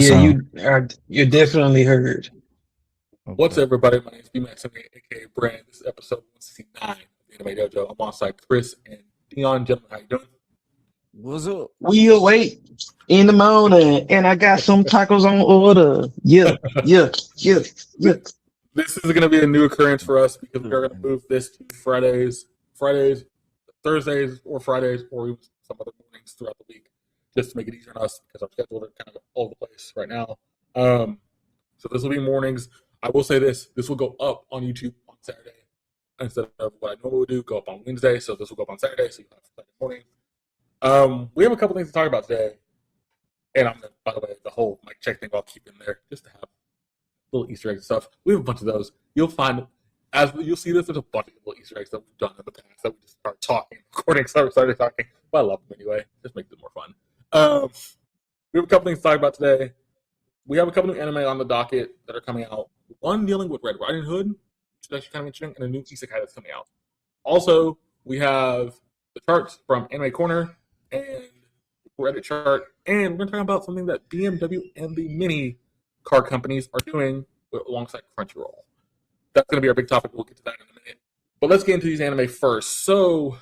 Yeah, sound? you're definitely heard. What's Okay. up, everybody? My name is B-Max, aka Brand. This is episode 169 of the Anime Dojo. I'm alongside Chris and Deon. Gentlemen, how you doing? What's up? We awake in the morning, and I got some tacos on order. Yeah, yeah, yeah, yeah. This is going to be a new occurrence for us because we are going to move this to Fridays, Thursdays, or Fridays, or even some other mornings throughout the week, just to make it easier on us because our schedules are kind of all over the place right now. So this will be mornings. I will say this will go up on YouTube on Saturday instead of what I normally would do, go up on Wednesday. So this will go up on Saturday, so you have Friday morning. We have a couple things to talk about today, and I'm gonna, by the way, the whole mic check thing I'll keep in there just to have little Easter eggs and stuff. We have a bunch of those. You'll find as you'll see this, there's a bunch of little Easter eggs that we've done in the past that we just start talking, recording, started talking. But I love them anyway. Just makes it more fun. We have a couple things to talk about today. We have a couple new anime on the docket that are coming out. One dealing with Red Riding Hood, which is actually kind of interesting, and a new isekai that's coming out. Also, we have the charts from Anime Corner and Reddit chart, and we're going to talk about something that BMW and the mini car companies are doing alongside Crunchyroll. That's going to be our big topic. We'll get to that in a minute. But let's get into these anime first. So,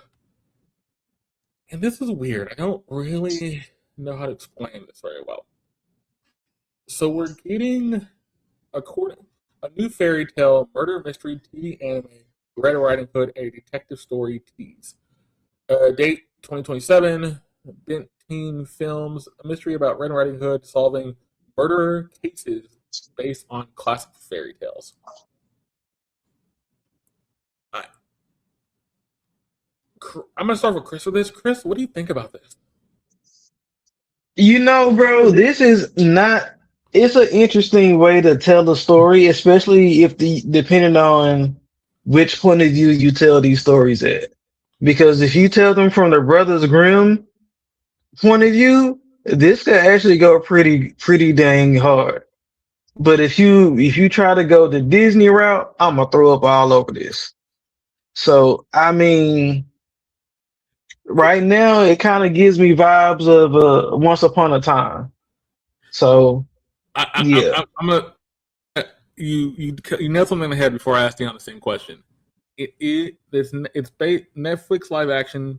and this is weird. I don't really know how to explain this very well. So we're getting a new fairy tale murder mystery TV anime, Red Riding Hood, a detective story tease. Date 2027. Bent Teen Films, a mystery about Red Riding Hood solving murder cases based on classic fairy tales. I'm gonna start with Chris with this. Chris, what do you think about this? You know, bro, this is not. It's an interesting way to tell the story, especially if the depending on which point of view you tell these stories at. Because if you tell them from the Brothers Grimm point of view, this could actually go pretty dang hard. But if you try to go the Disney route, I'm gonna throw up all over this. So I mean, right now it kind of gives me vibes of Once Upon a Time. So yeah, I'm gonna you nailed something in the head before I asked you on the same question. It's Netflix live action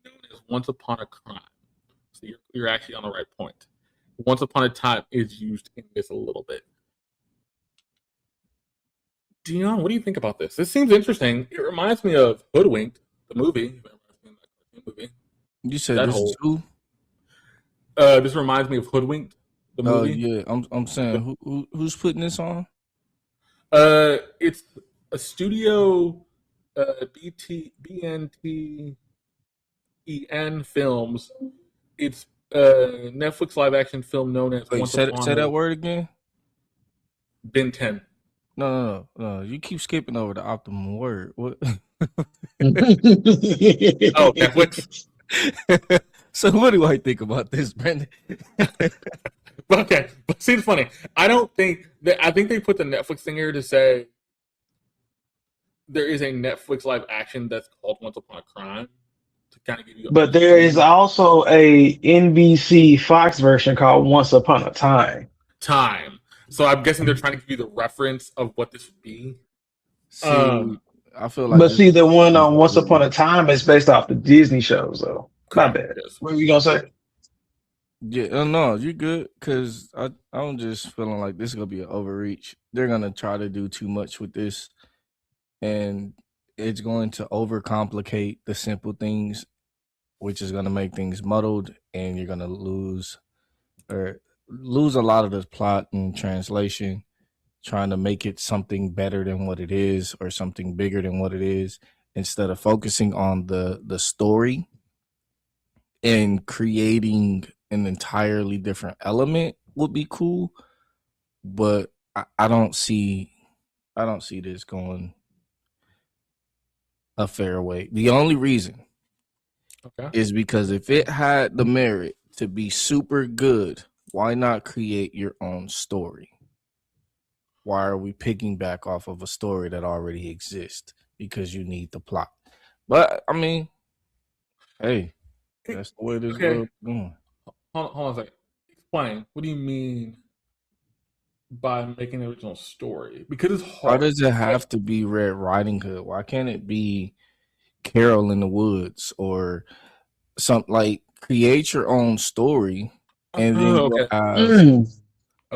known as Once Upon a Crime. So you're actually on the right point. Once Upon a Time is used in this a little bit. Dion, what do you think about this? This seems interesting. It reminds me of Hoodwinked, the movie. You said That this is whole who? this reminds me of Hoodwinked, the Oh movie. yeah, I'm saying who's putting this on? It's a studio, BNTEN Films. It's a Netflix live action film known as Wait, Once say Upon that a word again. Ben 10. No. You keep skipping over the optimum word. What? Oh, Netflix. So what do I think about this, Brandon? Okay, but see, it's funny. I think they put the Netflix thing here to say there is a Netflix live action that's called Once Upon a Crime to kind of give you but there is also a NBC Fox version called Once Upon a Time. time. So I'm guessing they're trying to give you the reference of what this would be. See, I feel like But this. see, the one on Once Upon a Time is based off the Disney shows, though. My Correct. bad. Yes. What were you gonna say? Yeah, no, you good? Cause I'm just feeling like this is gonna be an overreach. They're gonna try to do too much with this, and it's going to overcomplicate the simple things, which is gonna make things muddled, and you're gonna lose a lot of the plot and translation, trying to make it something better than what it is or something bigger than what it is, instead of focusing on the story and creating an entirely different element would be cool. But I don't see this going a fair way. The only reason Okay. is because if it had the merit to be super good, why not create your own story? Why are we picking back off of a story that already exists? Because you need the plot. But I mean, hey, that's the way this Okay. world's going. Hold on a second. Explain. What do you mean by making the original story because it's Why hard. does it have to be Red Riding Hood? Why can't it be Carol in the Woods or something like create your own story and then you'll Okay. have Mm.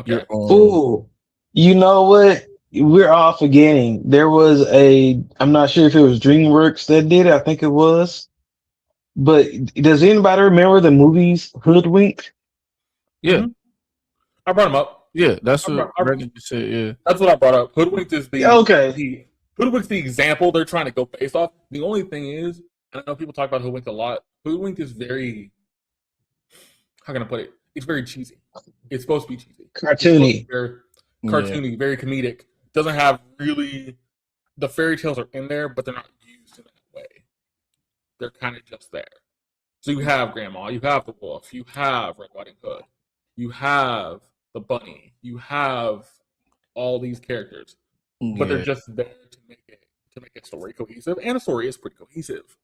your Okay. own. Ooh, you know what? We're all forgetting. There was I'm not sure if it was DreamWorks that did it. I think it was. But does anybody remember the movies Hoodwink? Yeah, hmm I brought him up. yeah, that's I what brought, I, Brandon just said. Yeah, that's what I brought up. Hoodwinked is Okay. the Hoodwinked the example they're trying to go based off. The only thing is, and I know people talk about Hoodwinked a lot. Hoodwinked is very, how can I put it? It's very cheesy. It's supposed to be cheesy. It's supposed to be Cartoony. very yeah, cartoony, very comedic. Doesn't have really the fairy tales are in there, but they're not used in that way. They're kind of just there. So you have Grandma, you have the wolf, you have Red Riding Hood, you have the bunny, you have all these characters, but they're yeah. just there to make a story cohesive, and a story is pretty cohesive.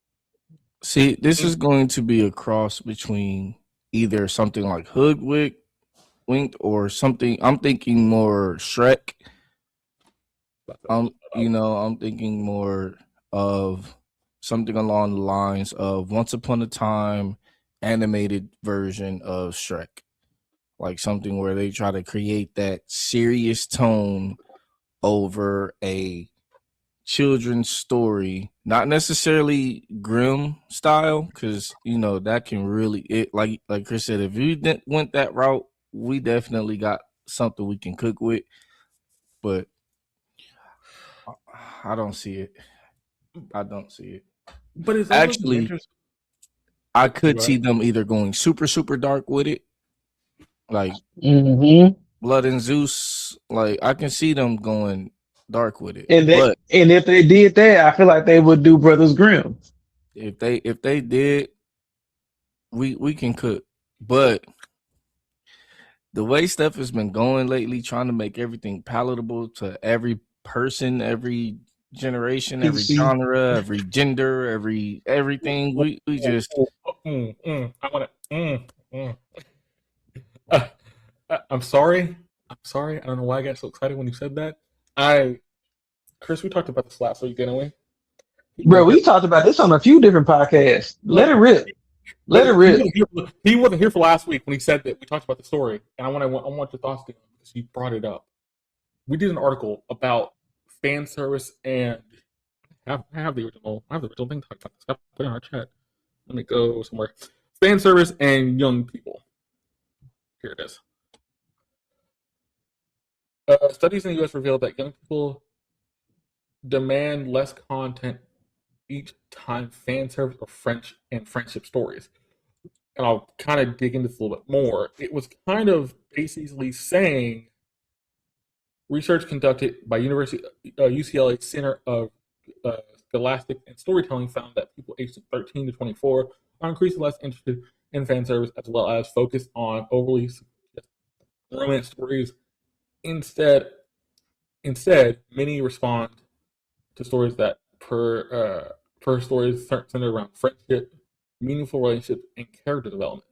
See, this is going to be a cross between either something like Hoodwick, Winked, or something. I'm thinking more Shrek. I'm thinking more of something along the lines of Once Upon a Time animated version of Shrek. Like something where they try to create that serious tone over a children's story, not necessarily grim style, because that can really like Chris said, if you went that route, we definitely got something we can cook with, but I don't see it. I don't see it. But it's also the Actually, interest. I Go could see ahead. them either going super dark with it, like Hmm. Blood and Zeus. Like I can see them going dark with it, And but if they did that, I feel like they would do Brothers Grimm. if they did, we can cook. But the way stuff has been going lately, trying to make everything palatable to every person, every generation, every PC. genre, every gender, everything, we just I want to. Uh, I'm sorry. I'm sorry. I don't know why I got so excited when you said that. Chris, we talked about this last week, didn't we? He Bro, wasn't here. we talked about this on a few different podcasts. Let it But rip. Let it he rip. wasn't here. He wasn't here for last week when he said that we talked about the story, and I want your thoughts, Deon, because you brought it up. We did an article about fan service, and I have the original. I have the original thing to talk about this. I put it in our chat. Let me go somewhere. Fan service and young people. Here it is. Studies in the U.S. revealed that young people demand less content each time fan service or friendship stories. And I'll kind of dig into this a little bit more. It was kind of basically saying research conducted by UCLA Center of Scholastic and Storytelling found that people aged 13 to 24 are increasingly less interested in fan service as well as focused on overly romance stories. Instead, many respond to stories that per stories centered around friendship, meaningful relationships, and character development.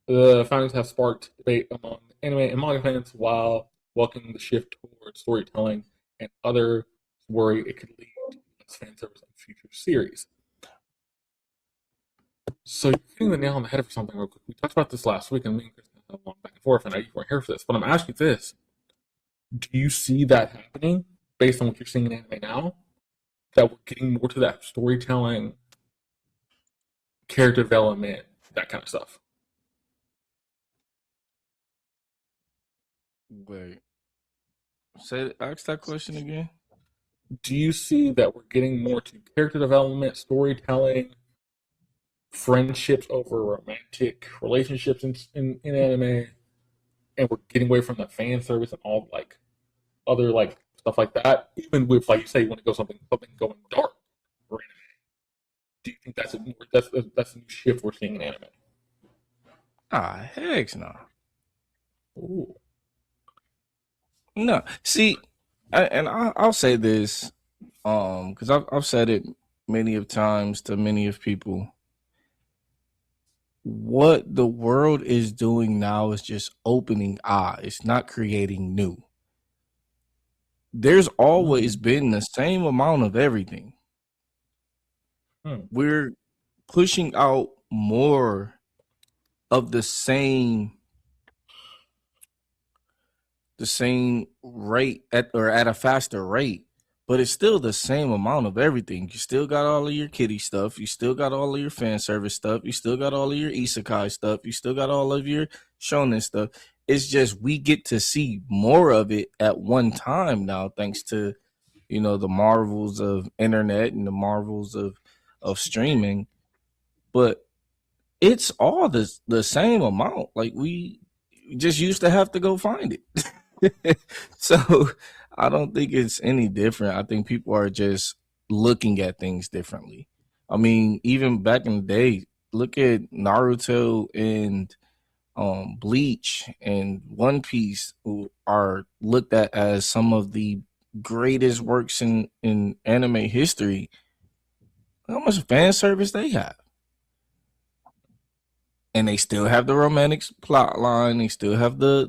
The findings have sparked debate among anime and manga fans while welcoming the shift towards storytelling, and others worry it could lead to less fan service in future series. So you're hitting the nail on the head for something real quick. We talked about this last week, and me and Chris had a long back and forth, and I know you weren't here for this, but I'm asking this. Do you see that happening based on what you're seeing in anime now? That we're getting more to that storytelling, character development, that kind of stuff. wait. Ask that question again. Do you see that we're getting more to character development, storytelling, friendships over romantic relationships in anime, and we're getting away from the fan service and all like other like stuff like that? Even with like you say, you want to go something going dark for anime. Do you think that's a new shift we're seeing in anime? Heck no. Ooh. No. See, I'll say this, because I've said it many of times to many of people. What the world is doing now is just opening eyes, not creating new. there's always been the same amount of everything. We're pushing out more of the same rate at a faster rate, but it's still the same amount of everything. You still got all of your kiddie stuff, you still got all of your fan service stuff, you still got all of your isekai stuff, you still got all of your shonen stuff. It's just we get to see more of it at one time now, thanks to the marvels of internet and the marvels of streaming. But it's all the same amount. Like, we just used to have to go find it. So I don't think it's any different. I think people are just looking at things differently. I mean, even back in the day, look at Naruto and Bleach and One Piece, who are looked at as some of the greatest works in anime history. How much fan service they have? And they still have the romantic plot line. They still have the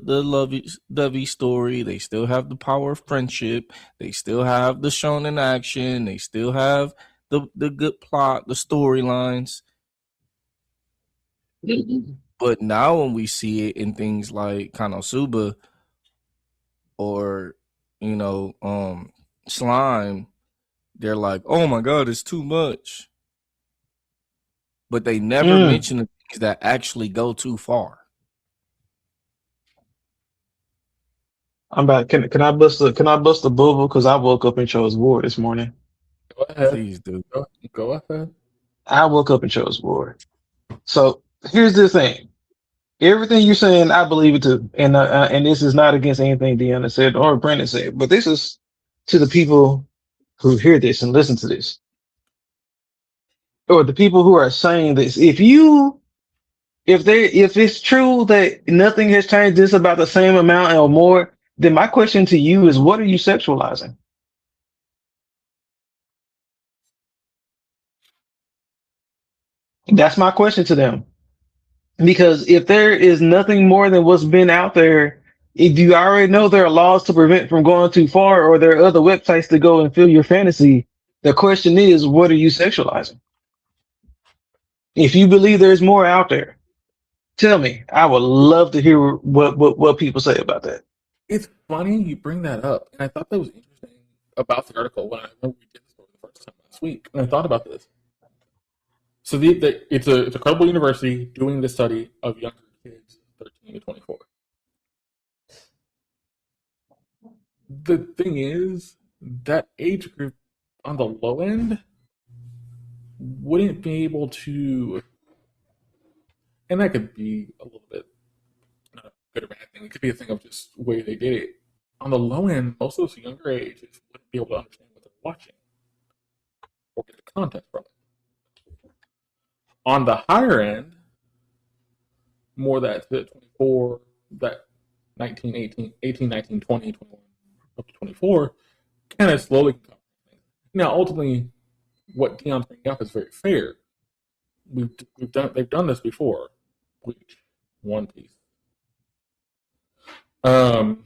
lovey story. They still have the power of friendship. They still have the shonen action. They still have the good plot, the storylines. But now when we see it in things like Konosuba or Slime, they're like, oh my god, it's too much. But they never mention the things that actually go too far. I'm back. Can I bust the bubble? Because I woke up and chose war this morning. Go ahead. Please do. Go ahead. I woke up and chose war. So here's the thing. Everything you're saying, I believe it too. And this is not against anything Deon said or Brandon said, but this is to the people who hear this and listen to this, or the people who are saying this. If it's true that nothing has changed, this about the same amount or more, then my question to you is, what are you sexualizing? That's my question to them. Because if there is nothing more than what's been out there, if you already know there are laws to prevent from going too far, or there are other websites to go and fill your fantasy, the question is, what are you sexualizing? If you believe there's more out there, tell me. I would love to hear what people say about that. It's funny you bring that up, and I thought that was interesting about the article when we did this for the first time last week, and I thought about this. So it's a credible university doing the study of younger kids, 13 to 24. The thing is, that age group on the low end wouldn't be able to, and that could be a little bit not a good or bad thing. It could be a thing of just the way they did it. On the low end, most of those younger ages wouldn't be able to understand what they're watching or get the content from it. On the higher end, more that 24, that 19, 18, 19, 20, 21, up to 24, kind of slowly come. Now, ultimately, what Deon's bringing up is very fair. They've done this before. Bleach, One Piece. High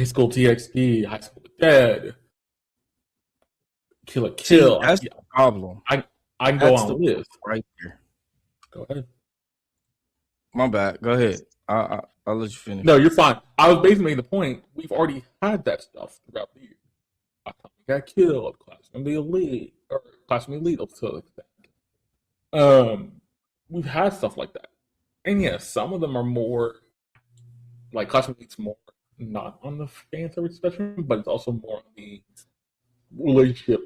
School TXT, High School Dead, Kill a Kill. See, that's the problem. I can go on with this right there. Go ahead. My bad. Go ahead. I'll let you finish. No, you're fine. I was basically making the point. We've already had that stuff throughout the year. Atomic got killed. Classroom the Elite, or Classroom Elite, to an extent. We've had stuff like that, and yes, some of them are more like Classroom Elite's more not on the fan service spectrum, but it's also more on the relationship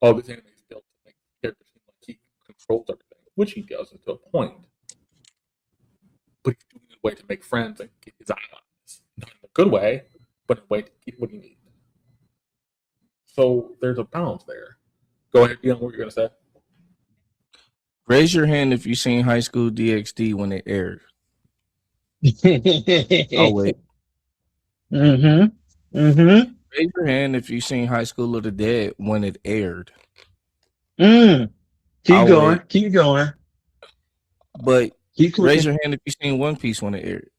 of this anime is built to make the character seem like he controls everything, which he does to a point. But he's doing it in a way to make friends and get his eye on this. Not in a good way, but in a way to get what he needs. So there's a balance there. Go ahead, Deon, what you're going to say. Raise your hand if you've seen High School DxD when it aired. Oh, wait. Raise your hand if you've seen High School of the Dead when it aired. Keep going. But Keep Raise cooking. your hand if you've seen One Piece when it aired.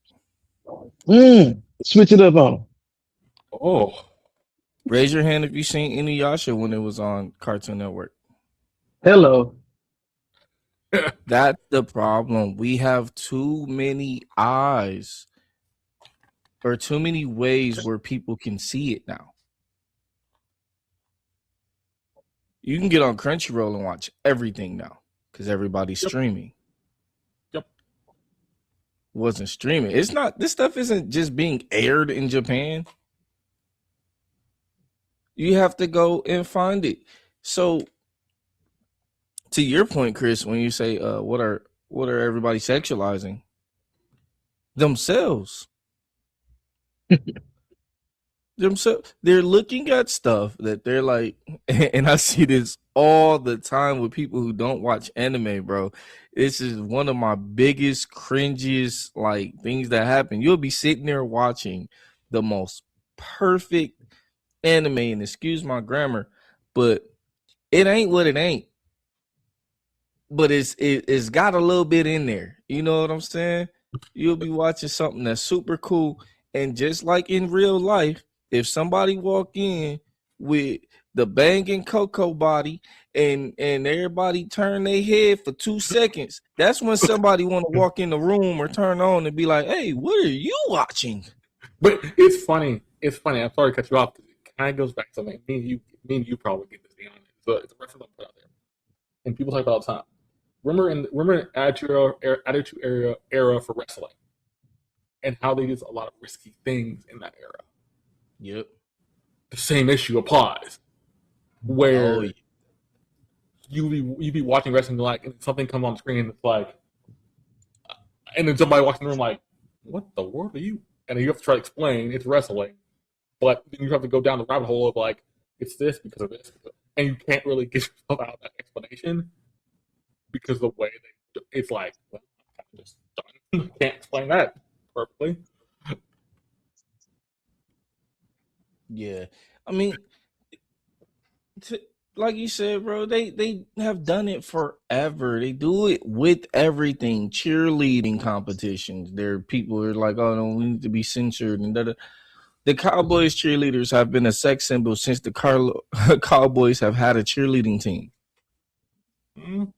Switch it up on 'em. Oh, Raise your hand if you've seen Inuyasha when it was on Cartoon Network. Hello. That's the problem. We have too many eyes or too many ways where people can see it now. You can get on Crunchyroll and watch everything now because everybody's Yep. streaming. Yep. Wasn't streaming. It's not. This stuff isn't just being aired in Japan. You have to go and find it. So, to your point, Chris, when you say, what are everybody sexualizing? Themselves. Themselves. They're looking at stuff that they're like, and I see this all the time with people who don't watch anime, bro. This is one of my biggest cringiest like things that happen. You'll be sitting there watching the most perfect anime, and excuse my grammar, but it ain't what it ain't. But it's got a little bit in there. You know what I'm saying? You'll be watching something that's super cool, and just like in real life, if somebody walk in with the banging cocoa body and everybody turn their head for 2 seconds, that's when somebody want to walk in the room or turn on and be like, "Hey, what are you watching?" but it's funny. It's funny. I'm sorry to cut you off. It kind of goes back to something. Me and you probably get this, Deon. It's a reference I put out there, and people talk about it all the time. Remember Attitude era for wrestling, and how they did a lot of risky things in that era. Yep. The same issue applies, where Oh, yeah. you be watching wrestling like, and something comes on the screen, and it's like, and then somebody walks in the room like, "What the world are you?" And then you have to try to explain it's wrestling, but then you have to go down the rabbit hole of like, it's this because of this, and you can't really get yourself out of that explanation because the way it's like, well, I'm kind of just done. Can't explain that perfectly. Yeah. I mean, like you said, bro, they have done it forever. They do it with everything. Cheerleading competitions. There are people who are like, "Oh no, we need to be censored." And the Cowboys cheerleaders have been a sex symbol since the Cowboys have had a cheerleading team. Mm.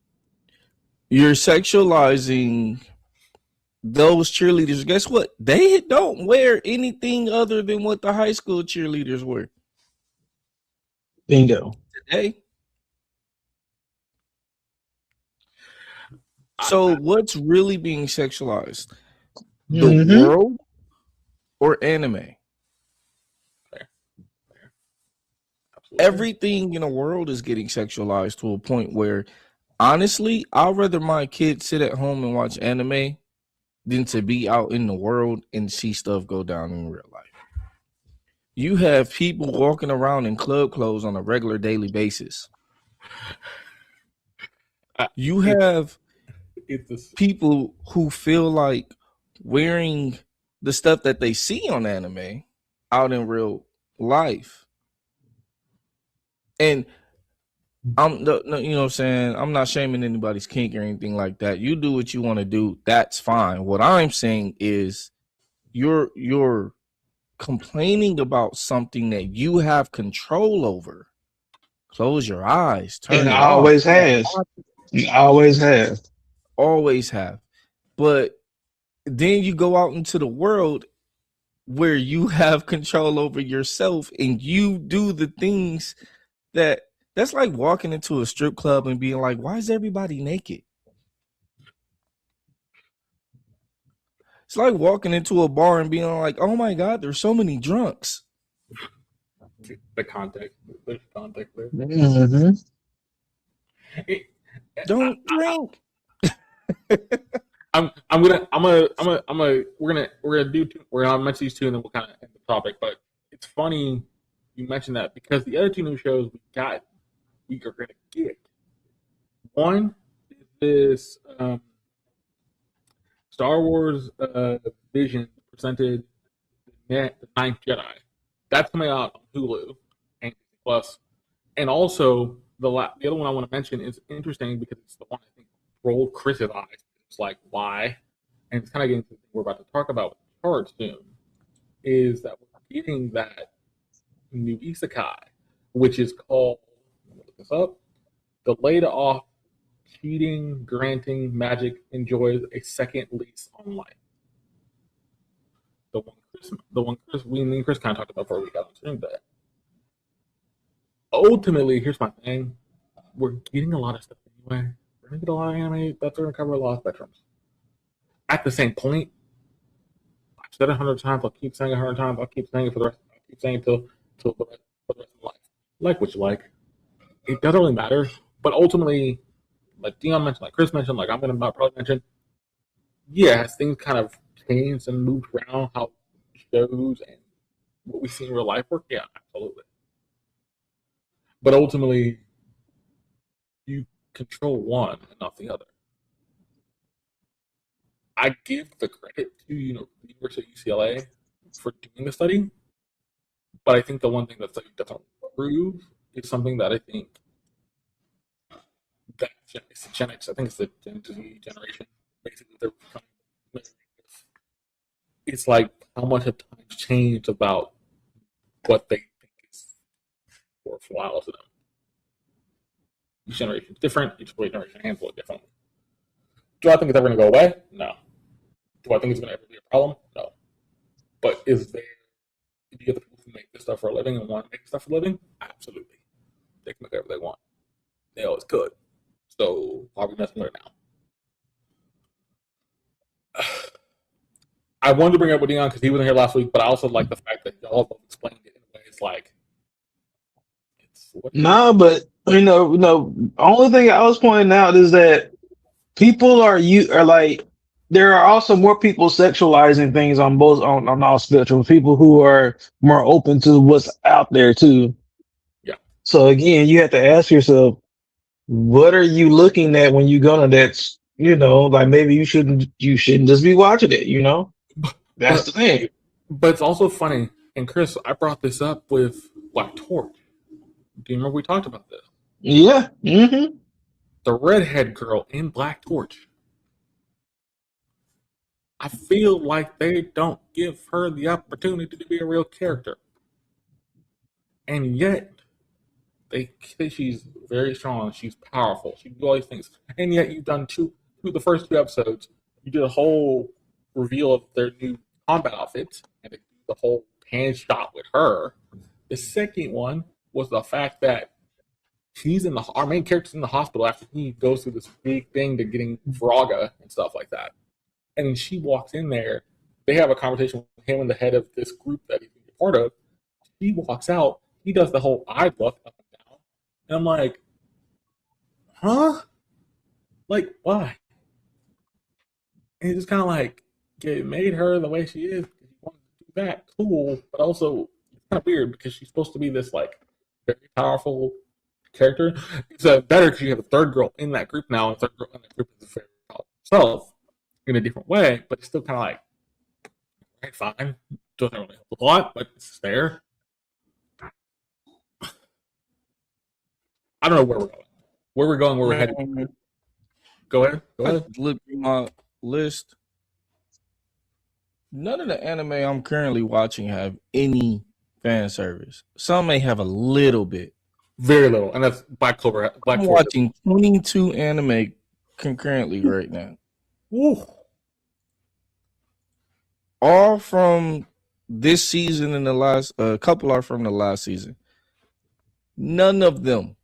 You're sexualizing those cheerleaders. Guess what? They don't wear anything other than what the high school cheerleaders wear Bingo. today. So what's really being sexualized? The world or anime? Fair. Everything in the world is getting sexualized to a point where, honestly, I'd rather my kids sit at home and watch anime than to be out in the world and see stuff go down in real life. You have people walking around in club clothes on a regular daily basis. You have people who feel like wearing the stuff that they see on anime out in real life. And you know what I'm saying? I'm not shaming anybody's kink or anything like that. You do what you want to do. That's fine. What I'm saying is you're complaining about something that you have control over. Close your eyes, turn And it off. always has. Always have. Always have. But then you go out into the world where you have control over yourself and you do the things that's like walking into a strip club and being like, why is everybody naked? It's like walking into a bar and being like, oh my God, there's so many drunks. The context. There's context there. Mm-hmm. Don't drink. We're gonna mention these two and then we'll kind of end the topic. But it's funny you mentioned that because the other two new shows we are gonna get. One is this Star Wars Vision presented the Ninth Jedi. That's coming out on Hulu and Plus, and also the other one I want to mention is interesting because it's the one I think rolled Chris's eyes It's like, why? And it's kind of getting to the thing we're about to talk about with Chirs soon, is that we're getting that new isekai, which is called, look this up, the laid off cheating granting magic enjoys a second lease on life. The one Chris, me and Chris kind of talked about before we got on stream that. Ultimately, here's my thing: we're getting a lot of stuff anyway. We're gonna get a lot of anime that's gonna cover a lot of spectrums. At the same point, I've said it 100 times. I'll keep saying it 100 times. I'll keep saying it for the rest. I'll keep saying it till for the rest of life. Like what you like. It doesn't really matter. But ultimately, like Deon mentioned, like Chris mentioned, like I'm gonna probably mention, yeah, as things kind of changed and moved around, how shows and what we see in real life work, yeah, absolutely. But ultimately, you control one and not the other. I give the credit to the University of UCLA for doing the study, but I think the one thing that study doesn't prove is something that I think that it's the Gen X. I think it's the Gen Z generation. Basically, they're becoming. It's like how much have times changed about what they think is worthwhile to them. Each generation is different. Each generation handles it differently. Do I think it's ever going to go away? No. Do I think it's going to ever be a problem? No. But is there? Do you have the people who make this stuff for a living and want to make stuff for a living? Absolutely. They can make whatever they want. They always could. So why are we messing with it now? I wanted to bring up with Deon because he wasn't here last week, but I also like the fact that y'all both explained it in a way. It's like No, but only thing I was pointing out is that people are like there are also more people sexualizing things on both on all spectrums. People who are more open to what's out there too. Yeah. So again, you have to ask yourself, what are you looking at when you go to that? Like maybe you shouldn't just be watching it. That's the thing. But it's also funny, and Chris, I brought this up with Black Torch. Do you remember we talked about this? Yeah. Mm-hmm. The redhead girl in Black Torch. I feel like they don't give her the opportunity to be a real character. And yet, they say she's very strong, she's powerful, she can do all these things. And yet, you've done the first 2 episodes, you did a whole reveal of their new combat outfits, and the whole pan shot with her. The second one was the fact that our main character's in the hospital after he goes through this big thing to getting Vraga and stuff like that. And then she walks in there. They have a conversation with him and the head of this group that he's a part of. She walks out. He does the whole eye look up and down. And I'm like, huh? Like, why? And it's just kind of like, it made her the way she is. He wanted to do that. Cool. But also, it's kind of weird because she's supposed to be this, like, very powerful character. It's better because you have a third girl in that group now. And the third girl in that group is very powerful herself in a different way. But it's still kind of like, right, fine. Doesn't really help a lot, but it's there. I don't know where we're going. Where we're headed. Go ahead. Look at my list. None of the anime I'm currently watching have any fan service. Some may have a little bit. Very little. And that's Black Clover. I'm watching 22 anime concurrently right now. Ooh. All from this season and the last, a couple are from the last season. None of them.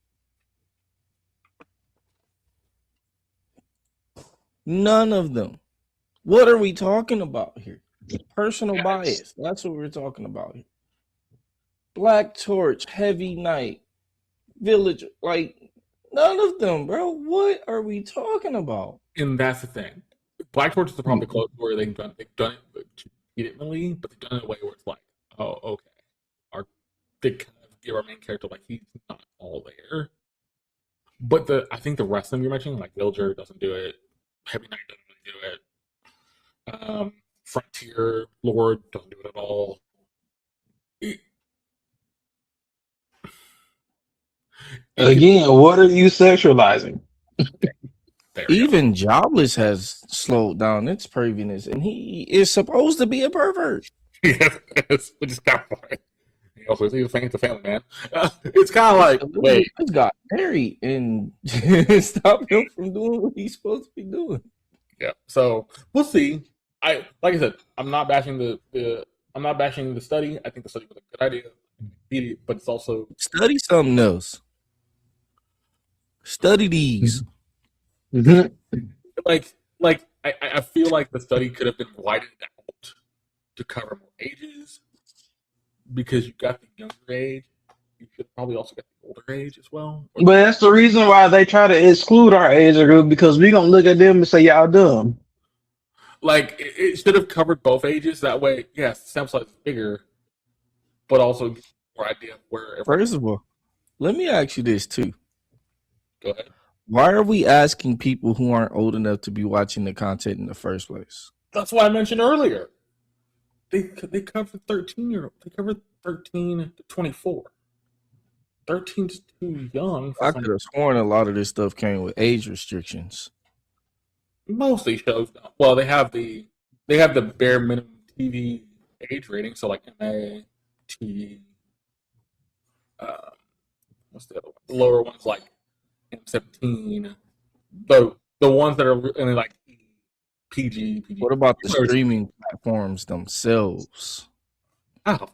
What are we talking about here? Personal bias. That's what we're talking about here. Black Torch, Heavy Knight, Village, like none of them, bro. What are we talking about? And that's the thing. Black Torch is probably close where they've done it legitimately, but they've done it in a way where it's like, oh, okay. They kind of give our main character like he's not all there. But I think the rest of them you're mentioning, like Villager doesn't do it, Heavy Knight doesn't really do it. Frontier Lord doesn't do it at all. Again, what are you sexualizing? There we go. Even Jobless has slowed down its perviness, and he is supposed to be a pervert. Yes, which is kind of funny. He's a family man. It's kind of like, wait, He got married and stopped him from doing what he's supposed to be doing. yeah. So we'll see. Like I said, I'm not bashing I'm not bashing the study. I think the study was a good idea, but it's also Study something else. Study these. like I feel like the study could have been widened out to cover more ages because you got the younger age. You should probably also get the older age as well. But that's the reason why they try to exclude our age group, because we gonna look at them and say y'all dumb. Like it should have covered both ages. That way, yes, the sample size is bigger, but also get more idea of where. First of all, let me ask you this too. Go ahead. Why are we asking people who aren't old enough to be watching the content in the first place? That's what I mentioned earlier. They covered 13-year-old. They covered 13 to 24. 13 is too young. I could have sworn a lot of this stuff came with age restrictions. Most of these shows don't. Well, they have the bare minimum TV age rating. So like MA, T, what's the other one? The lower ones like M17. The ones that are in like PG. What about the streaming platforms themselves? Oh.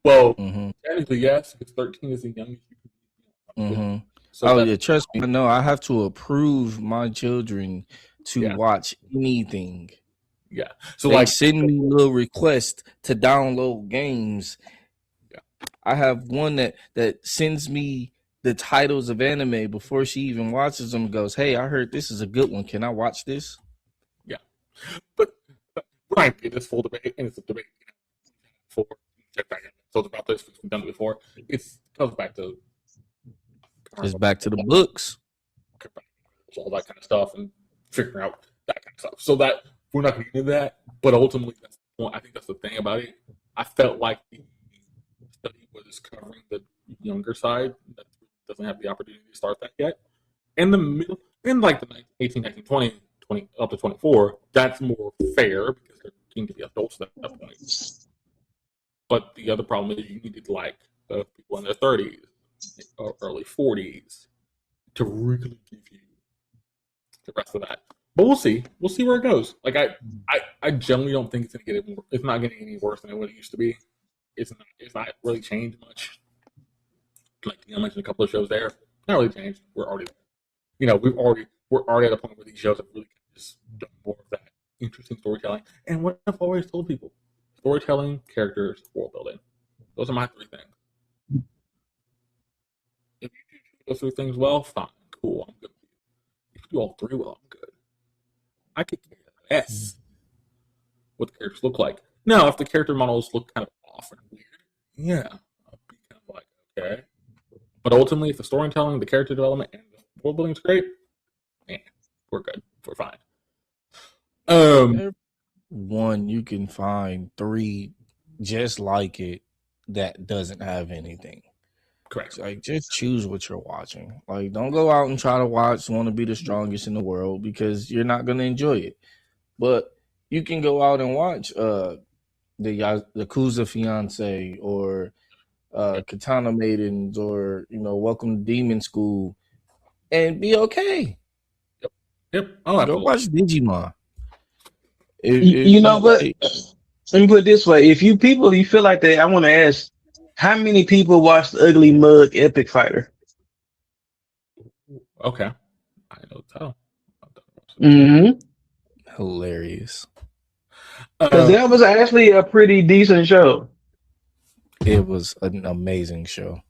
Well, technically yes, because 13 is the youngest you can be. So yeah, trust me. I know I have to approve my children to watch anything. Yeah. So they like send me little requests to download games. Yeah. I have one that sends me the titles of anime before she even watches them and goes, "Hey, I heard this is a good one. Can I watch this?" Yeah. But right, this full debate, and it's a debate for check back in. So it's about this, we've done it before. It comes back to it's back to the books. All that kind of stuff and figuring out that kind of stuff. So that we're not going to get into that, but ultimately, I think that's the thing about it. I felt like the study was covering the younger side that doesn't have the opportunity to start that yet. In the middle, in like the 18, 19, 20, up to 24, that's more fair because they're getting to be adults at that point. But the other problem is you needed like the people in their 30s or early 40s to really give you the rest of that. But we'll see. We'll see where it goes. Like I generally don't think it's gonna get it. It's not getting any worse than what it used to be. It's not really changed much. Like I mentioned a couple of shows there, not really changed. We're already there. We're already at a point where these shows have really just done more of that interesting storytelling. And what I've always told people: storytelling, characters, world building. Those are my three things. If you do those three things well, fine, cool, I'm good. If you do all three well, I'm good. I could care less what the characters look like. Now, if the character models look kind of off and weird, yeah, I'll be kind of like, okay. But ultimately, if the storytelling, the character development, and the world building is great, yeah, we're good. We're fine. One, you can find three just like it that doesn't have anything. Correct. Like, just choose what you're watching. Like, don't go out and try to want to be the strongest in the world because you're not going to enjoy it. But you can go out and watch the Yakuza Fiance or Katana Maidens or Welcome to Demon School and be okay. Yep. Oh, go watch Digimon. But let me put it this way: if you feel like that, I want to ask, how many people watch the Ugly Mug Epic Fighter? Okay, I know tell. Hilarious. Because that was actually a pretty decent show. It was an amazing show,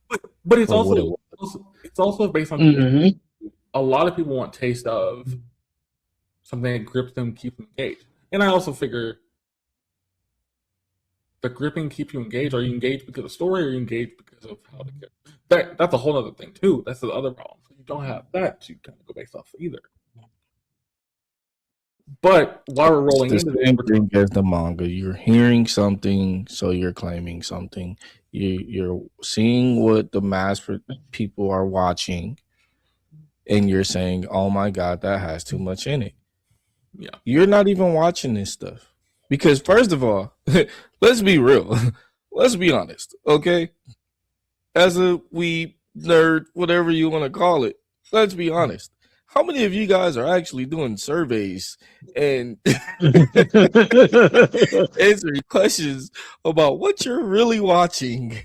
but it's also based on a lot of people want taste of something that grips them, keeps them engaged, and I also figure the gripping keeps you engaged. Are you engaged because of the story, or are you engaged because of how the that's a whole other thing too. That's the other problem. So you don't have that to kind of go based off either. But while we're rolling into the same thing as the manga, you're hearing something, so you're claiming something. You're seeing what the mass people are watching, and you're saying, "Oh my god, that has too much in it." Yeah. You're not even watching this stuff because, first of all, let's be real, let's be honest, okay? As a weeb nerd, whatever you want to call it, let's be honest. How many of you guys are actually doing surveys and answering questions about what you're really watching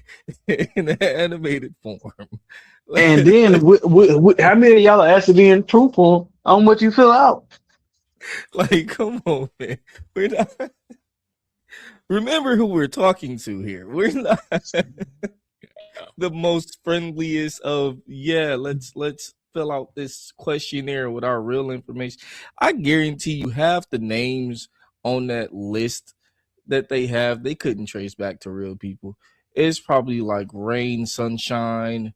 in an animated form? And then, how many of y'all are actually being truthful on what you fill out? Like, come on, man. We're not. Remember who we're talking to here. We're not the most friendliest of, yeah, let's fill out this questionnaire with our real information. I guarantee you half the names on that list that they have, they couldn't trace back to real people. It's probably like Rain Sunshine,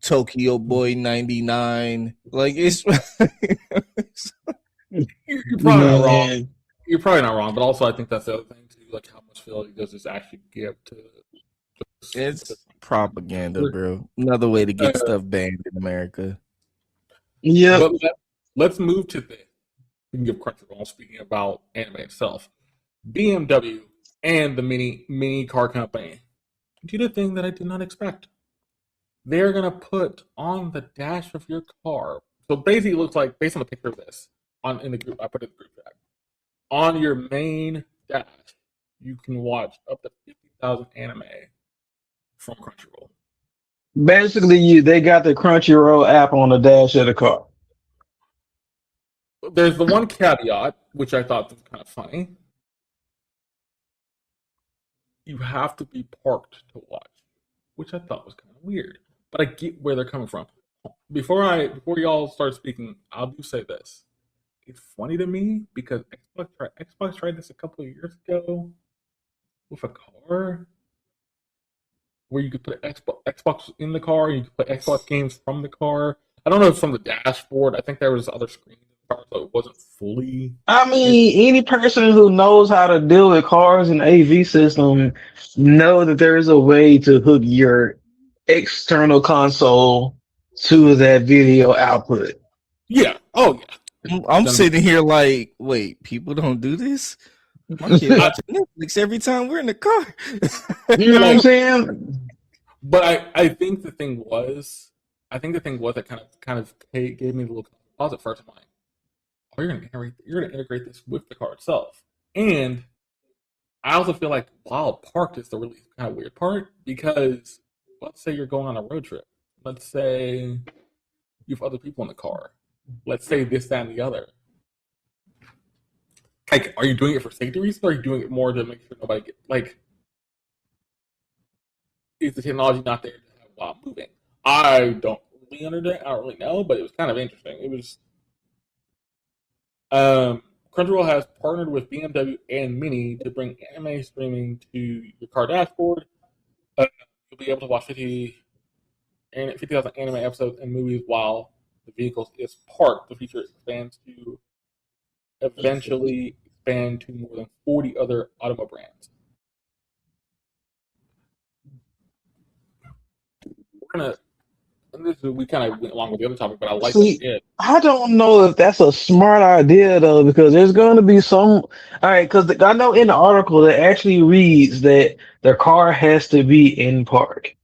Tokyo Boy 99. Like it's You're probably not wrong. Man, You're probably not wrong, but also I think that's the other thing too, like how much fidelity does this actually give to it's propaganda, bro. Another way to get stuff banned in America. yep. But let's move to this. We can give Crunchyroll. Speaking about anime itself, BMW and the mini car company did a thing that I did not expect. They're gonna put on the dash of your car. So basically, it looks like, based on the picture of this in the group, I put it in the group chat. On your main dash, you can watch up to 50,000 anime from Crunchyroll. Basically, they got the Crunchyroll app on the dash of the car. There's the one caveat, which I thought was kind of funny. You have to be parked to watch, which I thought was kind of weird. But I get where they're coming from. Before y'all start speaking, I'll do say this. It's funny to me because Xbox tried this a couple of years ago with a car where you could put Xbox in the car and you could play Xbox games from the car. I don't know if from the dashboard. I think there was other screens in the car, so it wasn't fully. I mean, any person who knows how to deal with cars and AV system know that there is a way to hook your external console to that video output. Yeah. Oh yeah. I'm sitting here like, wait, people don't do this? My kid watching Netflix every time we're in the car. You know what I'm saying? But I think the thing was that kind of gave me a little pause at first. I'm like, oh, you're gonna integrate this with the car itself. And I also feel like while parked is the really kind of weird part, because let's say you're going on a road trip. Let's say you have other people in the car. Let's say this, that, and the other. Like, are you doing it for safety reasons, or are you doing it more to make sure nobody gets, like, is the technology not there to have while moving? I don't really understand. I don't really know, but it was kind of interesting. It was. Crunchyroll has partnered with BMW and Mini to bring anime streaming to your car dashboard. You'll be able to watch 50,000 anime episodes and movies while the vehicle is parked. The feature expands to eventually expand to more than 40 other automobile brands. We kind of went along with the other topic, but I like it. I don't know if that's a smart idea though, because there's going to be some. All right, because I know in the article that actually reads that the car has to be in park.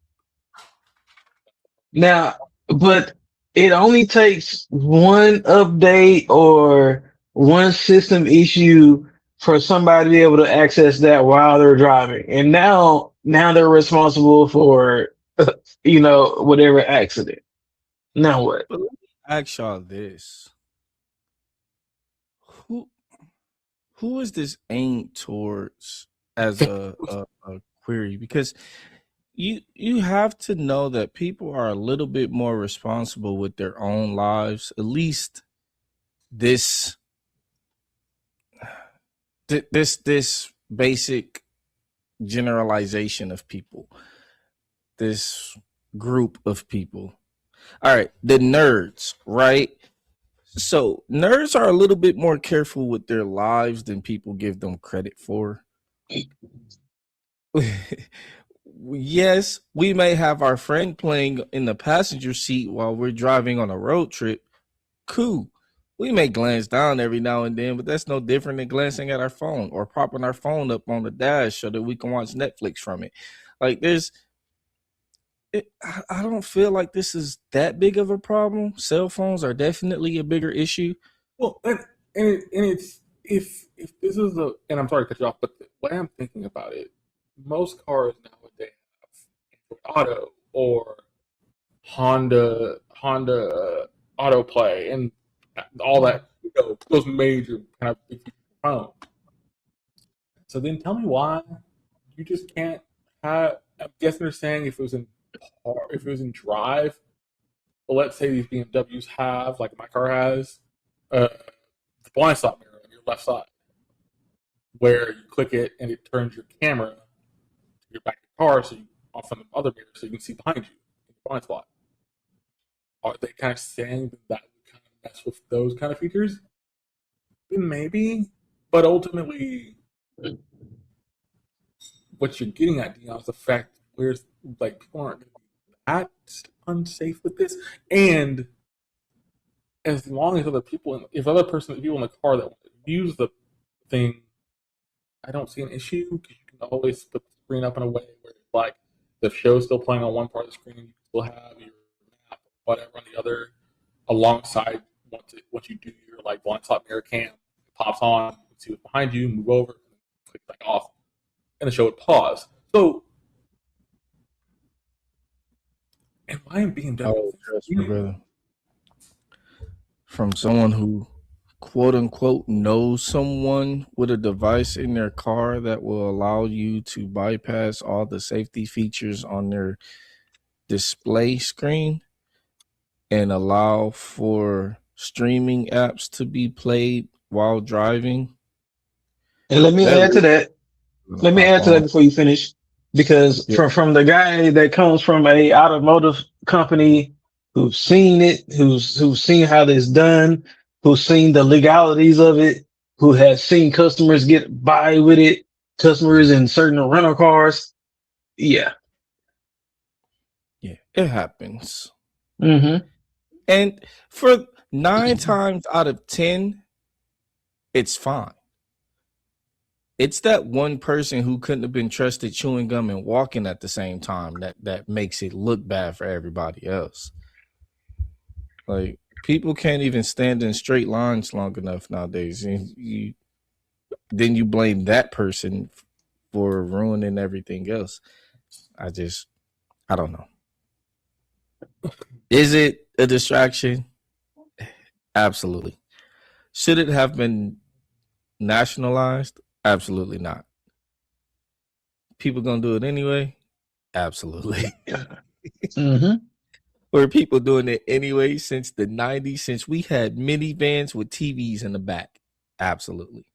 Now, but it only takes one update or one system issue for somebody to be able to access that while they're driving, and now they're responsible for whatever accident. Now what? But let me ask y'all this: who is this aimed towards as a query? Because you have to know that people are a little bit more responsible with their own lives. At least this basic generalization of people, this group of people. All right, the nerds, right? So nerds are a little bit more careful with their lives than people give them credit for. yes, we may have our friend playing in the passenger seat while we're driving on a road trip. Cool. We may glance down every now and then, but that's no different than glancing at our phone or propping our phone up on the dash so that we can watch Netflix from it. Like I don't feel like this is that big of a problem. Cell phones are definitely a bigger issue. Well, and it's if this is the, and I'm sorry to cut you off, but the way I'm thinking about it, most cars nowadays have Android Auto or Honda Autoplay and all that, those major kind of big phones. So then tell me why you just can't have. I'm guessing they're saying if it was in drive, but let's say these BMWs have, like my car has, the blind spot mirror on your left side, where you click it and it turns your camera to your back of your car, so you off from the other mirror, so you can see behind you in your blind spot. Are they kind of saying that would kind of mess with those kind of features? Then maybe, but ultimately, what you're getting at, Deon, is the fact where like people aren't going to be that unsafe with this, and as long as people in the car that use the thing, I don't see an issue because you can always put the screen up in a way where like the show's still playing on one part of the screen, you can still have your map or whatever on the other, alongside once you do your like blind spot mirror cam, it pops on, you can see what's behind you, move over, click back off, and the show would pause. So, and why in BMW? Oh, trust me, brother. From someone who quote unquote knows someone with a device in their car that will allow you to bypass all the safety features on their display screen and allow for streaming apps to be played while driving. And let me That add to really that. Let me hop add to that on. before you finish, because Yeah. from the guy that comes from a automotive company who's seen it, who's seen how this done, who's seen the legalities of it, who has seen customers get by with it, customers in certain rental cars. Yeah. Yeah, it happens. Mm-hmm. And for 9 times out of 10, it's fine. It's that one person who couldn't have been trusted chewing gum and walking at the same time that makes it look bad for everybody else. Like people can't even stand in straight lines long enough nowadays. And then you blame that person for ruining everything else. I don't know. Is it a distraction? Absolutely. Should it have been nationalized? Absolutely not. People gonna do it anyway? Absolutely. Mm-hmm. Were people doing it anyway since the 90s, since we had minivans with TVs in the back? Absolutely.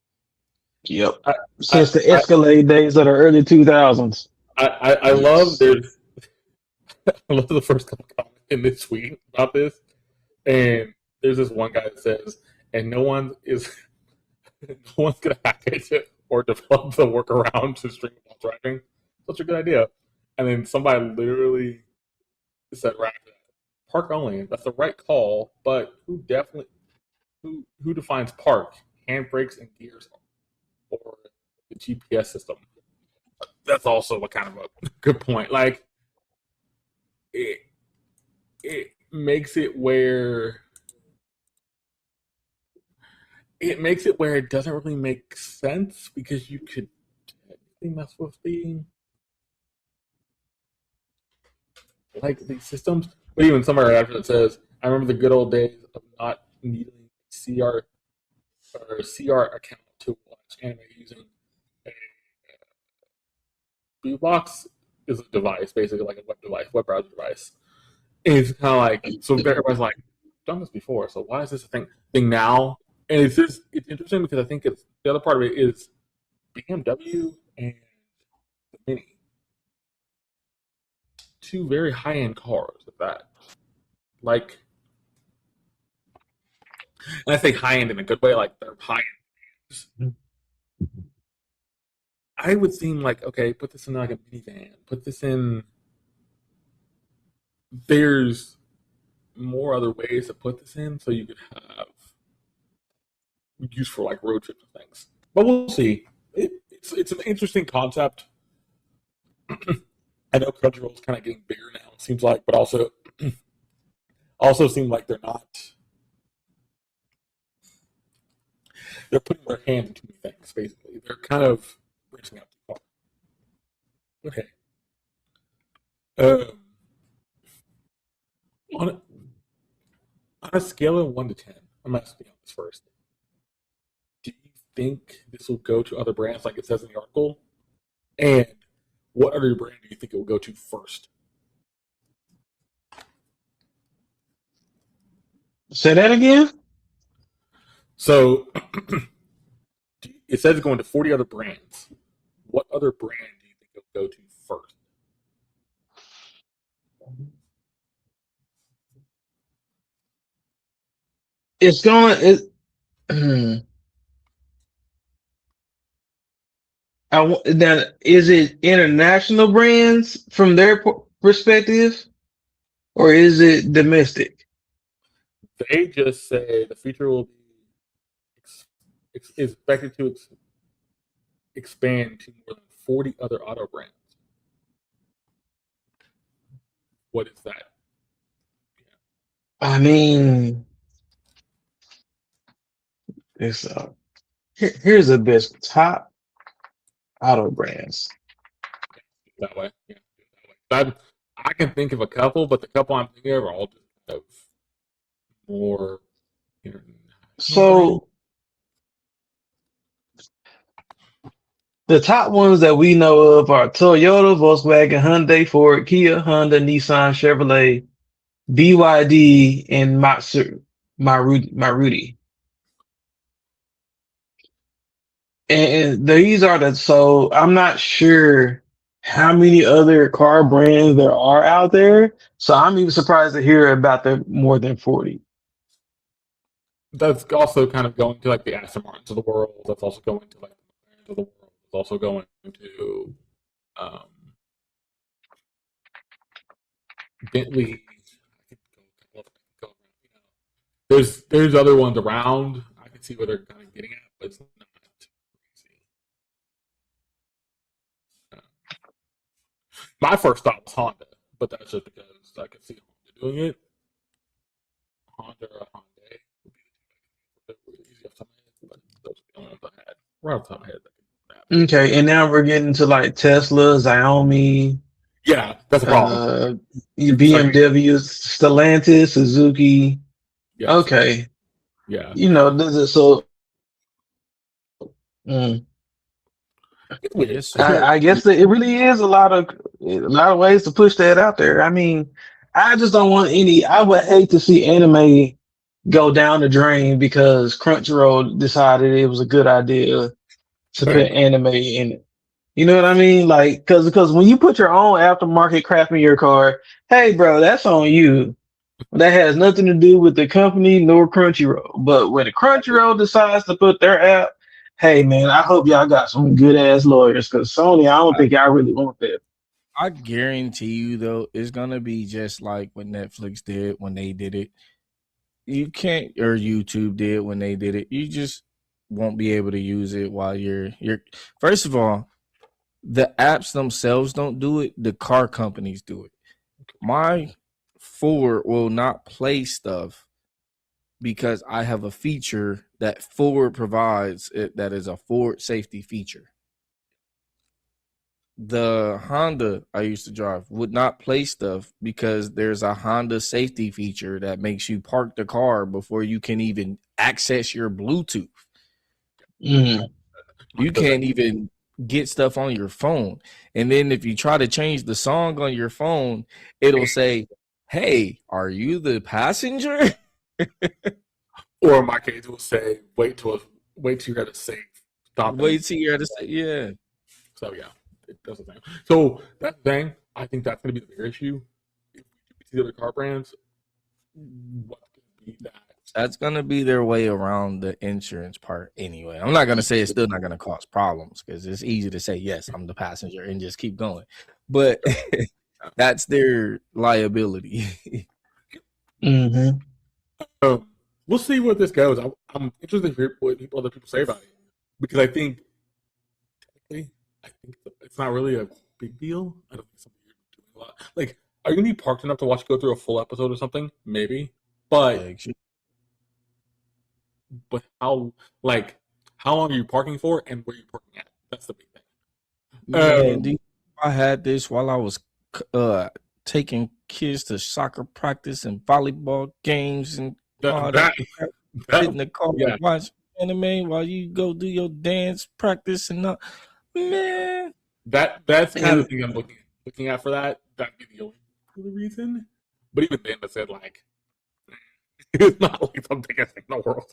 Yep. I Since I the Escalade days of the early 2000s. I love Yes. there's I love the first couple comments in this tweet about this, and there's this one guy that says, and no one is no one's gonna hack it or develop the workaround to stream while driving. Such a good idea. And then somebody literally said right after that, park only. That's the right call, but who defines park? Handbrakes and gears or the GPS system. That's also a kind of a good point. Like it it makes it where it doesn't really make sense because you could technically mess with these systems. But even somewhere after it says, I remember the good old days of not needing CR or CR account to watch anime using a Box is a device, basically like a web device, web browser device. And it's kind of like, so everybody's like, I've done this before, so why is this a thing now? And it's interesting because I think it's the other part of it is BMW and the Mini, two very high end cars at that. Like, and I say high end in a good way, like they're high end. I would seem like, okay, put this in like a minivan. Put this in. There's more other ways to put this in, so you could have use for like road trips and things. But we'll see. It's an interesting concept. I know Crunchyroll's kind of getting bigger now. It seems like, but also seem like they're not. They're putting their hand into things. Basically, they're kind of branching out too far. Okay. Um, on a scale of 1 to 10, I'm asking you this first. Do you think this will go to other brands like it says in the article? And what other brand do you think it will go to first? Say that again? So it says it's going to 40 other brands. What other brand do you think it'll go to first? It's going. It, now, is it international brands from their perspective, or is it domestic? They just say the feature will be expected to expand to more than 40 other auto brands. What is that? I mean, here's the best top auto brands. That way. Yeah, that way. I can think of a couple, but the couple I'm thinking of are all just kind of more international. So the top ones that we know of are Toyota, Volkswagen, Hyundai, Ford, Kia, Honda, Nissan, Chevrolet, BYD, and Maruti. And these are so I'm not sure how many other car brands there are out there. So I'm even surprised to hear about the more than 40. That's also kind of going to like the Aston Martins of the world. That's also going to like the McLarens of the world. It's also going to um, Bentley. There's other ones around. I can see where they're kind of getting at, but it's not crazy. My first thought was Honda, but that's just because I could see Honda doing it. Honda or Hyundai would be the easy off the top of my head, but those are the only ones I had. Right off the top of my head. Okay, and now we're getting to like Tesla, Xiaomi, Yeah, that's a problem. BMW, Stellantis, Suzuki. Yes. Okay, Yeah. this is so. Mm. Yes, I guess that it really is a lot of ways to push that out there. I mean, I just don't want any. I would hate to see anime go down the drain because Crunchyroll decided it was a good idea to put anime in it. You know what I mean? Like, because when you put your own aftermarket crap in your car, hey, bro, that's on you. That has nothing to do with the company nor Crunchyroll. But when the Crunchyroll decides to put their app, hey, man, I hope y'all got some good ass lawyers because Sony, I don't think y'all really want that. I guarantee you though, it's gonna be just like what Netflix did when they did it. You can't, or YouTube did when they did it. You just won't be able to use it while you're. First of all, the apps themselves don't do it. The car companies do it. My Ford will not play stuff because I have a feature that Ford provides that is a Ford safety feature. The Honda I used to drive would not play stuff because there's a Honda safety feature that makes you park the car before you can even access your Bluetooth. Mm. You can't even get stuff on your phone. And then if you try to change the song on your phone, it'll say, "Hey, are you the passenger?" Or in my case, it will say, wait till you're at a safe stop. Wait till you're at a yeah. So yeah, that's the thing. So that's the thing. I think that's going to be the bigger issue. If we see the other car brands, what's going to be that That's gonna be their way around the insurance part anyway. I'm not gonna say it's still not gonna cause problems because it's easy to say yes, I'm the passenger and just keep going, but that's their liability. Mm-hmm. So we'll see where this goes. I'm interested to hear what other people say about it because I think it's not really a big deal. I don't think something you're doing a lot. Like, are you gonna be parked enough to watch go through a full episode or something? Maybe, but how long are you parking for and where are you parking at? That's the big thing. Man, I had this while I was taking kids to soccer practice and volleyball games and all that. Sit in the car and watch anime while you go do your dance practice and not. Man, that's kind of the thing I'm looking at for that. That'd be the only reason. But even then, I said like it's not like the biggest thing in the world.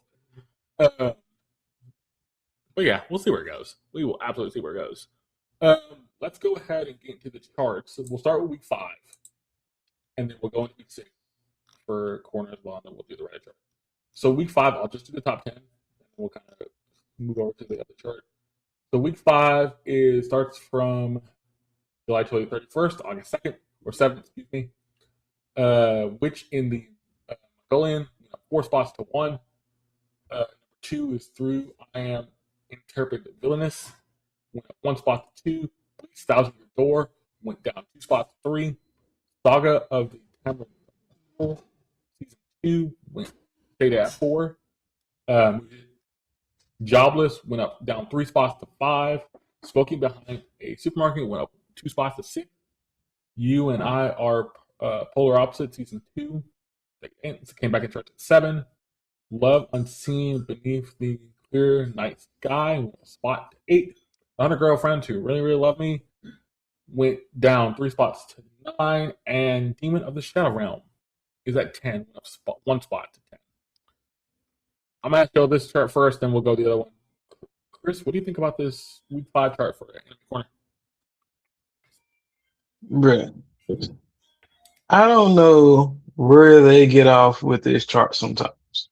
But yeah, we'll see where it goes. We will absolutely see where it goes. Let's go ahead and get into the charts. We'll start with week 5, and then we'll go into week 6 for corner as well, and then we'll do the Reddit chart. So week 5, I'll just do the top 10, and we'll kind of move over to the other chart. So week 5 starts from July 31st, August 2nd, or 7th, excuse me, which in the Mongolian, 4 spots to 1. Number 2 is Through I Am Interpreted Villainous, went up 1 spot to 2. Please Thousand Your Door went down 2 spots to 3. Saga of the Tamil season 2 stayed at 4. Jobless went down 3 spots to 5. Smoking Behind a Supermarket went up 2 spots to 6. You and I Are Polar Opposite season 2 came back in chart at 7. Love Unseen Beneath the Clear Night Sky went a spot to 8. 100 Girlfriends Who Really Really Love Me went down 3 spots to 9, and Demon of the Shadow Realm is at 10, went up 1 spot to 10. I'm gonna show this chart first, then we'll go to the other one. Chris, what do you think about this week 5 chart for Enemy Corner? Bruh, I don't know where they get off with this chart sometimes.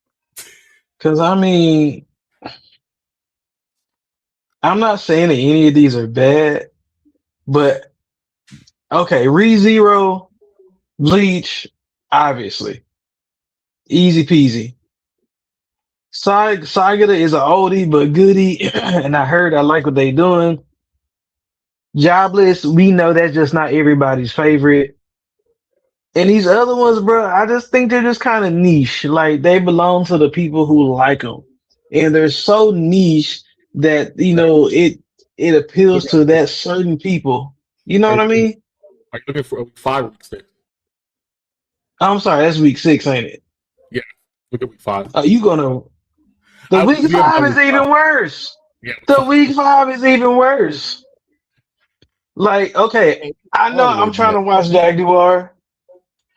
Because, I mean, I'm not saying that any of these are bad, but, okay, ReZero, Bleach, obviously. Easy peasy. Saga is an oldie but goodie, and I like what they doing. Jobless, we know that's just not everybody's favorite. And these other ones, bro, I just think they're just kind of niche. Like, they belong to the people who like them. And they're so niche that, it appeals to that certain people. You know what I mean? Are you looking for week 5 or week 6? I'm sorry, that's week 6, ain't it? Yeah, look at week 5. You gonna... The week 5 is even worse. Yeah, the week 5 is even worse. Like, okay, I know I'm trying to watch Jaguar,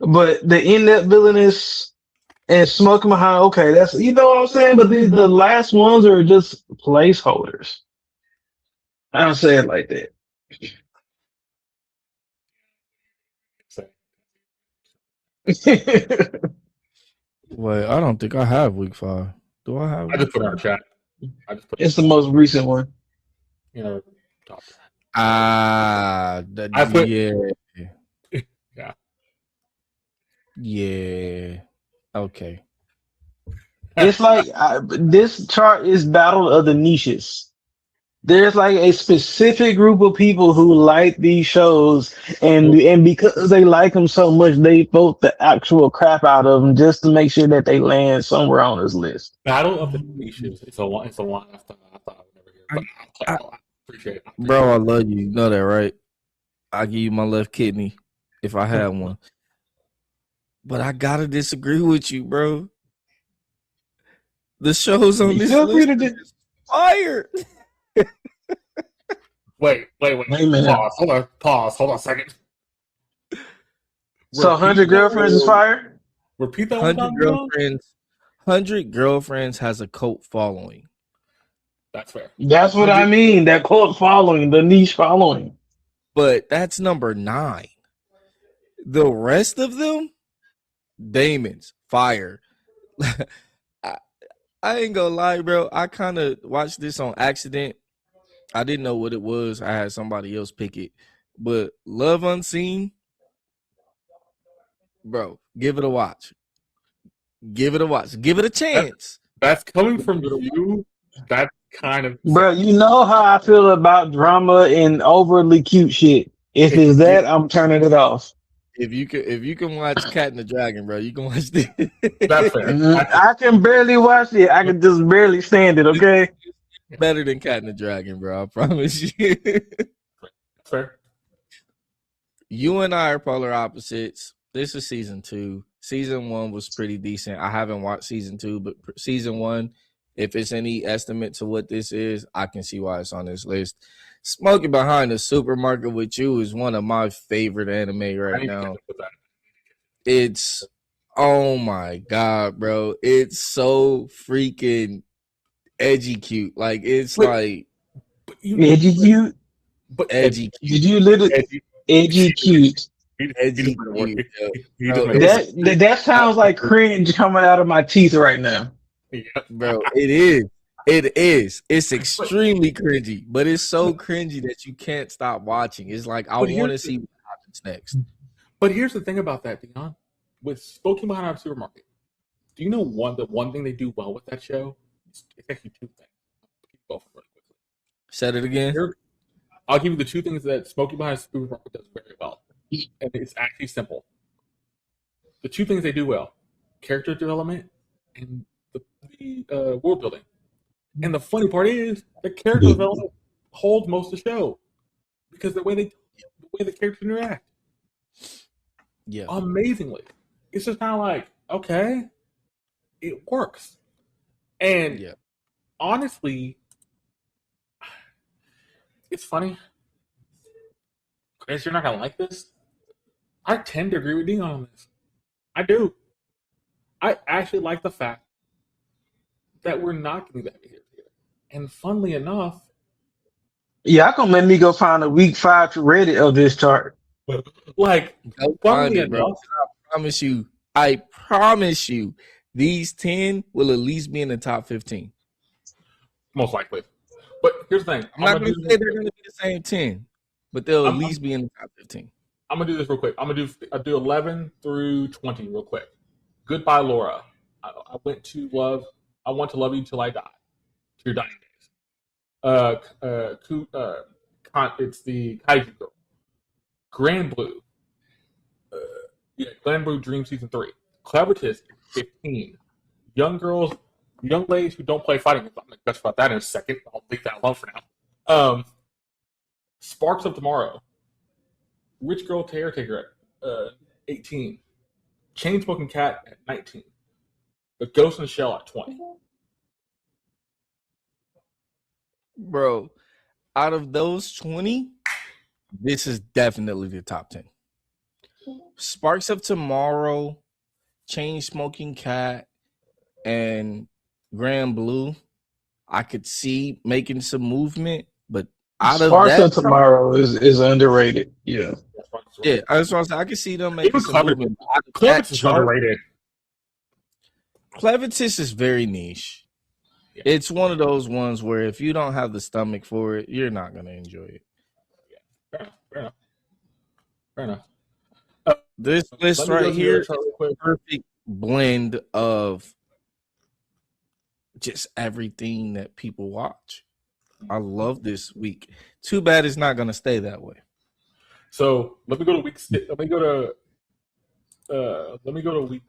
but the in-depth villainous and Smoking Behind, okay, that's, you know what I'm saying? But the last ones are just placeholders. I don't say it like that. Wait, I don't think I have week 5. Do I have? I just put it in our chat. It's the most recent one. Top. Yeah. Yeah. Okay. It's like this chart is battle of the niches. There's like a specific group of people who like these shows, and because they like them so much, they vote the actual crap out of them just to make sure that they land somewhere on this list. Battle of the niches. It's a line I thought I would never hear. But I appreciate it. Bro, I love you. You know that, right? I'll give you my left kidney if I had one. But I gotta disagree with you, bro. The shows on this list are fire. Wait a minute. Pause. Hold on a second. So 100 Girlfriends is fire? Repeat that 100 Girlfriends. 100 Girlfriends has a cult following. That's fair. That's what I mean. That cult following, the niche following. But that's number 9. The rest of them, Damon's fire. I ain't gonna lie, bro. I kind of watched this on accident. I didn't know what it was. I had somebody else pick it. But Love Unseen, bro, give it a watch. Give it a watch. Give it a chance. That's coming from you. That's kind of Bro, you know how I feel about drama and overly cute shit. If it's Give, that, I'm turning it off. if you can watch Cat and the Dragon, bro, you can watch this. that's fair. I can barely watch it. I can just barely stand it, okay? Better than Cat and the Dragon, bro. I promise you. Fair. You and I are polar opposites. This is season 2. Season 1 was pretty decent. I haven't watched season 2, but season 1, if it's any estimate to what this is, I can see why it's on this list. Smoking Behind the Supermarket with You is one of my favorite anime right now. It's, oh my God, bro. It's so freaking edgy cute. Like, it's like Edgy cute? edgy cute. Did you literally edgy cute? Edgy cute. That sounds like cringe coming out of my teeth right now. Bro, it is. It is. It's extremely cringy, but it's so cringy that you can't stop watching. It's like I want to see what happens next. But here's the thing about that, Deon. With Smoking Behind Our Supermarket, do you know the one thing they do well with that show? It's actually two things. Both really quickly. Said it again. I'll give you the two things that Smoking Behind Our Supermarket does very well, and it's actually simple. The two things they do well: character development and the world building. And the funny part is the character development holds most of the show because the way the characters interact. Yeah. Amazingly. It's just kind of like, okay, it works. And honestly, it's funny. Chris, you're not going to like this. I tend to agree with Deon on this. I do. I actually like the fact that we're not getting that behavior here. And funnily enough, yeah, I can let me go find a week 5 Reddit of this chart. Like, funnily it, bro. enough, I promise you, these 10 will at least be in the top 15. Most likely. But here's the thing. I'm not going to say they're going to be the same 10, but they'll at least be in the top 15. I'm going to do this real quick. I'll do 11 through 20 real quick. Goodbye, Laura. I want to love you till I die. To your dying days. It's the Kaiju Girl. Grand Blue. Grand Blue Dream Season 3. Clevertist, 15. Young ladies who don't play fighting games. I'm going to gush about that in a second. I'll leave that alone for now. Sparks of Tomorrow. Rich Girl Caretaker at 18. Chainsmoking Cat at 19. The Ghost in the Shell at 20. Bro, out of those 20, this is definitely the top 10. Sparks of Tomorrow, Chainsmoking Cat, and Grand Blue, I could see making some movement, but out Sparks of that, of Tomorrow is underrated. Yeah. Yeah, I was I could see them making some movement. Clevertist is underrated. Clevertist is very niche. Yeah. It's one of those ones where if you don't have the stomach for it, you're not going to enjoy it. Yeah, fair enough. This list right here is a perfect blend of just everything that people watch. I love this week. Too bad it's not going to stay that way. So let me go to week 6. Let me go to week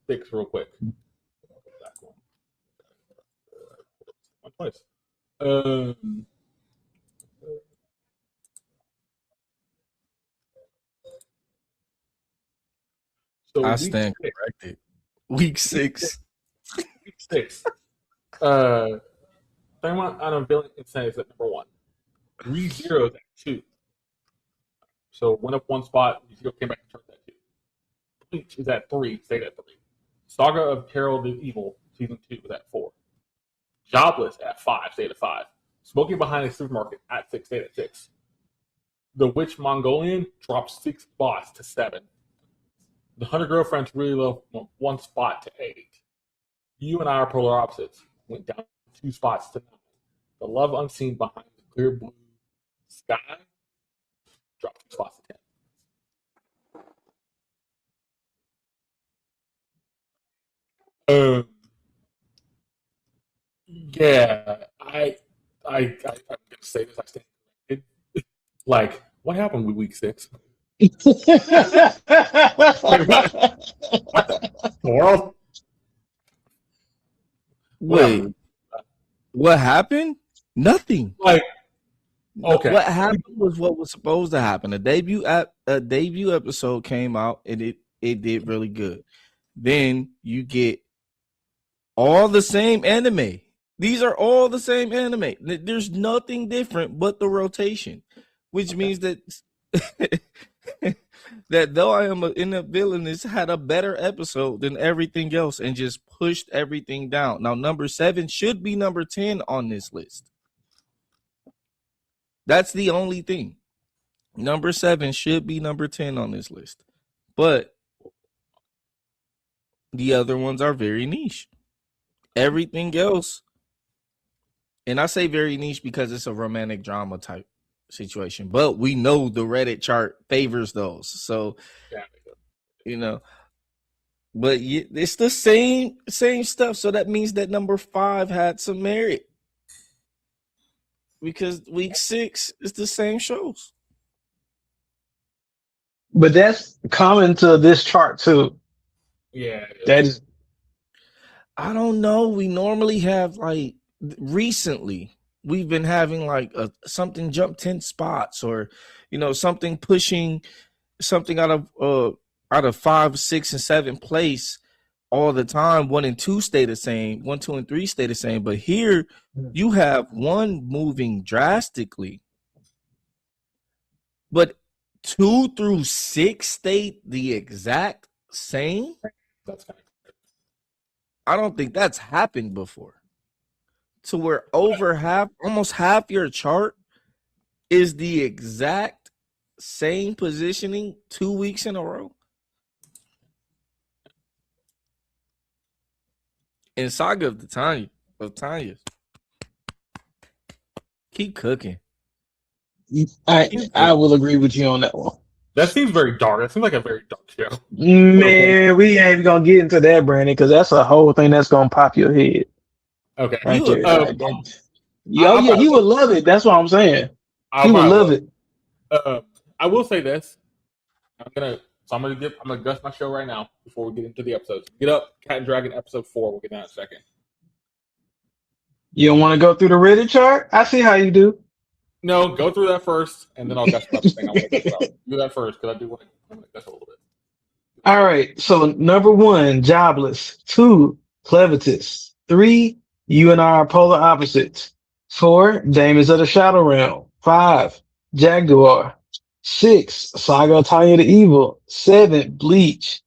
6 real quick. One place. So I stand corrected. Week 6. Week 6. Thing on Unveiling Insanity is at number 1. ReZero is at 2. So went up one spot, ReZero came back and turned that 2. Bleach is at 3, stayed at 3. Saga of Carol the Evil, season 2 was at 4. Jobless at 5, stayed at 5. Smoking Behind the Supermarket at 6, stayed at 6. The Witch Mongolian dropped 6 spots to 7. The 100 Girlfriends Really Love 1 spot to 8. You and I are polar opposites. went down 2 spots to 9. The Love Unseen Behind the Clear Blue Sky dropped 2 spots to 10. Yeah, I'm gonna say this. I stand corrected. Like, what happened with week 6? Like, what the world? Wait, what happened? Nothing. Like, okay. What happened was what was supposed to happen. A debut episode came out and it did really good. Then you get all the same anime. These are all the same anime. There's nothing different but the rotation, which means that that though I am in the villainous had a better episode than everything else and just pushed everything down. Now number 7 should be number 10 on this list. That's the only thing. Number 7 should be number 10 on this list. But the other ones are very niche. Everything else, and I say very niche because it's a romantic drama type situation, but we know the Reddit chart favors those. So, you know, but it's the same stuff. So that means that number 5 had some merit because week 6 is the same shows. But that's common to this chart too. Yeah, that is. I don't know. We normally have like recently we've been having like something jump 10 spots or something pushing something out of 5, 6, and 7 place all the time. 1 and 2 stay the same. 1, 2, and 3 stay the same. But here you have 1 moving drastically, but 2 through 6 stay the exact same. that's kind of. I don't think that's happened before. To where almost half your chart is the exact same positioning 2 weeks in a row. In Saga of Tanya. Keep cooking. I will agree with you on that one. That seems very dark. That seems like a very dark show. Man, we ain't gonna get into that, Brandon, because that's a whole thing that's gonna pop your head. Okay. Right You there. You would love it. That's what I'm saying. You would love it. I will say this. I'm gonna adjust my show right now before we get into the episodes. Get up, Cat and Dragon episode 4. We'll get that in a second. You don't want to go through the Reddit chart? I see how you do. No, go through that first, and then I'll guess about the thing I want to guess about. Do that first, because I do want to guess a little bit. All right. So number 1, Jobless. 2, Clevitus. 3, You and I Are Polar Opposites. 4, Demons of the Shadow Realm. 5, Jaguar. 6, Saga of Tanya the Evil. 7, Bleach.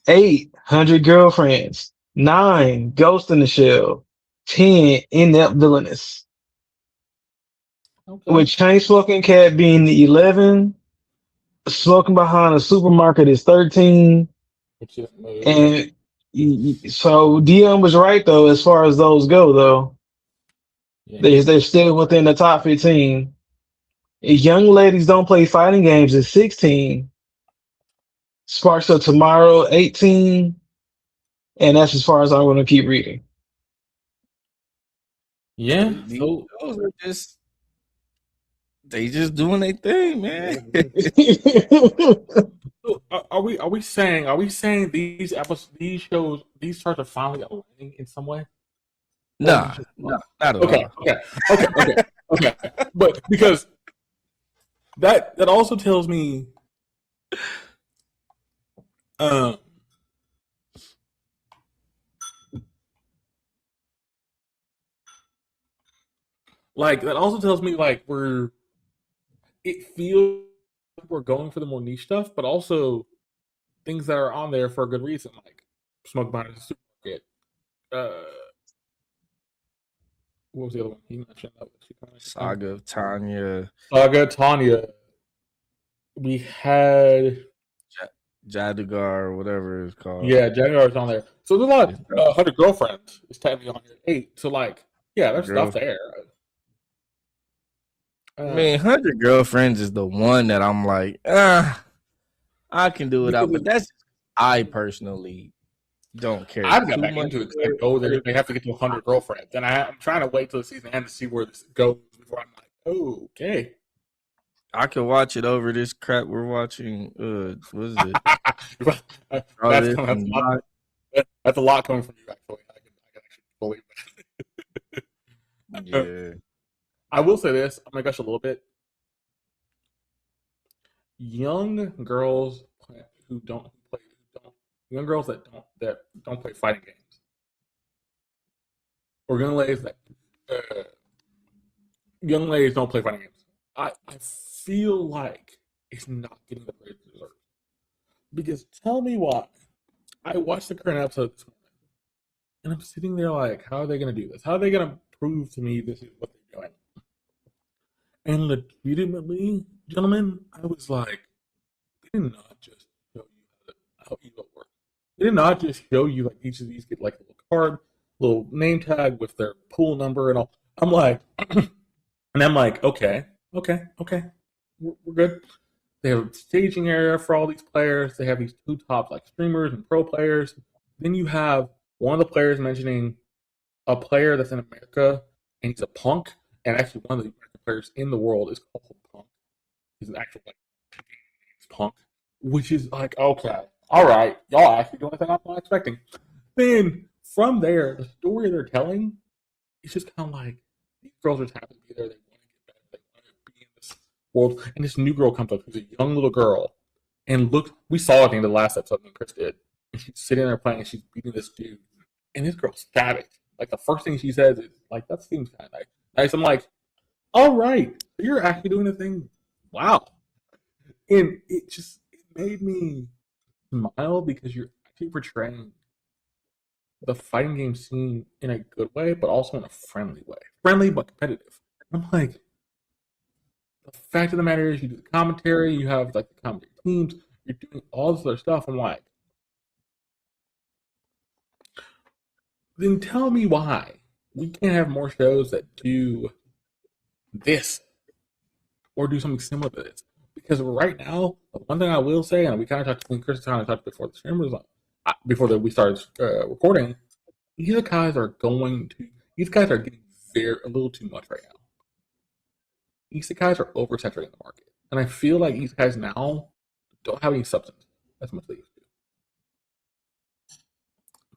8, 100 Girlfriends. 9, Ghost in the Shell. 10, Inept Villainous. Okay. With Chain Smoking Cat being the 11, Smoking Behind a Supermarket is 13. And so Deon was right though, as far as those go though. Yeah. They're still within the top 15. Young Ladies Don't Play Fighting Games is 16. Sparks of Tomorrow 18. And that's as far as I'm going to keep reading. Yeah. So those are just doing their thing, man. Are we saying these episodes, these shows, these charts are finally aligning in some way? Nah, not at all. Okay. But because that also tells me, that also tells me it feels like we're going for the more niche stuff, but also things that are on there for a good reason, like Smoke Behind the Supermarket. What was the other one he mentioned? Saga of Tanya. We had Jadugar or whatever it's called. Yeah, Jaguar's on there. So there's a lot of 100 Girlfriends is technically on here. 8. So, like, yeah, there's stuff there. Man, 100 Girlfriends is the one that I'm like, I can do it out. But that's, I personally don't care. I've got back into it because I know they have to get to 100 Girlfriends. And I'm trying to wait till the season ends to see where this goes before I'm like, oh, okay. I could watch it over this crap we're watching. What is it? That's a lot coming from you, actually. I can actually believe that. Yeah. I will say this. I'm gonna gush a little bit. Young girls young girls that don't play fighting games, or young ladies don't play fighting games. I feel like it's not getting the praise it deserves. Because tell me why. I watched the current episode this morning, and I'm sitting there like, how are they going to do this? How are they going to prove to me this is what they're doing? And legitimately, gentlemen, I was like, they did not just show you how Evo works. They did not just show you like each of these get like a little card, little name tag with their pool number and all. I'm like, okay, we're good. They have a staging area for all these players. They have these 2 top like streamers and pro players. Then you have one of the players mentioning a player that's in America, and he's a punk. And actually, one of the American players in the world is called Punk. He's an actual like Punk, which is like, okay, all right, y'all actually doing anything I'm not expecting. Then from there, the story they're telling is just kind of like these girls are just happy to be there. They want to get better. They want to be in this world. And this new girl comes up who's a young little girl. And look, we saw it in the last episode when Chris did. And she's sitting there playing and she's beating this dude. And this girl's savage. Like the first thing she says is like, that seems kind of nice. I'm like, all right, you're actually doing a thing. Wow. And it made me smile because you're actually portraying the fighting game scene in a good way, but also in a friendly way. Friendly but competitive. I'm like, the fact of the matter is you do the commentary, you have like the commentary teams, you're doing all this other stuff. I'm like, then tell me why we can't have more shows that do this or do something similar to this. Because right now, the one thing I will say, and we kind of talked, when Chris kind of talked before the stream was we started recording, these guys are getting a little too much right now. Isekais are oversaturating the market. And I feel like isekais now don't have any substance as much as they used to.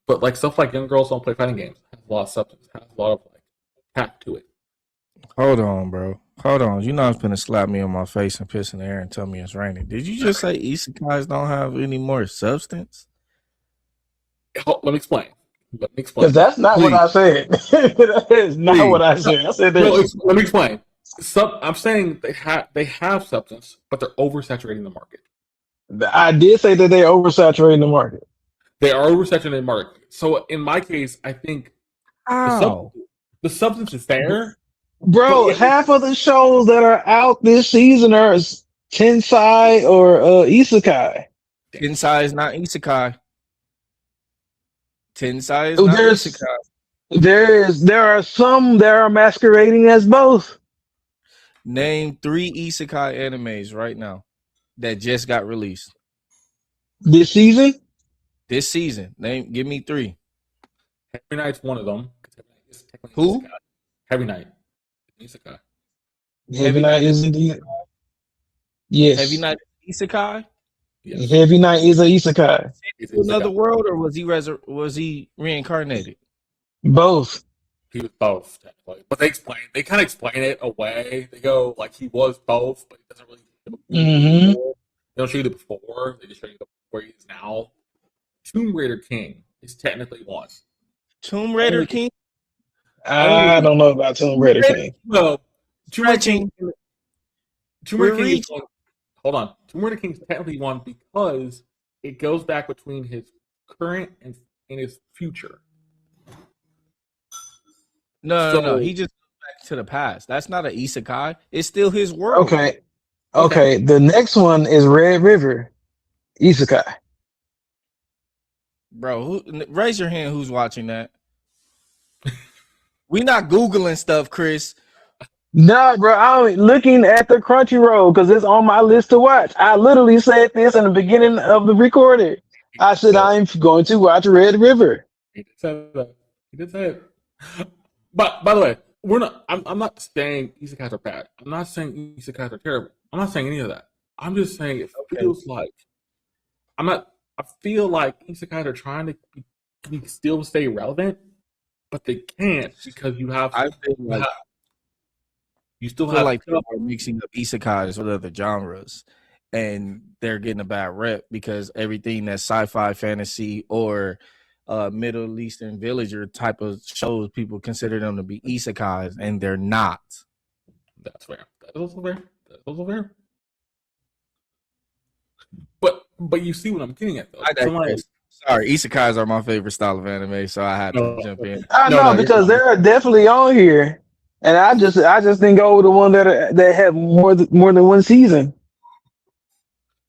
But like stuff like Young Girls Don't Play Fighting Games has a lot of substance, has a lot of like tap to it. Hold on, bro. Hold on. You know it's gonna slap me on my face and piss in the air and tell me it's raining. Did you just say isekais don't have any more substance? Let me explain. Because that's not what I said. That is not what I said. I said that. Let me explain. I'm saying they have substance, but they're oversaturating the market. I did say that they're oversaturating the market. They are oversaturating the market. So in my case, I think the substance is there. Bro, half of the shows that are out this season are Tensai or Isekai. Tensai is not isekai. Tensai is not isekai. There are some that are masquerading as both. Name 3 isekai animes right now that just got released This season? Give me 3. Heavy Knight's one of them. Who? Isekai. Heavy Knight. Isekai. Heavy Knight is indeed. Yes. Heavy Knight is isekai? Yes. Heavy Knight is a isekai. Another world, or was he reincarnated? Both. He was both, technically. But they kind of explain it away. They go, like, he was both, but it doesn't really show you before. They don't show you the before. They just show you where he is now. Tomb Raider King is technically one. Tomb Raider King? I don't know about Tomb Raider King. No. Tomb Raider King hold on. Tomb Raider King is technically one because it goes back between his current and his future. No. He just goes back to the past. That's not an isekai. It's still his world. Okay. The next one is Red River Isekai. Bro, raise your hand who's watching that. We not Googling stuff, Chris. No, bro, I'm looking at the Crunchyroll because it's on my list to watch. I literally said this in the beginning of the recording. I said I'm going to watch Red River. He did say that. He did say it. But by the way, we're not. I'm not saying isekais are bad. I'm not saying isekais are terrible. I'm not saying any of that. I'm just saying it feels like I'm not. I feel like isekais are trying to still stay relevant, but they can't because you have. I feel like you still feel have like people are mixing up isekais with other genres, and they're getting a bad rep because everything that's sci-fi, fantasy, or Middle Eastern villager type of shows, people consider them to be isekais, and they're not. That's fair. That's also fair. That's also fair. But you see what I'm getting at, though. Sorry, isekais are my favorite style of anime, so I had to jump in. I know because they're definitely on here, and I just didn't go with the one that have more than one season.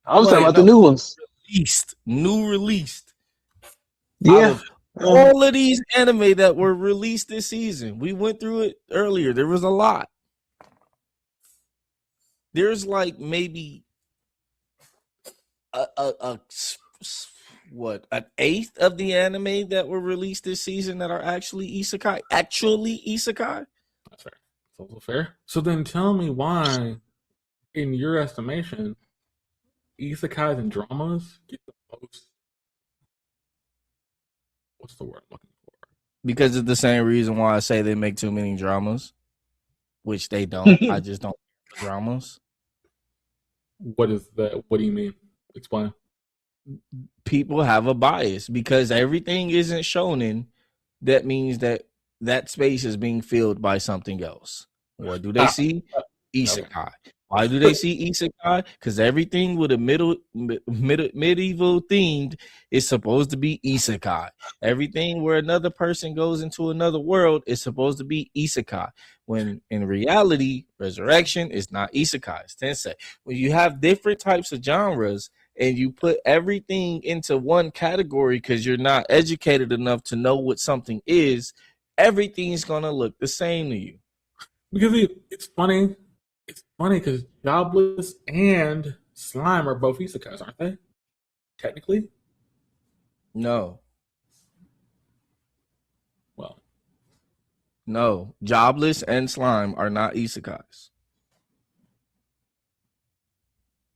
I'm talking about the new ones. Released. Yeah. All of these anime that were released this season, we went through it earlier. There was a lot. There's like maybe an eighth of the anime that were released this season that are actually isekai. That's fair. That's also fair. So then tell me why, in your estimation, isekais and dramas get the most. What's the word I'm looking for? Because it's the same reason why I say they make too many dramas, which they don't. I just don't like dramas. What is that? What do you mean? Explain. People have a bias because everything isn't shonen. That means that space is being filled by something else. What do they see? Isekai. Why do they see isekai? Because everything with a medieval themed is supposed to be isekai. Everything where another person goes into another world is supposed to be isekai. When in reality, resurrection is not isekai. It's tensei. When you have different types of genres and you put everything into one category because you're not educated enough to know what something is, everything's gonna look the same to you. Because it's funny. It's funny because Jobless and Slime are both isekais, aren't they? Technically? No. Well. No. Jobless and Slime are not isekais.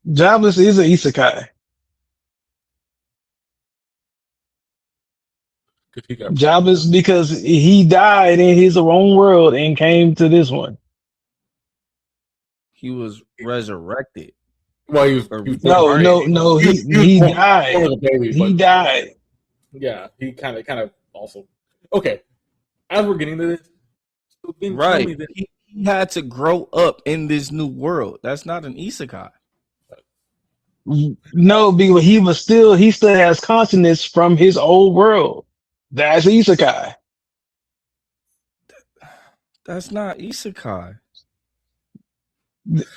Jobless is an isekai. Jobless because he died in his own world and came to this one. He was resurrected. Well, he died. He died. Yeah, he kind of also. Okay, as we're getting to this, right? He had to grow up in this new world. That's not an isekai. No, because he still has consciousness from his old world. That's isekai. That's not isekai.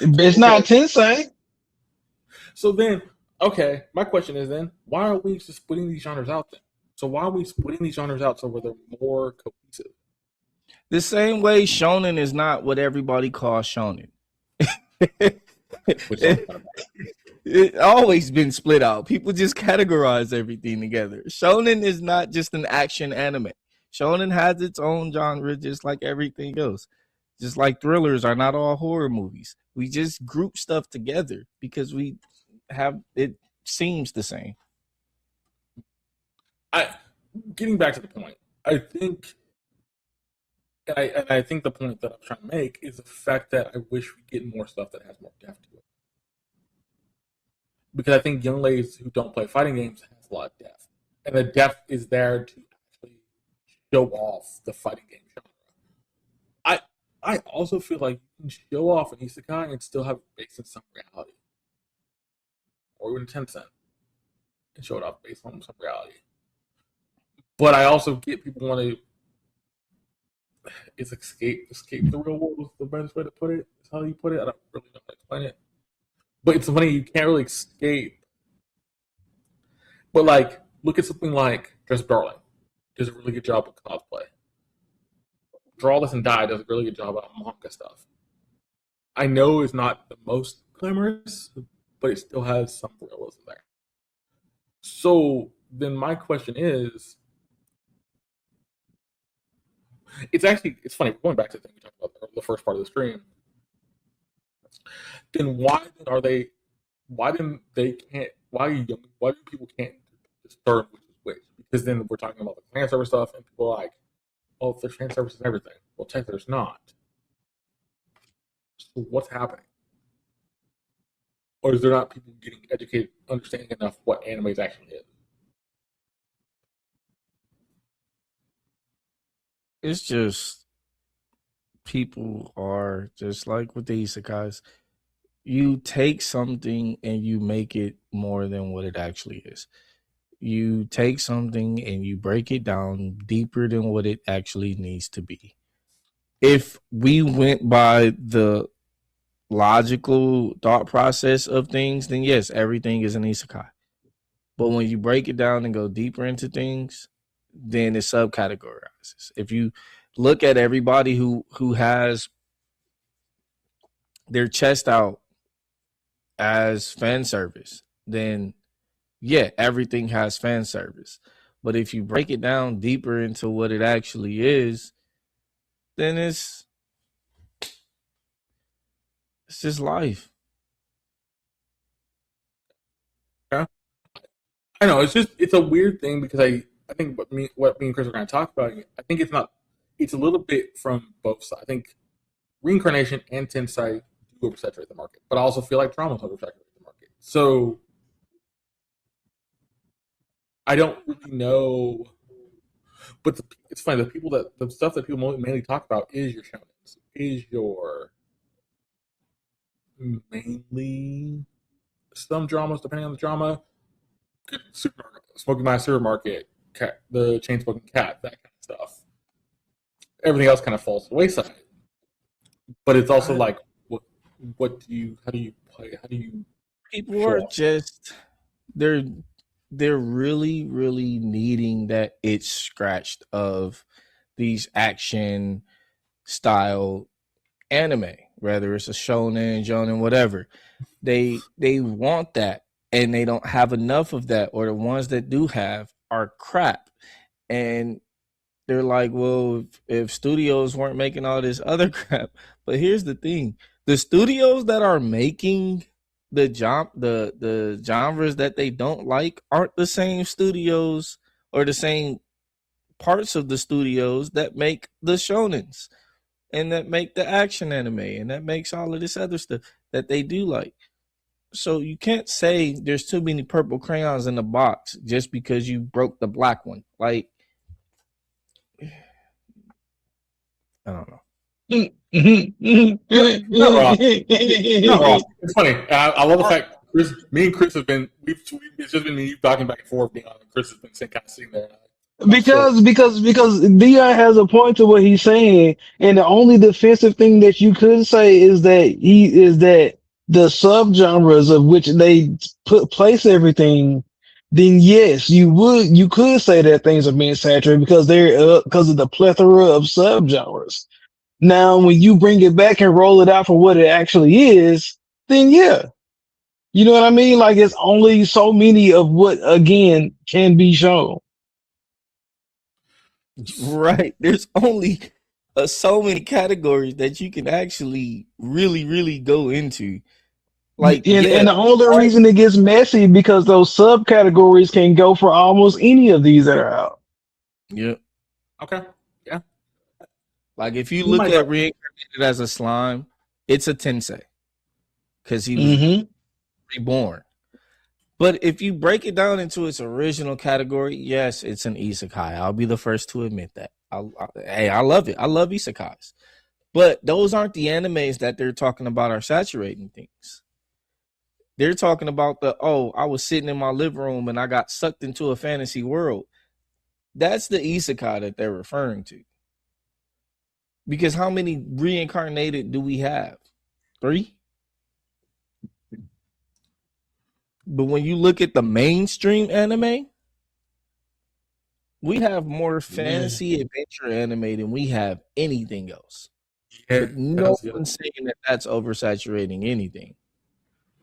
It's not tensei. So then, okay, my question is then, why are we just splitting these genres out then? So why are we splitting these genres out so where they're more cohesive? The same way shonen is not what everybody calls shonen. It's always been split out. People just categorize everything together. Shonen is not just an action anime. Shonen has its own genre just like everything else. Just like thrillers are not all horror movies. We just group stuff together because we have it seems the same. Getting back to the point, I think the point that I'm trying to make is the fact that I wish we get more stuff that has more depth to it. Because I think young ladies who don't play fighting games have a lot of depth. And the depth is there to actually show off the fighting game genre. I also feel like you can show off an isekai and still have it based in some reality. Or even Tencent. And show it off based on some reality. But I also get people want to escape the real world is the best way to put it. Is how you put it. I don't really know how to explain it. But it's funny, you can't really escape. But like, look at something like Dress Up Darling does a really good job of cosplay. Draw This and Die does a really good job of manga stuff. I know it's not the most glamorous, but it still has some realism there. So then my question is, it's funny, going back to the thing we talked about the first part of the stream, then why do people can't discern which is which? Because then we're talking about the fan service stuff and people are like, oh, there's fan service and everything. Well, technically there's not. So what's happening? Or is there not people getting educated, understanding enough what anime actually is? It's just people are just like with the isekais. You take something and you make it more than what it actually is. You take something and you break it down deeper than what it actually needs to be. If we went by the logical thought process of things, then yes, everything is an isekai. But when you break it down and go deeper into things, then it subcategorizes. If you look at everybody who has their chest out as fan service, then yeah, everything has fan service. But if you break it down deeper into what it actually is, then it's just life. Yeah, I know. It's a weird thing because I think what me and Chris are going to talk about. I think it's not. It's a little bit from both sides. I think reincarnation and tensei do oversaturate the market, but I also feel like trauma oversaturate the market. So I don't really know. But it's funny. The stuff that people mainly talk about is your shonens, is your mainly some dramas, depending on the drama. Supermarket, Smoking My Supermarket, cat, the Chain Smoking Cat, that kind of stuff. Everything else kind of falls to the wayside. But it's also like, how do you play? How do you? People are just they're really needing that itch scratched of these action style anime, whether it's a shonen, whatever. They want that, and they don't have enough of that, or the ones that do have are crap. And they're like, well, if studios weren't making all this other crap, but here's the thing: the studios that are making the genres that they don't like aren't the same studios or the same parts of the studios that make the shonens and that make the action anime and that makes all of this other stuff that they do like. So you can't say there's too many purple crayons in the box just because you broke the black one. Like, I don't know. Not wrong. Not wrong. It's funny. I love the fact me and Chris have been. It's just been me talking back and forth. Being on, Chris has been kind of sitting there. Because Deon has a point to what he's saying, and the only defensive thing that you could say is that the subgenres of which they place everything, then yes, you could say that things are being saturated because they're because of the plethora of subgenres. Now, when you bring it back and roll it out for what it actually is, then yeah, you know what I mean. Like it's only so many of what again can be shown. Right. There's only so many categories that you can actually really go into. Like, And the only reason it gets messy because those subcategories can go for almost any of these that are out. Yeah. Okay. Yeah. Like if you look at reincarnated as a slime, it's a tensei because he was reborn. But if you break it down into its original category, yes, it's an isekai. I'll be the first to admit that. I love it. I love isekais. But those aren't the animes that they're talking about are saturating things. They're talking about I was sitting in my living room and I got sucked into a fantasy world. That's the isekai that they're referring to. Because how many reincarnated do we have? 3? But when you look at the mainstream anime, We have more fantasy adventure anime than we have anything else. Yeah, But no one's saying that that's oversaturating anything.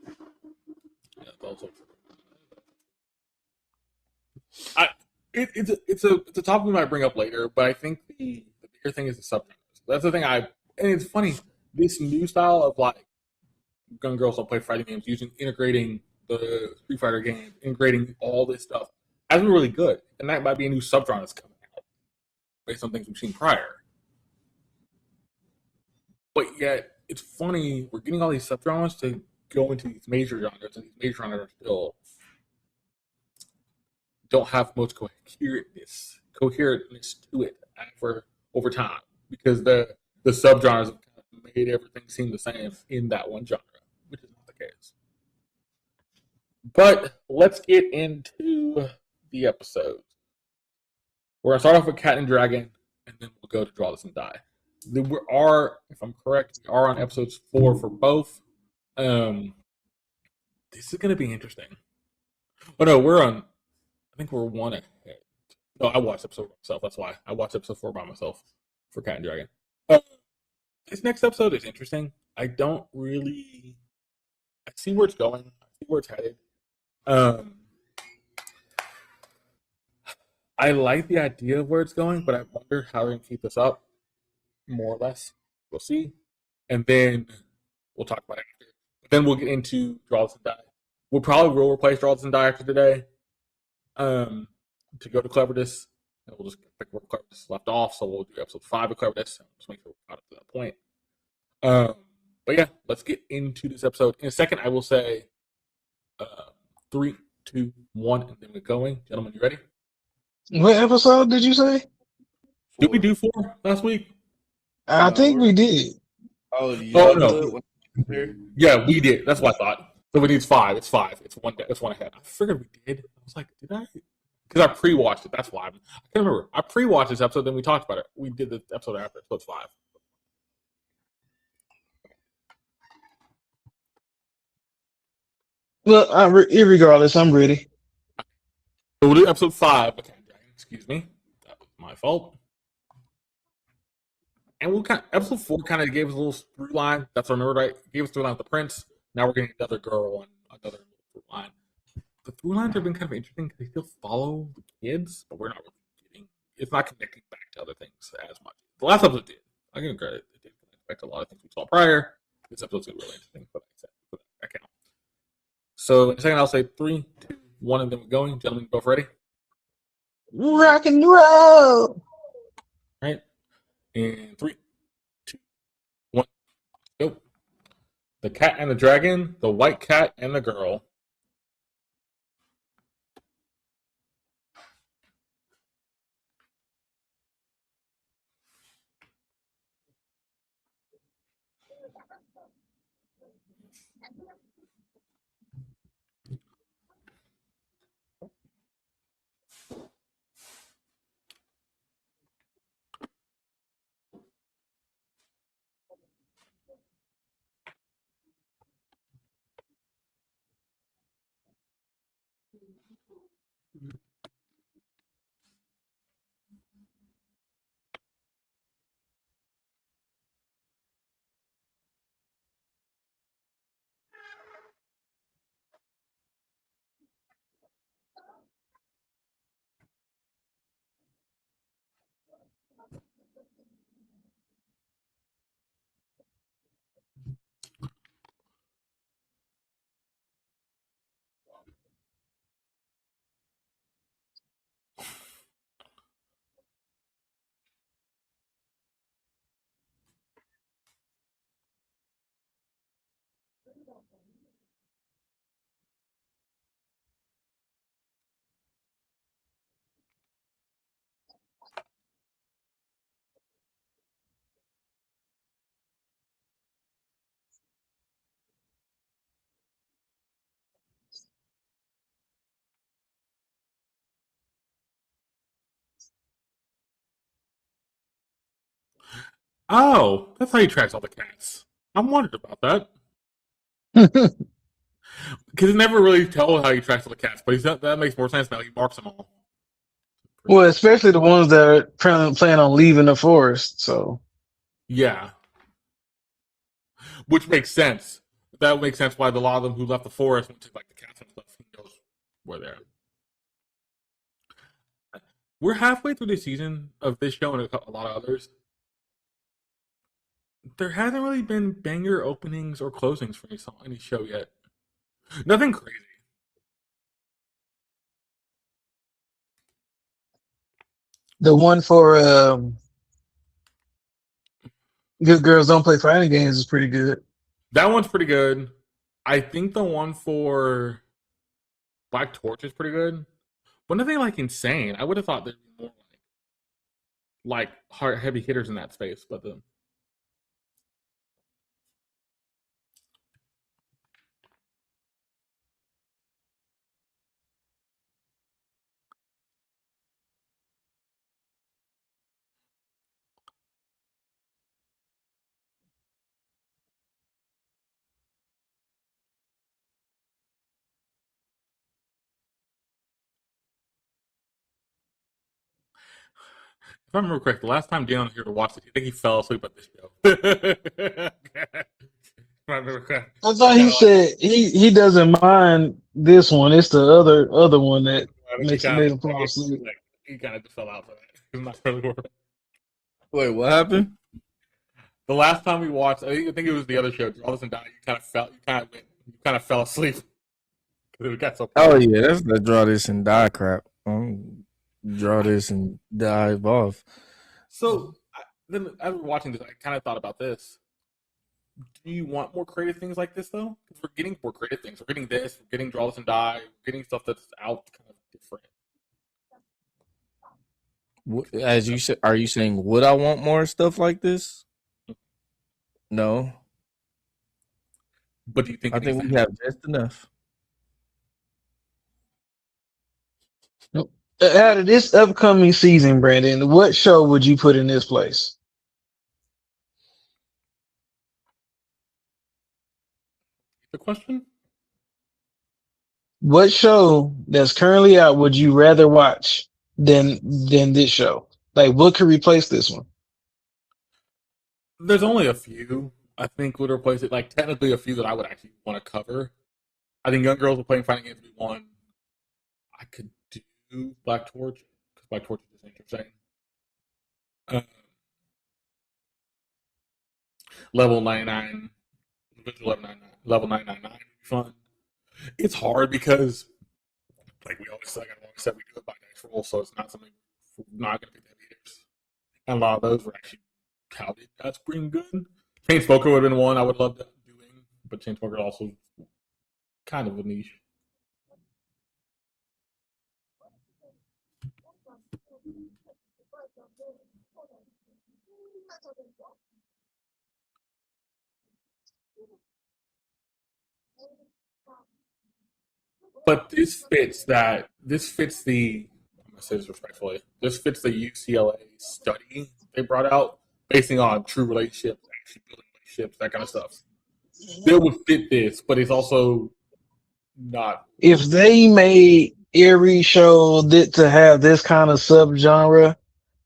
Yeah, also it's a topic we might bring up later, but I think the bigger thing is the subgenres. That's the thing and it's funny, this new style of like gun girls don't play fighting games integrating the Street Fighter game, integrating all this stuff has been really good. And that might be a new subgenre that's coming out based on things we've seen prior. But yet it's funny, we're getting all these subgenres to go into these major genres, and these major genres are still don't have much coherentness to it over time, because the subgenres have kind of made everything seem the same in that one genre, which is not the case. But let's get into the episode. We're gonna start off with Cat and Dragon, and then we'll go to Draw This and Die. We are, if I'm correct, we are on episodes 4 for both. This is gonna be interesting. Oh no, we're on. I think we're 1 ahead. No, I watched episode 4 myself. That's why I watched episode 4 by myself for Cat and Dragon. This next episode is interesting. I see where it's going. I see where it's headed. I like the idea of where it's going, but I wonder how they're going to keep this up. More or less, we'll see, and then we'll talk about it after. But then we'll get into Draw This and Die. We'll probably replace Draw This and Die after today. To go to Cleverness, and we'll just pick where Cleverness left off. So we'll do episode 5 of Cleverness, and just make sure we're caught up to that point. But yeah, let's get into this episode. In a second, I will say 3, 2, 1, and then we're going. Gentlemen, you ready? What episode did you say? Did we do 4 last week? I think we did. Oh no. Yeah, we did. That's what I thought. So we need 5. It's 5. It's one ahead. I figured we did. I was like, did I? Because I pre-watched it. That's why. I can't remember. I pre-watched this episode, then we talked about it. We did the episode after, so it's 5. Well, irregardless, I'm ready. So we'll do episode 5. Okay, excuse me. That was my fault. And episode 4 kind of gave us a little through line. That's what I remember, right? It gave us through line with the prince. Now we're getting another girl and another through line. The through lines have been kind of interesting because they still follow the kids, but we're not really getting. It's not connecting back to other things as much. The last episode did. I give it credit. It did connect back to a lot of things we saw prior. This episode's really interesting for that account. So in a second, I'll say 3, 2, 1, and then we're going. Gentlemen, both ready? Rock and roll. All right. And 3, 2, 1, go. The Cat and the Dragon, the White Cat and the Girl. Oh, that's how he tracks all the cats. I'm wondering about that. Because it never really told how he tracks all the cats, but that makes more sense now. He marks them all. Well, especially the ones that are plan on leaving the forest. So Yeah, which makes sense. That makes sense why a lot of them who left the forest went to like the castle and stuff. Who knows where they're at. We're halfway through the season of this show and a lot of others. There hasn't really been banger openings or closings for any show yet. Nothing crazy. the one for Good Girls Don't Play Fighting Games is pretty good. That one's pretty good. I think the one for Black Torch is pretty good. But nothing like insane. I would have thought there'd be more like hard, heavy hitters in that space, but the if I remember correct, the last time Deon was here to watch it, I think he fell asleep at this show. If I remember correct. I thought he Kind of like said he doesn't mind this one. It's the other one that I think he kind made of him fall asleep. like he kind of just fell out for that. He's not really worried. Wait, what happened? The last time we watched, I think it was the other show, Draws and Die. You kind of fell asleep because it got so. Oh yeah, that's the draw this and die crap. Draw this and dive off. So then, as we're watching this, I kind of thought about this. Do you want more creative things like this though? Because we're getting more creative things. We're getting this. We're getting Draw this and Die. We're getting stuff that's out kind of different. As you said, are you saying would I want more stuff like this? No, But do you think I think we have just enough. Out of this upcoming season, Brandon, what show would you put in this place? the question? What show that's currently out would you rather watch than this show? Like, what could replace this one? There's only a few I think would replace it. Like technically, a few that I would actually want to cover. I think Young Girls are playing fighting games would be one. I could do Black Torch because Black Torch is interesting. Uh, level 99, level 999 would be fun. It's hard because, like I've always said, we do it by dice roll, so it's not something we're not going to be the leaders. And a lot of those were actually touted as being good. Chainsmoker would have been one I would love doing, but Chainsmoker also kind of a niche. But this fits that. This fits the. I'm gonna say this respectfully. This fits the UCLA study they brought out, basing on true relationships, actually building relationships, that kind of stuff. They would fit this, but it's also not. If they made every show that to have this kind of subgenre,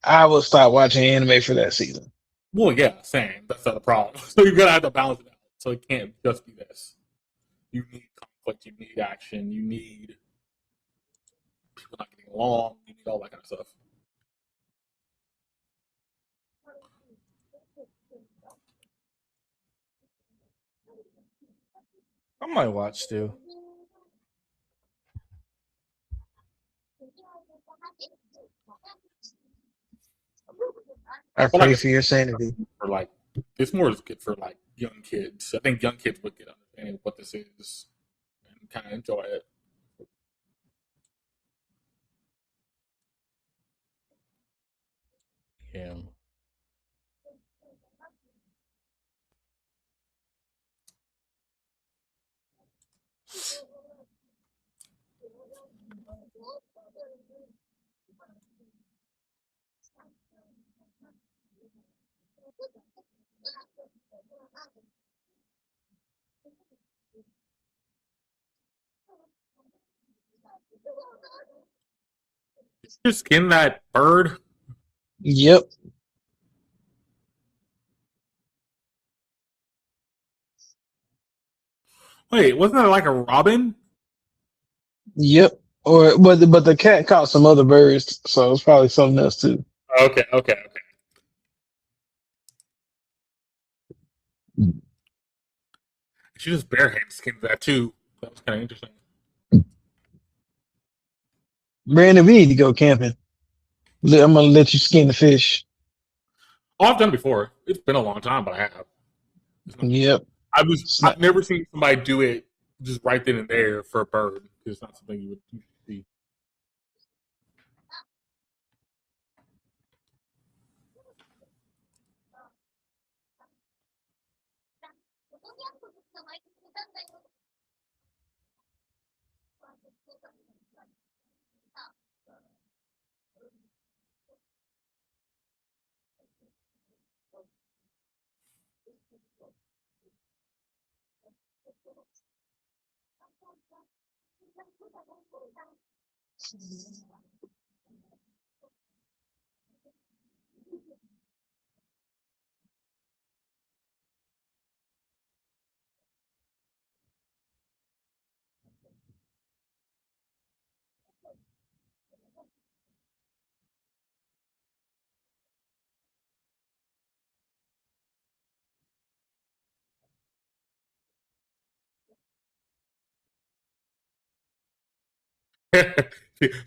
I would stop watching anime for that season. Well, yeah, same. That's not the problem. So you're gonna have to balance it out. So it can't just be this. You need conflict. You need action. You need people not getting along. You need all that kind of stuff. I might watch still. I But pray like for your sanity. for like, it's more good for like young kids. I think young kids would get understanding of what this is and kind of enjoy it. Yeah. You skin that bird? Yep. Wait, wasn't that like a robin? Yep. Or but the cat caught some other birds, so it's probably something else too. Okay, okay, okay. She just barehand skinned that too. That was kind of interesting. Brandon, we need to go camping. I'm gonna let you skin the fish. Oh, I've done it before. It's been a long time, but I have. Yep. I've never seen somebody do it just right then and there for a bird. It's not something you would see.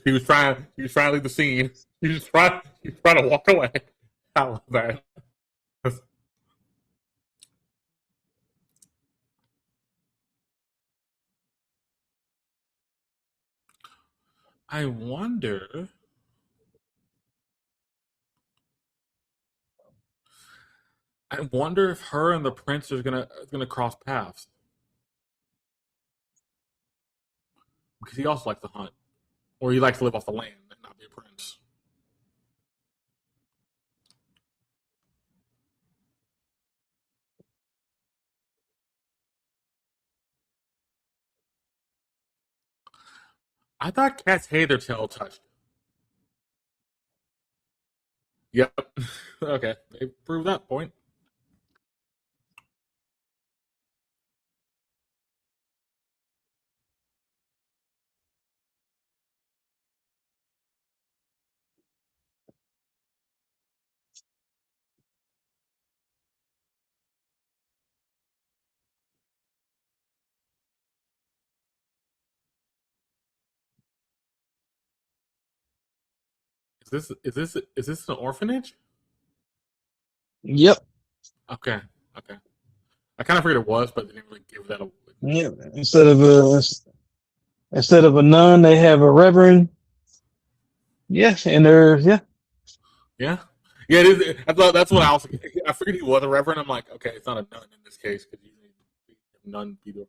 He was trying. He was trying to leave the scene. He was trying to walk away. I love that. I wonder. I wonder if her and the prince are gonna cross paths because he also likes to hunt, or he likes to live off the land and not be a prince. I thought cats hate their tail touched. Yep. Okay, they proved that point. Is this an orphanage? Yep. Okay, okay. I kind of figured it was, but they didn't really give that away. Yep. Instead of a nun, they have a reverend. Yes, and they're yeah. Yeah, yeah. It is. I thought that's what I was. I figured he was a reverend. I'm like, okay, it's not a nun in this case because usually nun be the.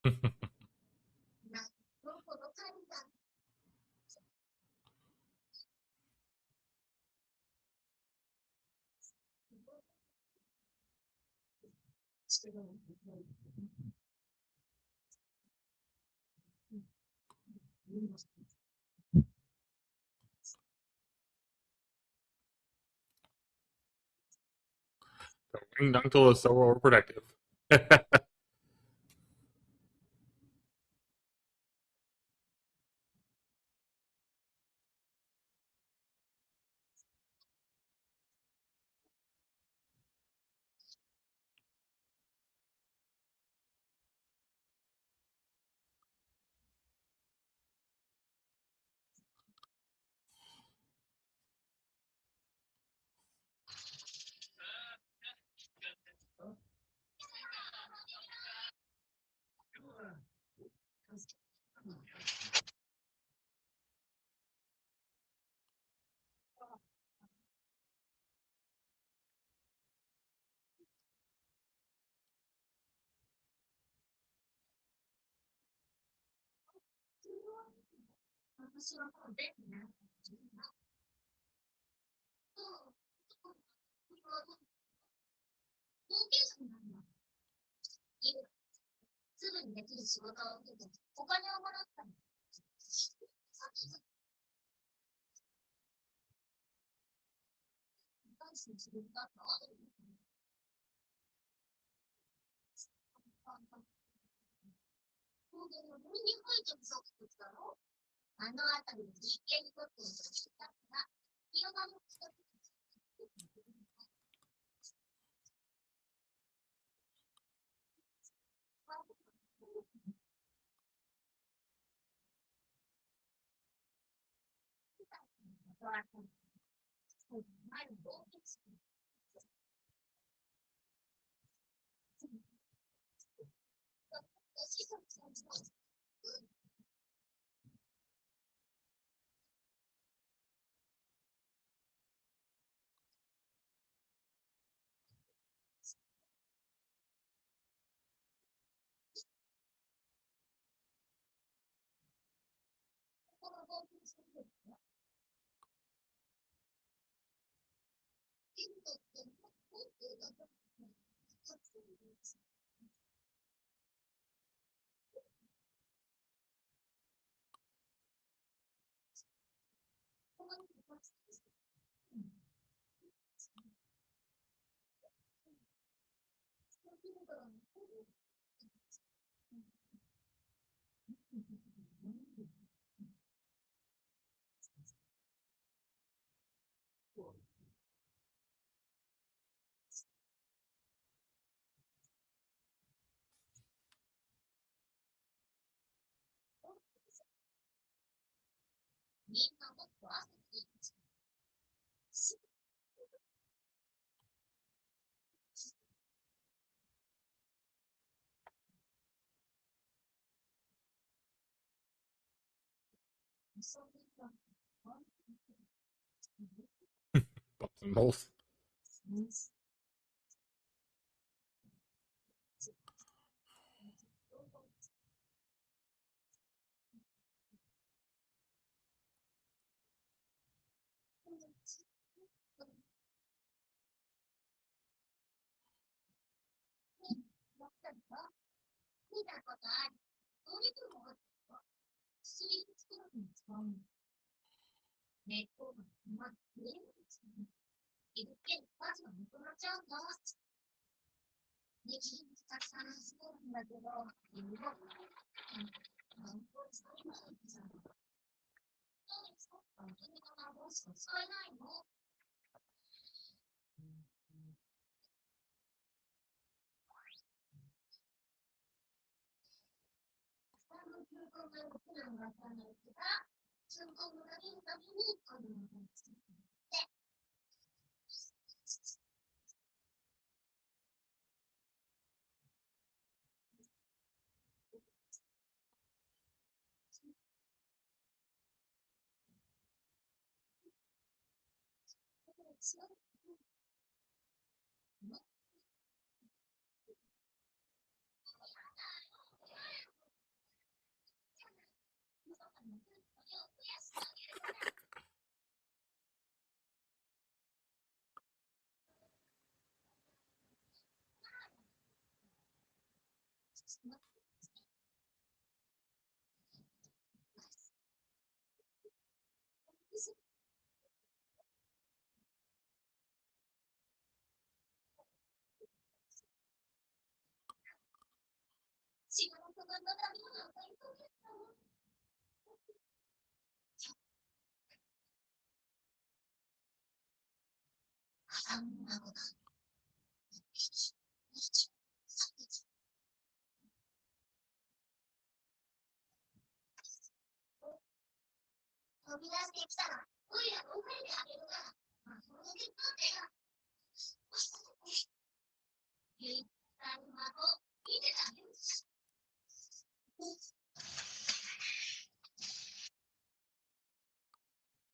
Ring Nuncle is so overprotective. Bumps and holes.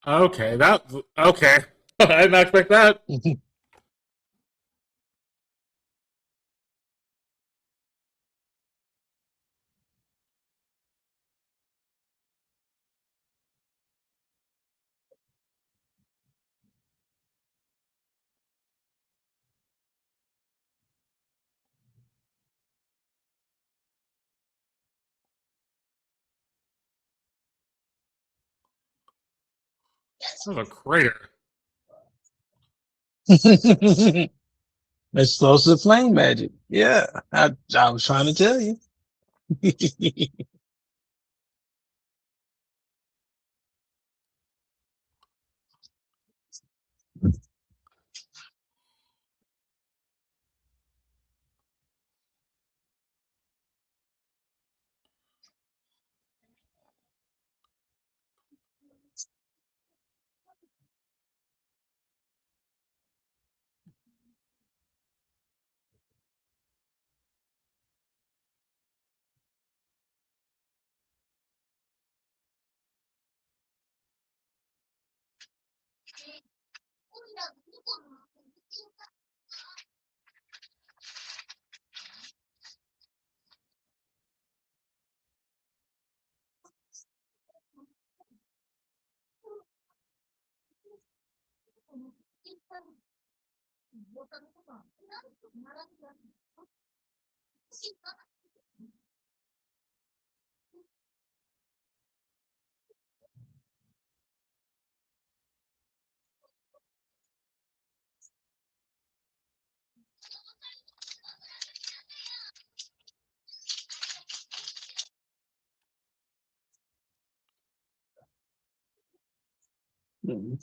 Okay, okay. I did not expect that. That was a crater. Explosive flame magic. Yeah, I was trying to tell you.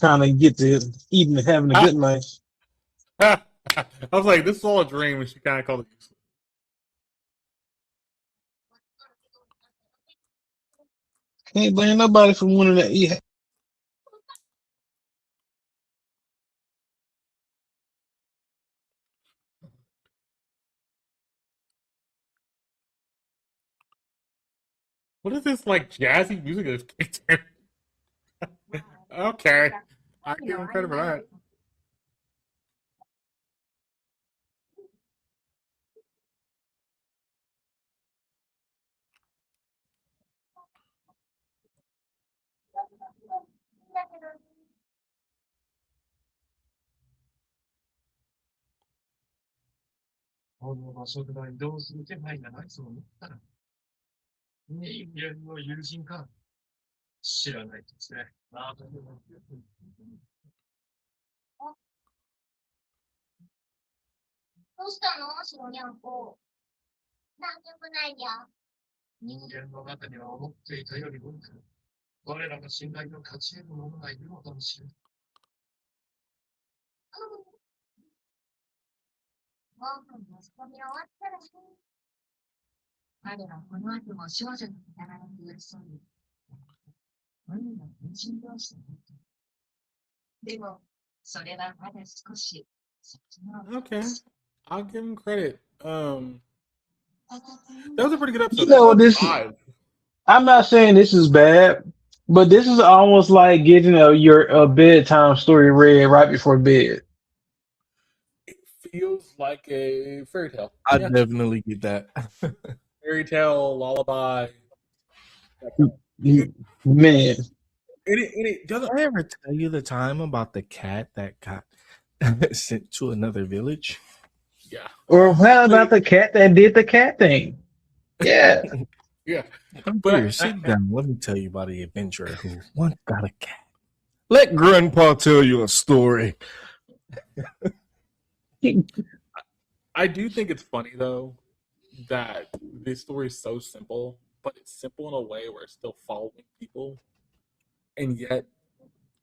Kind of get to eating and having a good night. I was like, this is all a dream, and she kind of called it useless. Can't blame nobody for wanting to eat. What is this like jazzy music that's kicked in? Okay, I give him credit for that. この場所から移動する気配がないそう思ったら、人間の友人か知らないですね。ああ、どうしたの白にゃんこ。なんでもないや。人間の中には思っていたより多く、我らの信頼を勝ち得る者がいるのかもしれない。5分の仕込み終わったらしい。彼はこの後も少女の疑いに寄り添い、海の分身同士だった。でも、それはまだ少し先の。Okay, I'll give him credit. That was a pretty good episode. You know, this I'm not saying this is bad, but this is almost like getting your bedtime story read right before bed. It feels like a fairy tale. I definitely get that. Fairy tale, lullaby. Man, it doesn't. Did I ever tell you the time about the cat that got sent to another village? Yeah, Or how about the cat that did the cat thing? Yeah. yeah. Come here, But sit down. Let me tell you about the adventurer who once got a cat. Let Grandpa tell you a story. I do think it's funny though that this story is so simple, but it's simple in a way where it's still following people, and yet,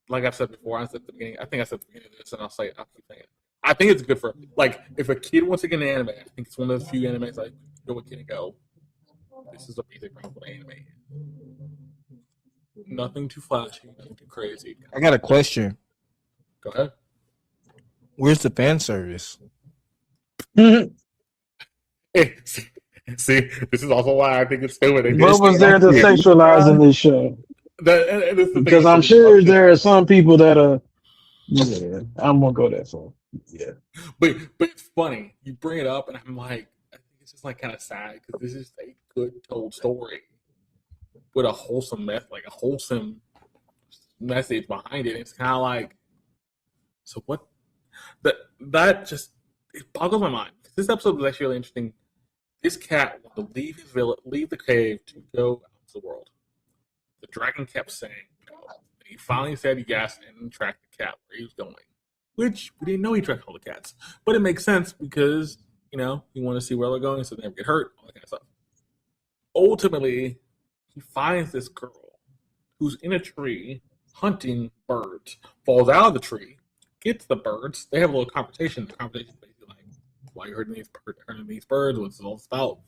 like I've said before, I said at the beginning. I think I said at the beginning of this, and I'll keep saying it. I think it's good for like if a kid wants to get an anime. I think it's one of the few animes like go with kid and go. This is a basic ground for anime. Nothing too flashy, nothing too crazy. I got a question. Go ahead. Where's the fan service? Hey, see, this is also why I think it's stupid. What was there to sexualize in this show? Because I'm sure there are some people that are. Yeah, I'm gonna go that far. Yeah, but it's funny. You bring it up, and I'm like, I think it's just like kind of sad because this is a good told story with a wholesome message behind it. It's kind of like, so what? That just it boggles my mind. This episode was actually really interesting. This cat wanted to leave his village, leave the cave to go out into the world. The dragon kept saying no. And he finally said yes and tracked the cat where he was going. Which we didn't know he tracked all the cats. But it makes sense because, you want to see where they're going so they never get hurt, all that kind of stuff. Ultimately, he finds this girl who's in a tree hunting birds, falls out of the tree, gets the birds. They have a little conversation. The conversation is basically like, why are you hurting these birds? What's it all about?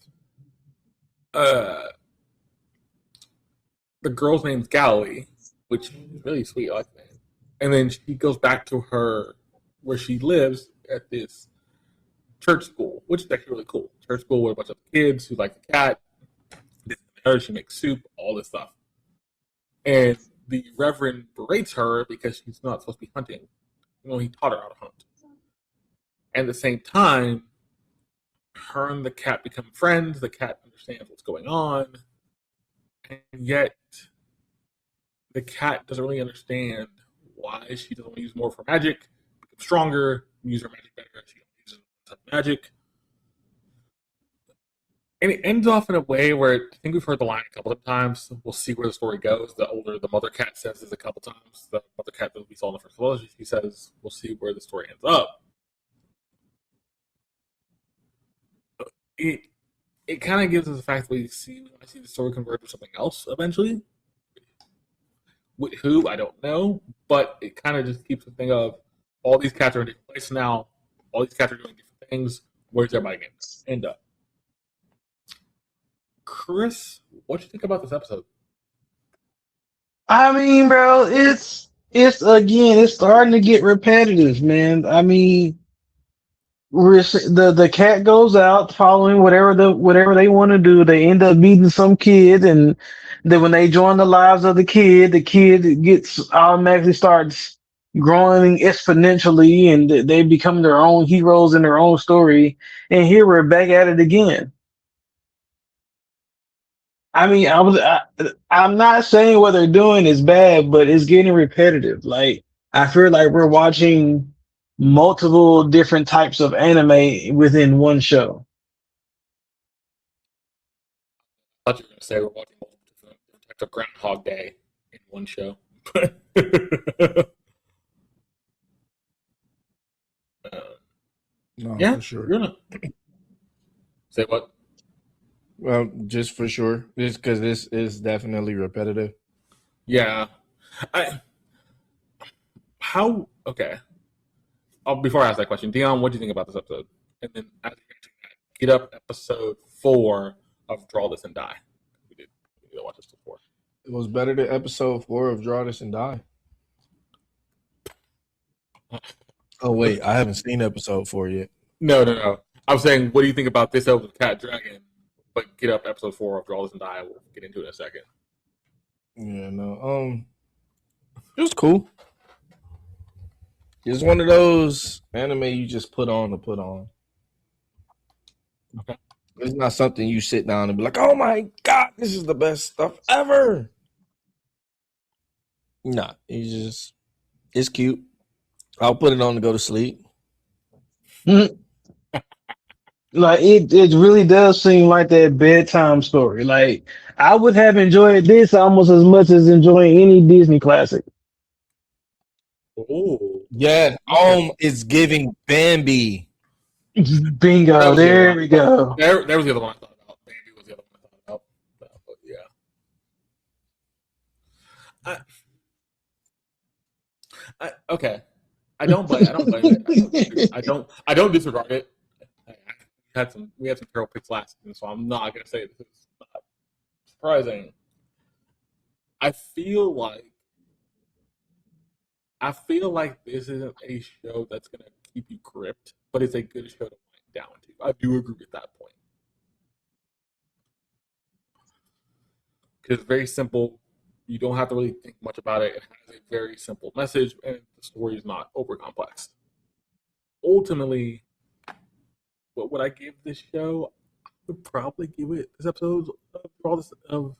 The girl's name's Galilee, which is really sweet. I like that. And then she goes back to where she lives at this church school, which is actually really cool. Church school with a bunch of kids who like the cat. She makes soup, all this stuff. And the Reverend berates her because she's not supposed to be hunting. He taught her how to hunt. At the same time, her and the cat become friends. The cat understands what's going on. And yet, the cat doesn't really understand why she doesn't want to use more of her magic, become stronger, use her magic better. She uses magic. And it ends off in a way where I think we've heard the line a couple of times. We'll see where the story goes. The mother cat says this a couple times. The mother cat that we saw in the first village, she says, we'll see where the story ends up. It kind of gives us the fact that we see the story converge with something else eventually. With who, I don't know. But it kind of just keeps the thing of all these cats are in different places now. All these cats are doing different things. Where's everybody going to end up? Chris, what do you think about this episode? I mean, bro, it's again, it's starting to get repetitive, man. I mean, the cat goes out following whatever they want to do. They end up meeting some kid, and then when they join the lives of the kid gets automatically starts growing exponentially, and they become their own heroes in their own story. And here we're back at it again. I mean, I'm not saying what they're doing is bad, but it's getting repetitive. Like, I feel like we're watching multiple different types of anime within one show. I thought you were going to say we're watching multiple different types of Groundhog Day in one show. No, Yeah, for sure. you're gonna say what? Well, just for sure. Just because this is definitely repetitive. Yeah. Okay. Before I ask that question, Deon, what do you think about this episode? And then after that, get up episode 4 of Draw This and Die. We did watch this before. It was better than episode 4 of Draw This and Die. Oh, wait. I haven't seen episode 4 yet. No. I'm saying, what do you think about this episode of Cat Dragon? But get up episode 4 of Draw This and Die. We'll get into it in a second. Yeah, no. It was cool. It's one of those anime you just put on to put on. Okay. It's not something you sit down and be like, oh my God, this is the best stuff ever. Nah, it's cute. I'll put it on to go to sleep. Mm, like it really does seem like that bedtime story. Like I would have enjoyed this almost as much as enjoying any Disney classic. Oh, Yeah, it's giving Bambi. that Bingo, was the other one. there we go. There was the other one I thought about. Bambi was the other one I thought about. But yeah, okay. I don't blame. I don't blame it. I don't disregard it. We had some terrible picks last season, so I'm not gonna say this is not surprising. I feel like this isn't a show that's gonna keep you gripped, but it's a good show to wind down to. I do agree with that point because it's very simple. You don't have to really think much about it. It has a very simple message, and the story is not over complex. Ultimately, what would I give this show? I would probably give it this episode of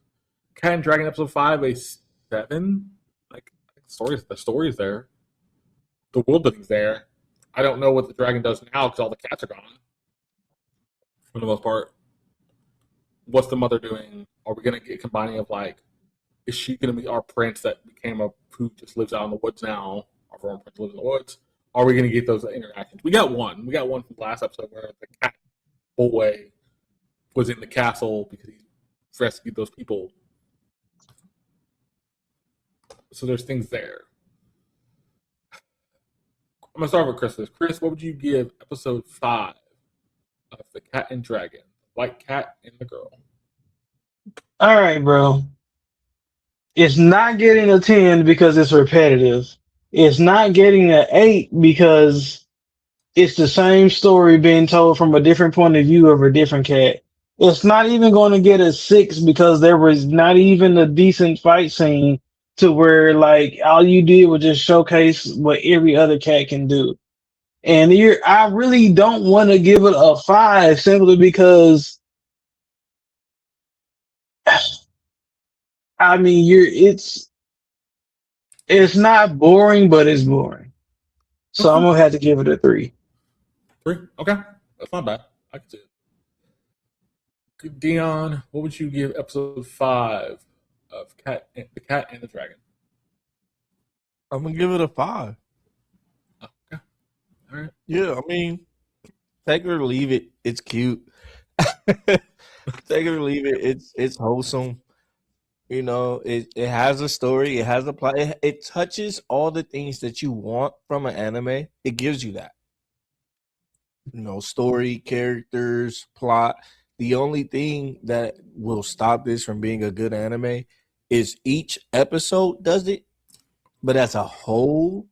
Cat and Dragon episode 5 a 7. Like the story's there, the world building's there. I don't know what the dragon does now because all the cats are gone for the most part. What's the mother doing? Are we gonna get combining of like, is she gonna be our prince that became who just lives out in the woods now? Our former prince lives in the woods. Are we gonna get those interactions? We got one. We got one from the last episode where the cat boy was in the castle because he rescued those people. So there's things there. I'm gonna start with Chris. Chris, what would you give episode 5 of The Cat and Dragon? The White Cat and the Girl. All right, bro. It's not getting a 10 because it's repetitive. It's not getting an 8 because it's the same story being told from a different point of view of a different cat. It's not even going to get a 6 because there was not even a decent fight scene to where like all you did was just showcase what every other cat can do. And I really don't want to give it a 5 simply because I mean it's not boring, but it's boring. So I'm Okay. gonna have to give it a 3. 3? Okay. That's not bad. I can see it. Deon, what would you give episode 5 of The Cat and the Dragon? I'm gonna give it a 5. Oh, okay. All right. Yeah, I mean, take it or leave it. It's cute. Take it or leave it. It's wholesome. You know, it has a story. It has a plot. It touches all the things that you want from an anime. It gives you that. You know, story, characters, plot. The only thing that will stop this from being a good anime is each episode does it, but as a whole,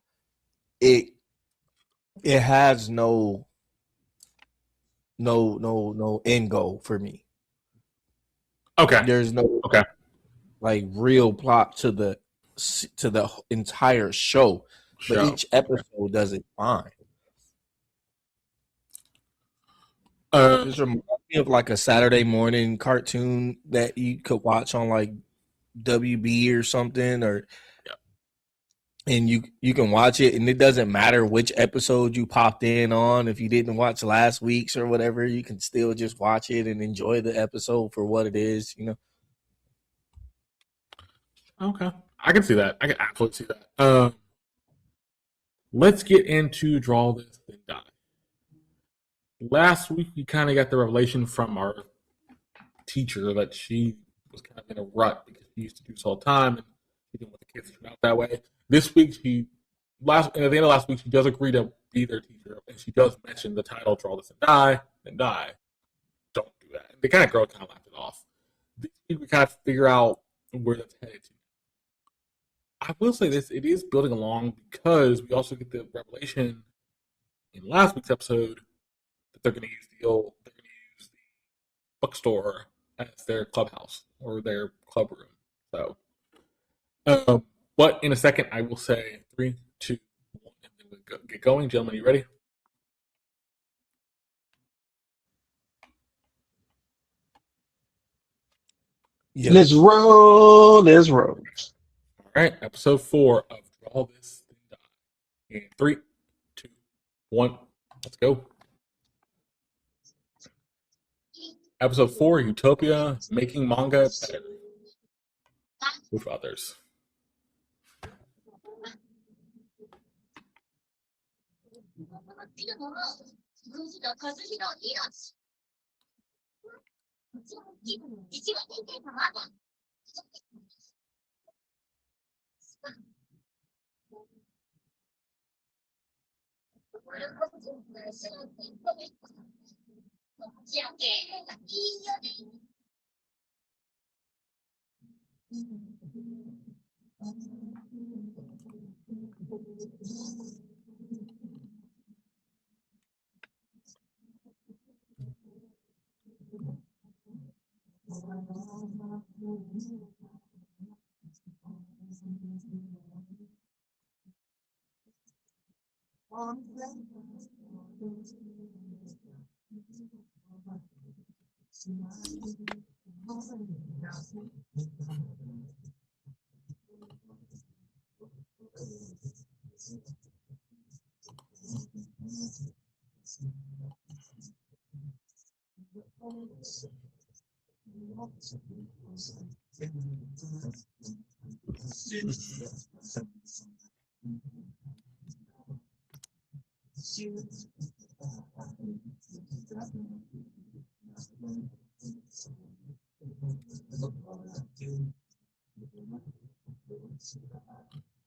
it has no end goal for me. Okay. There's no Okay. like real plot to the entire show, but Show. each episode does it fine. This reminds me of like a Saturday morning cartoon that you could watch on like WB or something, or and you can watch it, and it doesn't matter which episode you popped in on. If you didn't watch last week's or whatever, you can still just watch it and enjoy the episode for what it is. You know. Okay. I can see that. I can absolutely see that. Let's get into Draw This Then Die. Last week, we kind of got the revelation from our teacher that she was kind of in a rut because she used to do this all the time and she didn't want the kids to turn out that way. This week, at the end of last week, she does agree to be their teacher, and she does mention the title "Draw This and Die." Don't do that. And the kind of girl kind of laughed it off. This week, we kind of figure out where that's headed to. I will say this: it is building along because we also get the revelation in last week's episode that they're going to use the bookstore as their clubhouse or their club room. So, but in a second, I will say 3, 2, 1, and then we'll get going. Gentlemen, you ready? Yes. Let's roll. Let's roll. All right, episode 4 of Draw This Then Die. In 3, 2, 1, let's go. Episode 4, Utopia, making manga better with others.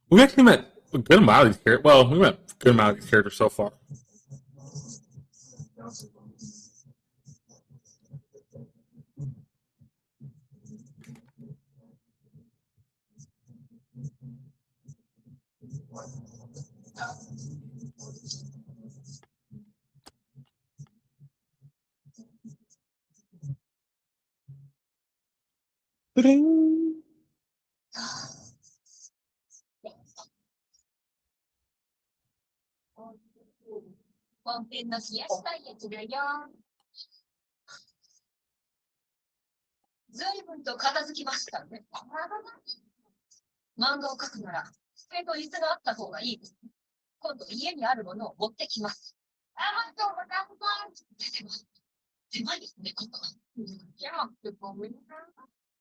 'We actually met a good amount of these characters. Well, we met a good amount of these characters so far. Ba-ding. 本編の冷やしたいやつだよ。随分と片付きましたね。漫画を描くなら、机と椅子があった方がいいです。今度家にあるものを持ってきます。ありがとうございます。狭いですね、ここ。じゃあ、ごめんな。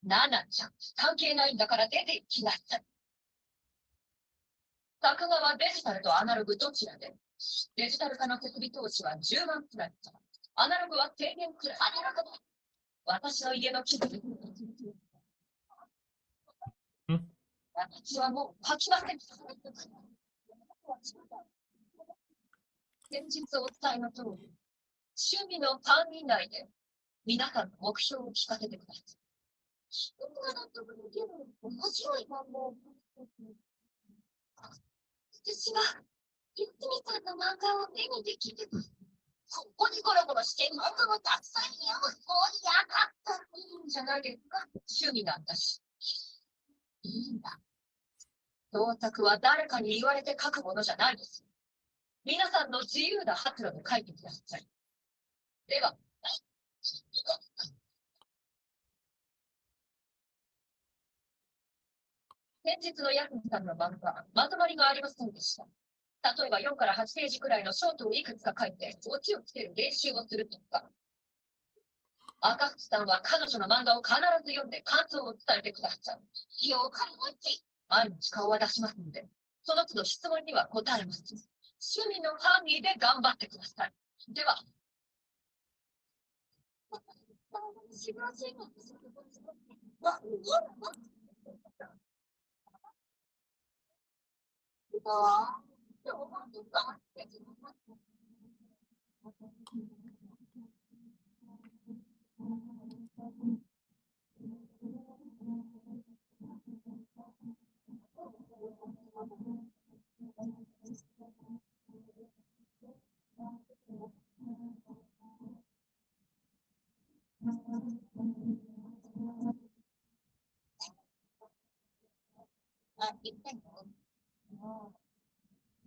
ナナちゃん、関係ないんだから出て行きなさい。作画はデジタルとアナログどちらで？デジタル化の設備投資は10万くらい。アナログは低減くらい。アナログ私の家の木で。私はもう書きません。先日お伝えの通り、趣味の範囲内で皆さんの目標を聞かせてください。人が納得できる面白い漫画を。私は、ゆきみさんの漫画を目にできる。ここにゴロゴロして漫画をたくさん読む。盛り上がったらいいんじゃないですか。趣味なんだし。いいんだ。創作は誰かに言われて書くものじゃないです。皆さんの自由な発露で書いてください。では、先日のヤクミさんの漫画、まとまりがありませんでした。例えば4から8ページくらいのショートをいくつか書いて、オチをつける練習をするとか。赤淵さんは彼女の漫画を必ず読んで感想を伝えてください。了解もち。毎日顔は出しますので、その都度質問には答えます。趣味の範囲で頑張ってください。では、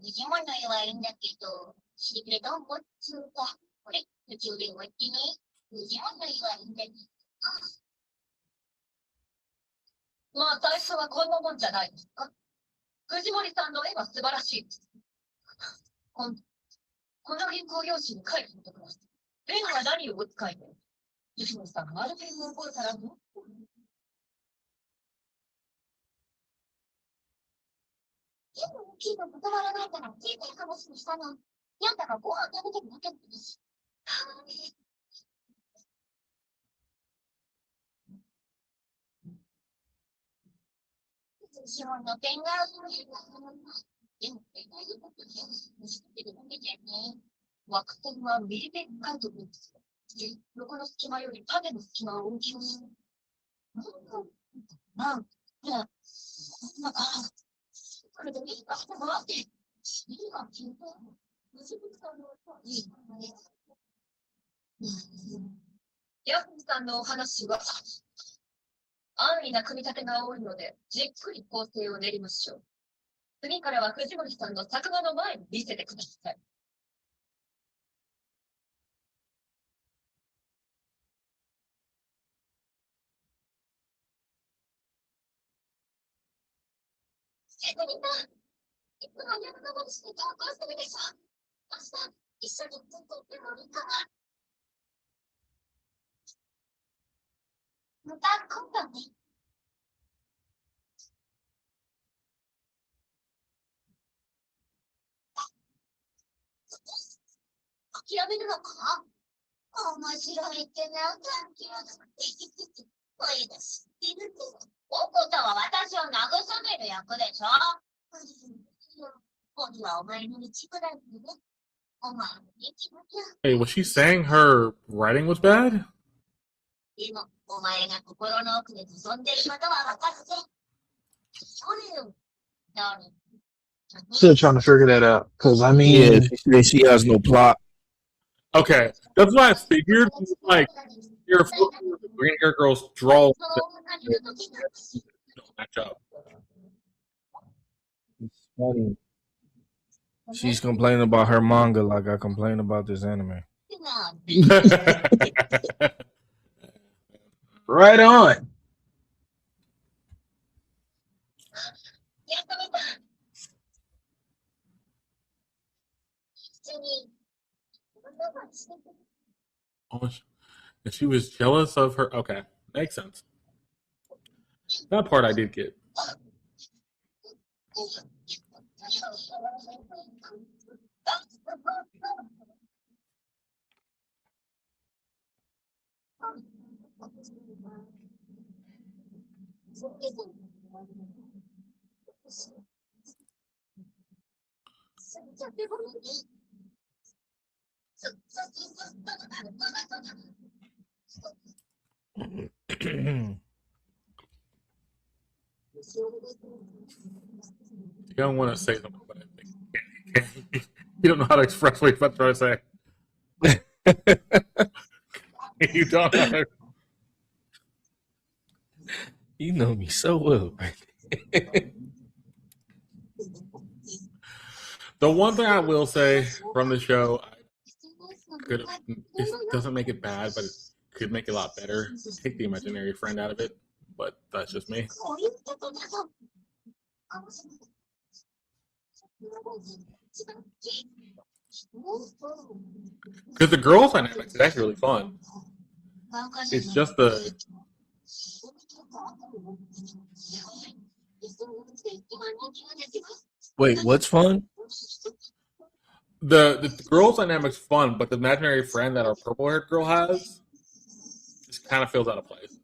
虹物絵はいいんだけど、しびれどんこっつうか。これ、途中で終わってね。虹物絵はいいんだけど。まあ最初はこんなもんじゃないですか。藤森さんの絵は素晴らしいです。この原稿用紙に書いてみてください。ペンは何をお使いで？藤森さんがあるペンを覚えたらもう。結構大きいの断らないから小さい話にしたの。やんたがご飯食べてるだけなんだし。資本の点がでも、大丈夫だよ。知ってるだけじゃね。枠点はミリペン監督です。横の隙間より縦の隙間を大きくする。なんか、これでいいかって回って、いいかって言うと、藤本さんのいいかね。ヤフーさんのお話は、安易な組み立てが多いので、じっくり構成を練りましょう。次からは藤森さんの作画の前に見せてください。みんな、いつも夜登りして投稿してるでしょ。明日、一緒に撮っていってもいいかな。また今度ね。諦めるのか？面白いってなんか諦める。声が知ってるけど。おこたは私を慰める役でしょ。僕はお前の道くらいでね。お前の道だけ。 Hey, was she saying her writing was bad? でも、お前が心の奥で望んでることは分かって。それよ。何？ Still trying to figure that out. Cause I Yeah, mean, she said she has no plot. Okay, that's what I figured. Like, you're focusing on the green hair girl's draw that don't match up. It's funny. She's complaining about her manga like I complain about this anime. right on. やっと見た。普通に、こんなことしてて。 Oh, she was jealous of her. Okay, makes sense. That part I did get. You don't want to say something, but I think you don't know how to express what you're trying to say. You don't know. How to... You know me so well. The one thing I will say from the show, it doesn't make it bad, but it could make it a lot better. Take the imaginary friend out of it, but that's just me. Because the girls' dynamics is actually really fun. It's just the Wait, what's fun? the girls' dynamics fun, but the imaginary friend that our purple haired girl has just kind of feels out of place.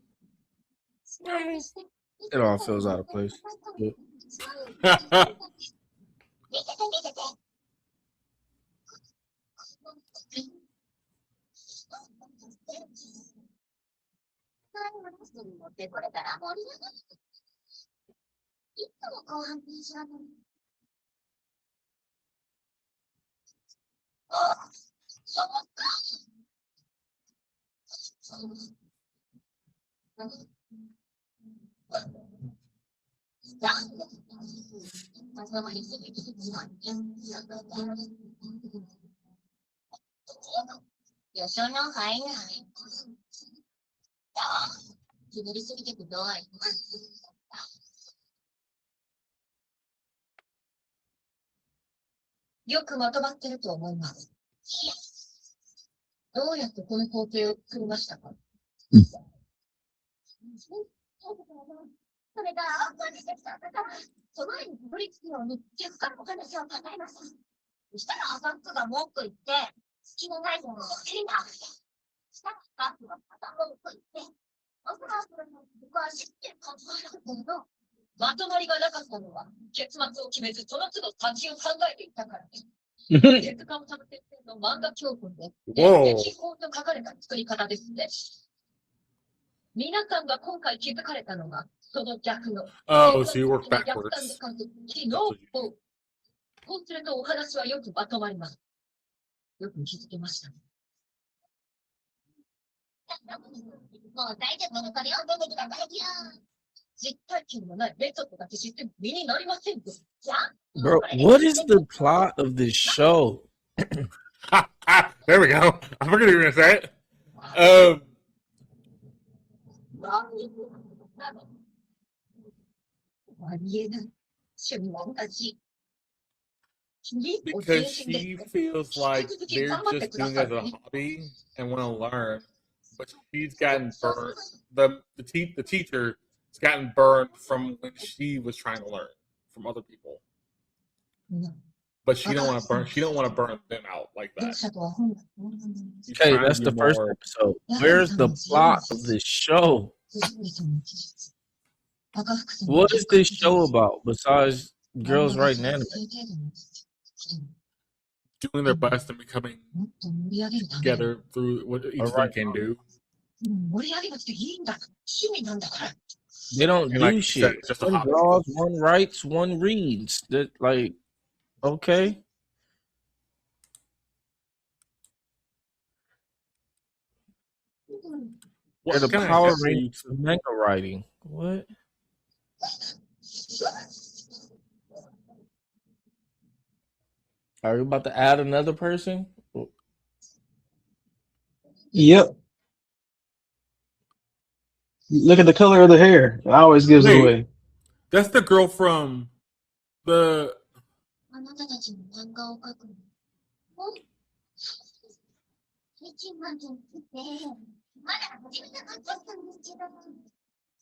It all feels out of place. よくまとまってると思います。どうやってこの工程を作りましたか？それが本当にできたんだから、その前に取り付くように客からお話を考えました。そしたらアバンクが文句言って、隙のないものを手に合わせて。したらアバンクがまた文句言って、おそらく僕は知ってるかもしれないけど、まとまりがなかったのは、結末を決めず、その都度先を考えていたからです。手塚治虫先生の漫画教訓で、適法と書かれた作り方ですね。皆さんが今回気づかれたのが、その逆の。Oh, so you work 逆 backwards. 算で書く昨日を、こうするとお話はよくまとまります。よく気づけましたね。もう大丈夫なのかよ、出てきたからよ。実体験のないメソッドだけ知って身になりませんよ。じゃあ、Bro, what is the plot of this show? There we go. I forgot you were gonna say it. ありえない。趣味も同じ。 Because she feels like they're just doing it as a hobby and want to learn, but she's gotten burned. The teacher has gotten burned from when she was trying to learn from other people. But she don't want to burn. She don't want to burn them out like that. She's Okay, trying to that's be the first more- episode. Where's the plot of this show? What is this show about besides girls writing anime? doing their best and becoming together through what each one can do. They don't And do like you shit. said, it's just a One hobby. draws, one writes, one reads. That like, okay. What They're the kind of Power actually- Rangers of manga writing. What? Are you about to add another person? Yep. Look at the color of the hair. It always gives it Wait. away. That's the girl from the あなたたちも漫画を描くの。お一万件って、まだ始めたかったんですけど。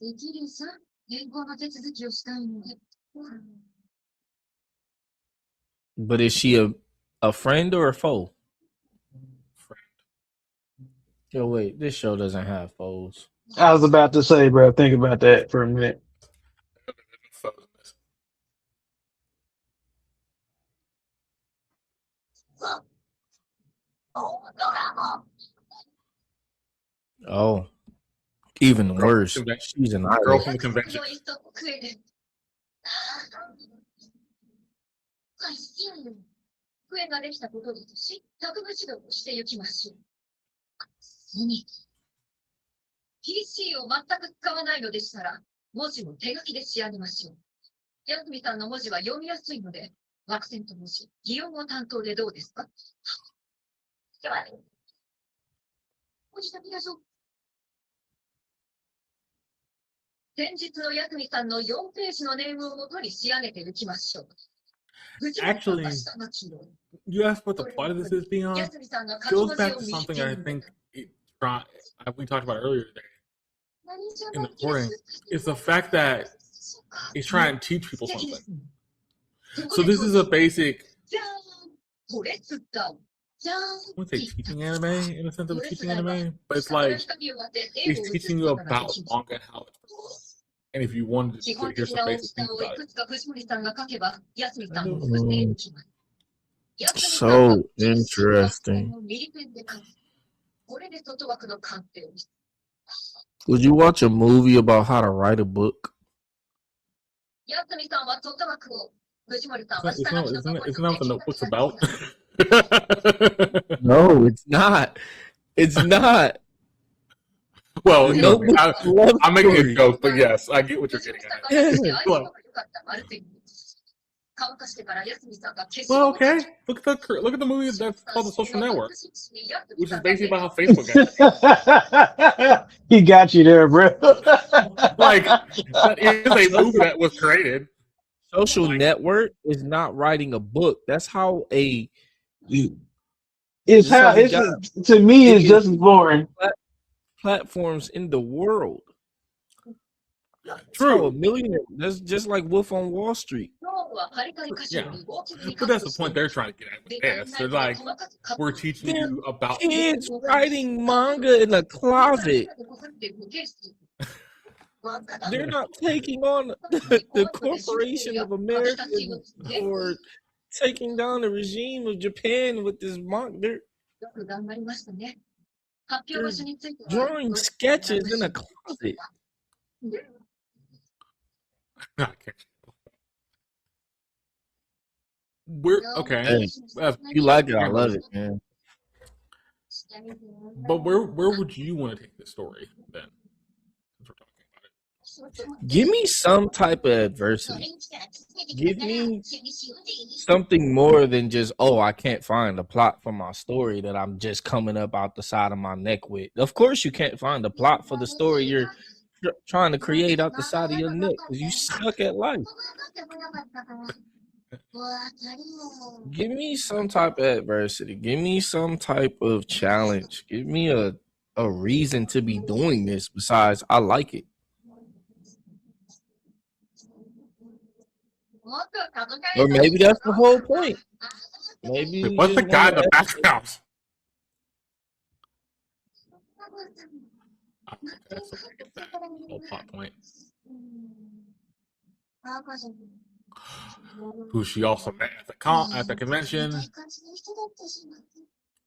できるさ、原稿の手続きをしたいので。But is she a friend or a foe? friend. Yo, wait, this show doesn't have foes. I was about to say, bro, think about that for a minute. Oh, even Girl worse. from convention. She's an Girl idol. from the convention. 笛ができたことですし、特務指導をしていきましょう。次、PC を全く使わないのでしたら、文字も手書きで仕上げましょう。ヤズミさんの文字は読みやすいので、アクセント文字、擬音語担当でどうですか？では、文字だけだぞ。先日のヤズミさんの4ページのネームをもとに仕上げていきましょう。 Actually, you asked what the plot of this is, Deon. It goes back to something I think we talked about earlier today in the recording. It's the fact that he's trying to teach people something. So this is a basic, I wouldn't say teaching anime in the sense of teaching anime, but it's like he's teaching you about manga and how it's performed. And if you wanted to hear some basic things about it. So interesting. Would you watch a movie about how to write a book? Isn't that what the notebook's about? No, it's not. It's not. Well, you know, Notebook I'm making a story. joke, but yes, I get what you're getting at. Well, okay. Look at the movie that's called The Social Network, which is basically about how Facebook got. He got you there, bro. Like, that is a movie that was created. social network is not writing a book. That's how a It's this is how how we it's got to me. It's biggest just as boring. platforms in the world. That's how a True. millionaire. That's just like Wolf on Wall Street. Yeah. But that's the point they're trying to get at with this. They're like, we're teaching They're you about kids writing manga in a closet. They're not taking on the corporation of America or taking down the regime of Japan with this manga. They're drawing sketches in a closet. We're okay. Hey, you like it, I love it, man. But where would you want to take this story then? Since we're talking about it. Give me some type of adversity. Give me something more than just, oh, I can't find a plot for my story that I'm just coming up out the side of my neck with. Of course, you can't find a plot for the story you're trying to create out the side of your neck because you suck at life. Give me some type of adversity. Give me some type of challenge. Give me a reason to be doing this besides I like it. Or maybe that's the whole point. Maybe you What's the just guy in wanna the background? Okay, that's the way I get that whole plot point. Who she also met at the convention.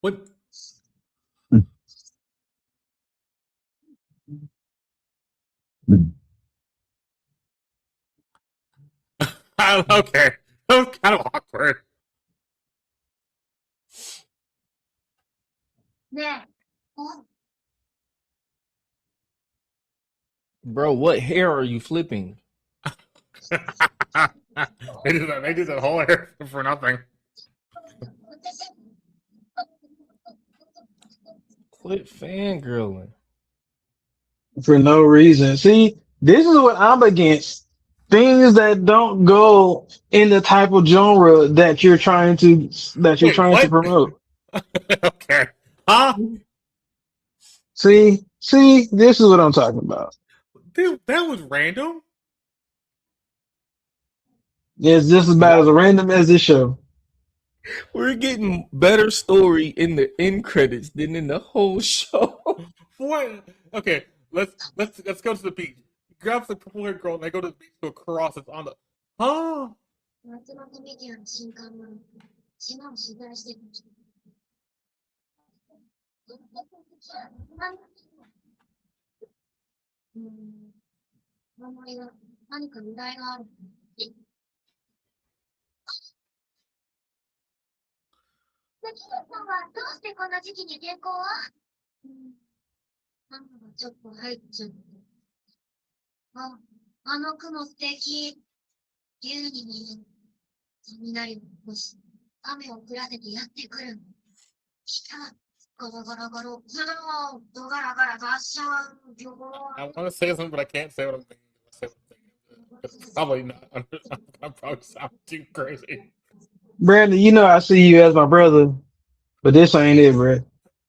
What? Okay, that was kind of awkward. Bro, what hair are you flipping? They did that whole hair for nothing. Quit fangirling. For no reason. See, this is what I'm against. Things that don't go in the type of genre that you're trying to Wait, what? promote. Okay. Huh? See, this is what I'm talking about. Dude, that was random. It's just about as random as this show. We're getting better story in the end credits than in the whole show. What? Okay, let's go to the beach. He grabs the purple haired girl and they go to the beach to a cross. It's on the. Huh? 夏のメディアの新刊の島を取材していました。名前が何か由来がある。関根さんはどうしてこんな時期に原稿を？なんかがちょっと入っちゃって。あの雲素敵。竜に見える。雷を起こし、雨を降らせてやってくる。来た。ガラガラガラ。ドガラガラガッシャン。ギョゴー。 I want to say something, but I can't say what I'm thinking. It's probably not. I'm probably sounding too crazy. Brandon, you know I see you as my brother, but this ain't it, bro.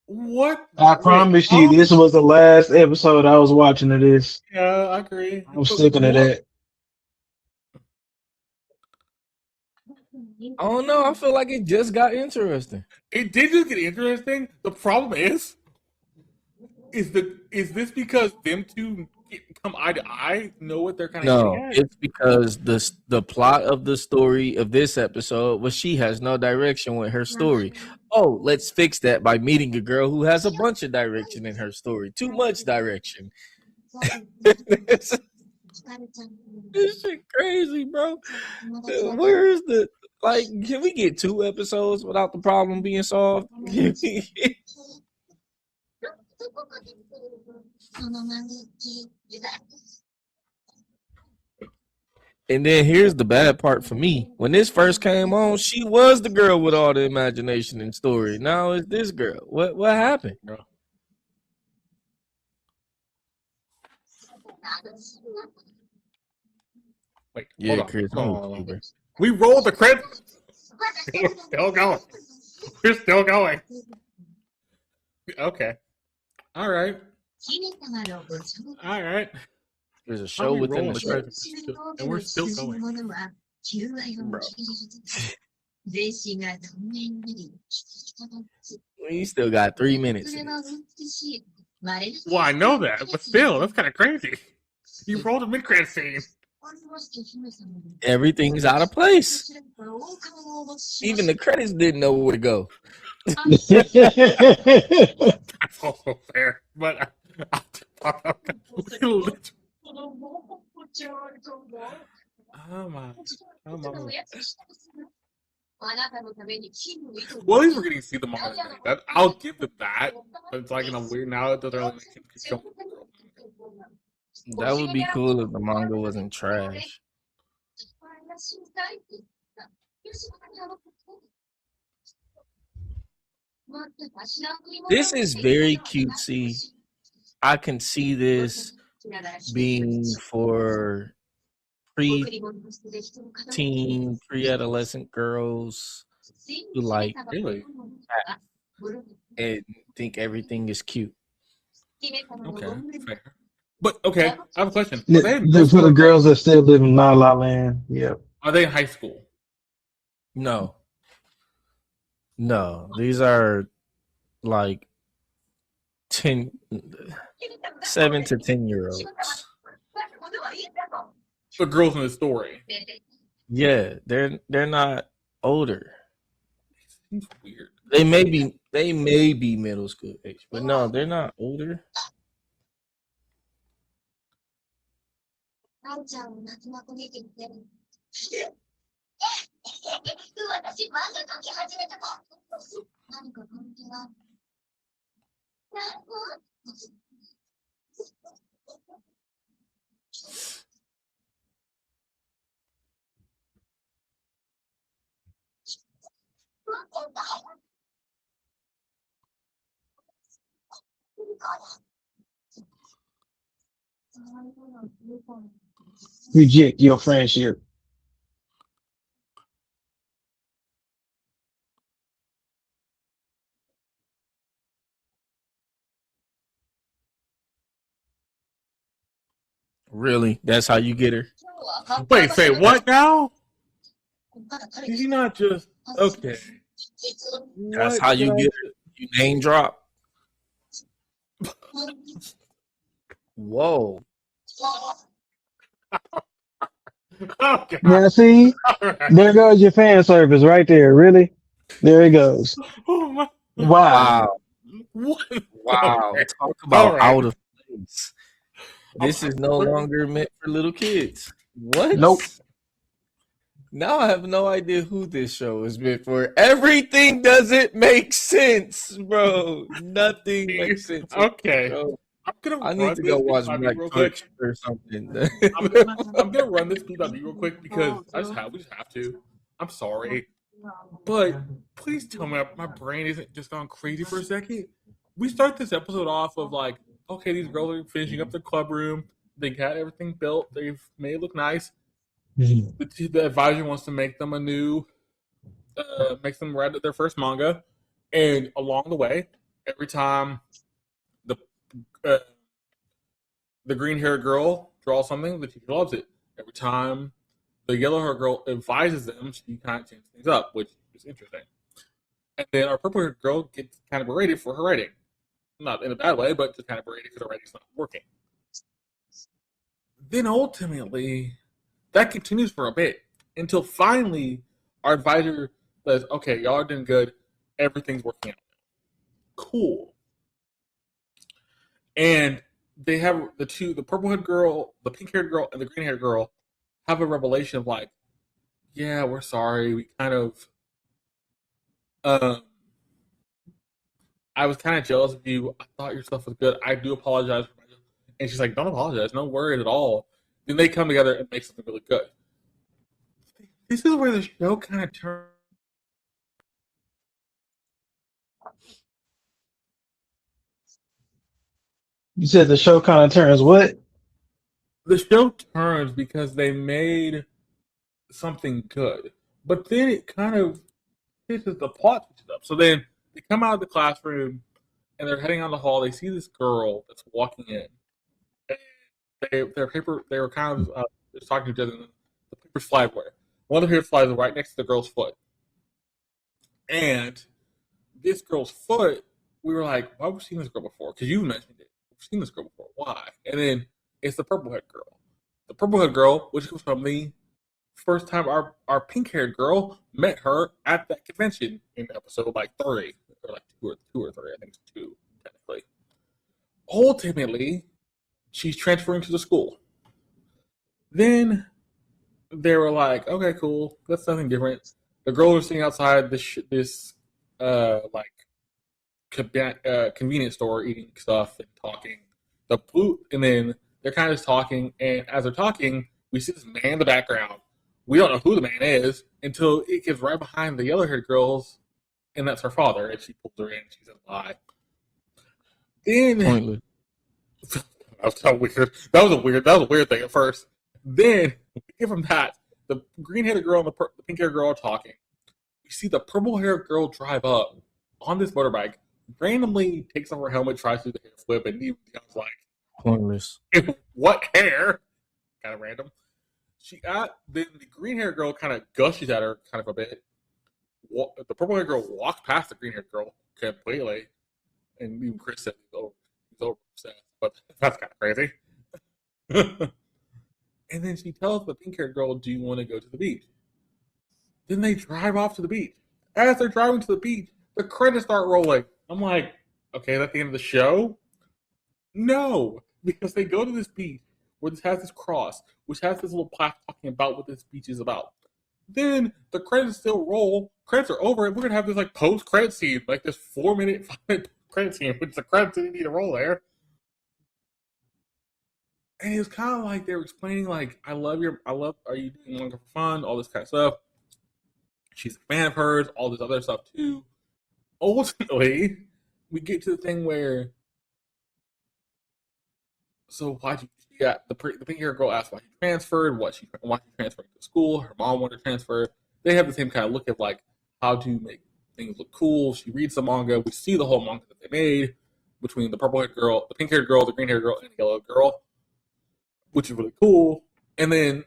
What? I promise you, this was the last episode I was watching of this. Yeah, I agree. I'm sticking to that. I don't know. I feel like it just got interesting. It did just get interesting. The problem is this because them two come eye to eye, know what they're kind of No, getting at? it's because the plot of the story of this episode was she has no direction with her story. Oh, let's fix that by meeting a girl who has a bunch of direction in her story. Too much direction. This shit crazy, bro. Where's the can we get 2 episodes without the problem being solved? And then here's the bad part for me. When this first came on, she was the girl with all the imagination and story. Now it's this girl. What happened? Wait, Yeah, hold on. Chris, I'm with you, bro. We rolled the credits. We're still going. We're still going. Okay. All right. All right. There's a How show we within roll the the show. credits and we're still going. Bro. We still got 3 minutes in it. Well, I know that, but still, that's kind of crazy. You rolled a mid-credit scene. Everything's out of place. Even the credits didn't know where to go. That's also fair, but oh my. Well, at least we're getting to see the manga today. That I'll give them that. But it's like in a weird now that they're only making show. That would be cool if the manga wasn't trash. This is very cutesy. I can see this being for pre-teen, pre-adolescent girls who like Really? and think everything is cute. Okay, fair. But okay, I have a question. For the girls that still live in La La Land, yep. Are they in high school? No, these are like 7 to 10-year-olds. The girls in the story. Yeah, they're not older. It seems weird. They may be middle school age, but no, they're not older. Reject your friendship. Really? That's how you get her? Wait, say what now? Did you not just okay? That's how you get her. You name drop. Whoa. Okay. Now see, there goes your fan service right there. Really, there it goes. Oh my! Wow. What? Wow. Okay. Talk about All right. out of place. This is no longer meant for little kids. What? Nope. Now I have no idea who this show is meant for. Everything doesn't make sense, bro. Nothing makes sense. Okay. Bro. I need to go watch Black real Touch quick. or something. I'm gonna run this BW real quick because we just have to. I'm sorry, but please tell me my brain isn't just gone crazy for a second. We start this episode off of like, okay, these girls are finishing up their club room. They got everything built. They've made it look nice. The advisor wants to make them a new, makes them write their first manga, and along the way, every time the green-haired girl draws something, the teacher loves it. Every time the yellow-haired girl advises them, she kind of changes things up, which is interesting. And then our purple-haired girl gets kind of berated for her writing. Not in a bad way, but just kind of berated because her writing's not working. Then ultimately, that continues for a bit until finally our advisor says, okay, y'all are doing good. Everything's working out. Cool. And they have the purple-haired girl, the pink-haired girl, and the green-haired girl have a revelation of like, yeah, we're sorry. We kind of, I was kind of jealous of you. I thought your stuff was good. I do apologize. And she's like, don't apologize. No worries at all. Then they come together and make something really good. This is where the show kind of turns. You said the show kind of turns what? the show turns because they made something good, but then it kind of switches the plot switches up. So then they come out of the classroom and they're heading on the hall. They see this girl that's walking in. And they were kind of just talking to each other. And the papers fly everywhere. One of the papers flies right next to the girl's foot. And this girl's foot, we were like, why have we seen this girl before? Because you mentioned it. We've seen this girl before. Why? And then it's the purple haired girl. The purple haired girl, which was from the first time our pink haired girl met her at that convention in episode like 3 or like two or three. I think it's 2 technically. Ultimately, she's transferring to the school. Then they were like, okay, cool. That's nothing different. The girl was sitting outside this like convenience store eating stuff and talking. And then they're kind of just talking, and as they're talking, we see this man in the background. We don't know who the man is until it gets right behind the yellow-haired girls, and that's her father. And she pulls her in. She says, "Lie." Then Pointless. that was so weird. That was a weird thing at first. Then we get from that, the green-haired girl and the pink-haired girl are talking. We see the purple-haired girl drive up on this motorbike, randomly takes off her helmet, tries to do the hair flip, and even Deon's like, Pointless. "What hair?" Kind of random. Then the green-haired girl kind of gushes at her kind of a bit. The purple-haired girl walks past the green-haired girl completely, and even Chris said he's over obsessed, but that's kind of crazy. And then she tells the pink-haired girl, "Do you want to go to the beach?" Then they drive off to the beach. As they're driving to the beach, the credits start rolling. I'm like, okay, is that the end of the show? No, because they go to this beach where this has this cross, which has this little plaque talking about what this beach is about. Then the credits still roll. Credits are over, and we're gonna have this like post-credit scene, like this 4-minute, 5-minute credit scene, which the credits didn't need to roll there. And it was kind of like they were explaining, like, are you doing manga for fun? All this kind of stuff. She's a fan of hers, all this other stuff too. Ultimately, we get to the thing where, so the pink hair girl asked why she transferred, why she transferred to school. Her mom wanted to transfer. They have the same kind of look at like how to make things look cool. She reads the manga. We see the whole manga that they made between the purple haired girl, the pink haired girl, the green haired girl, and the yellow girl, which is really cool. And then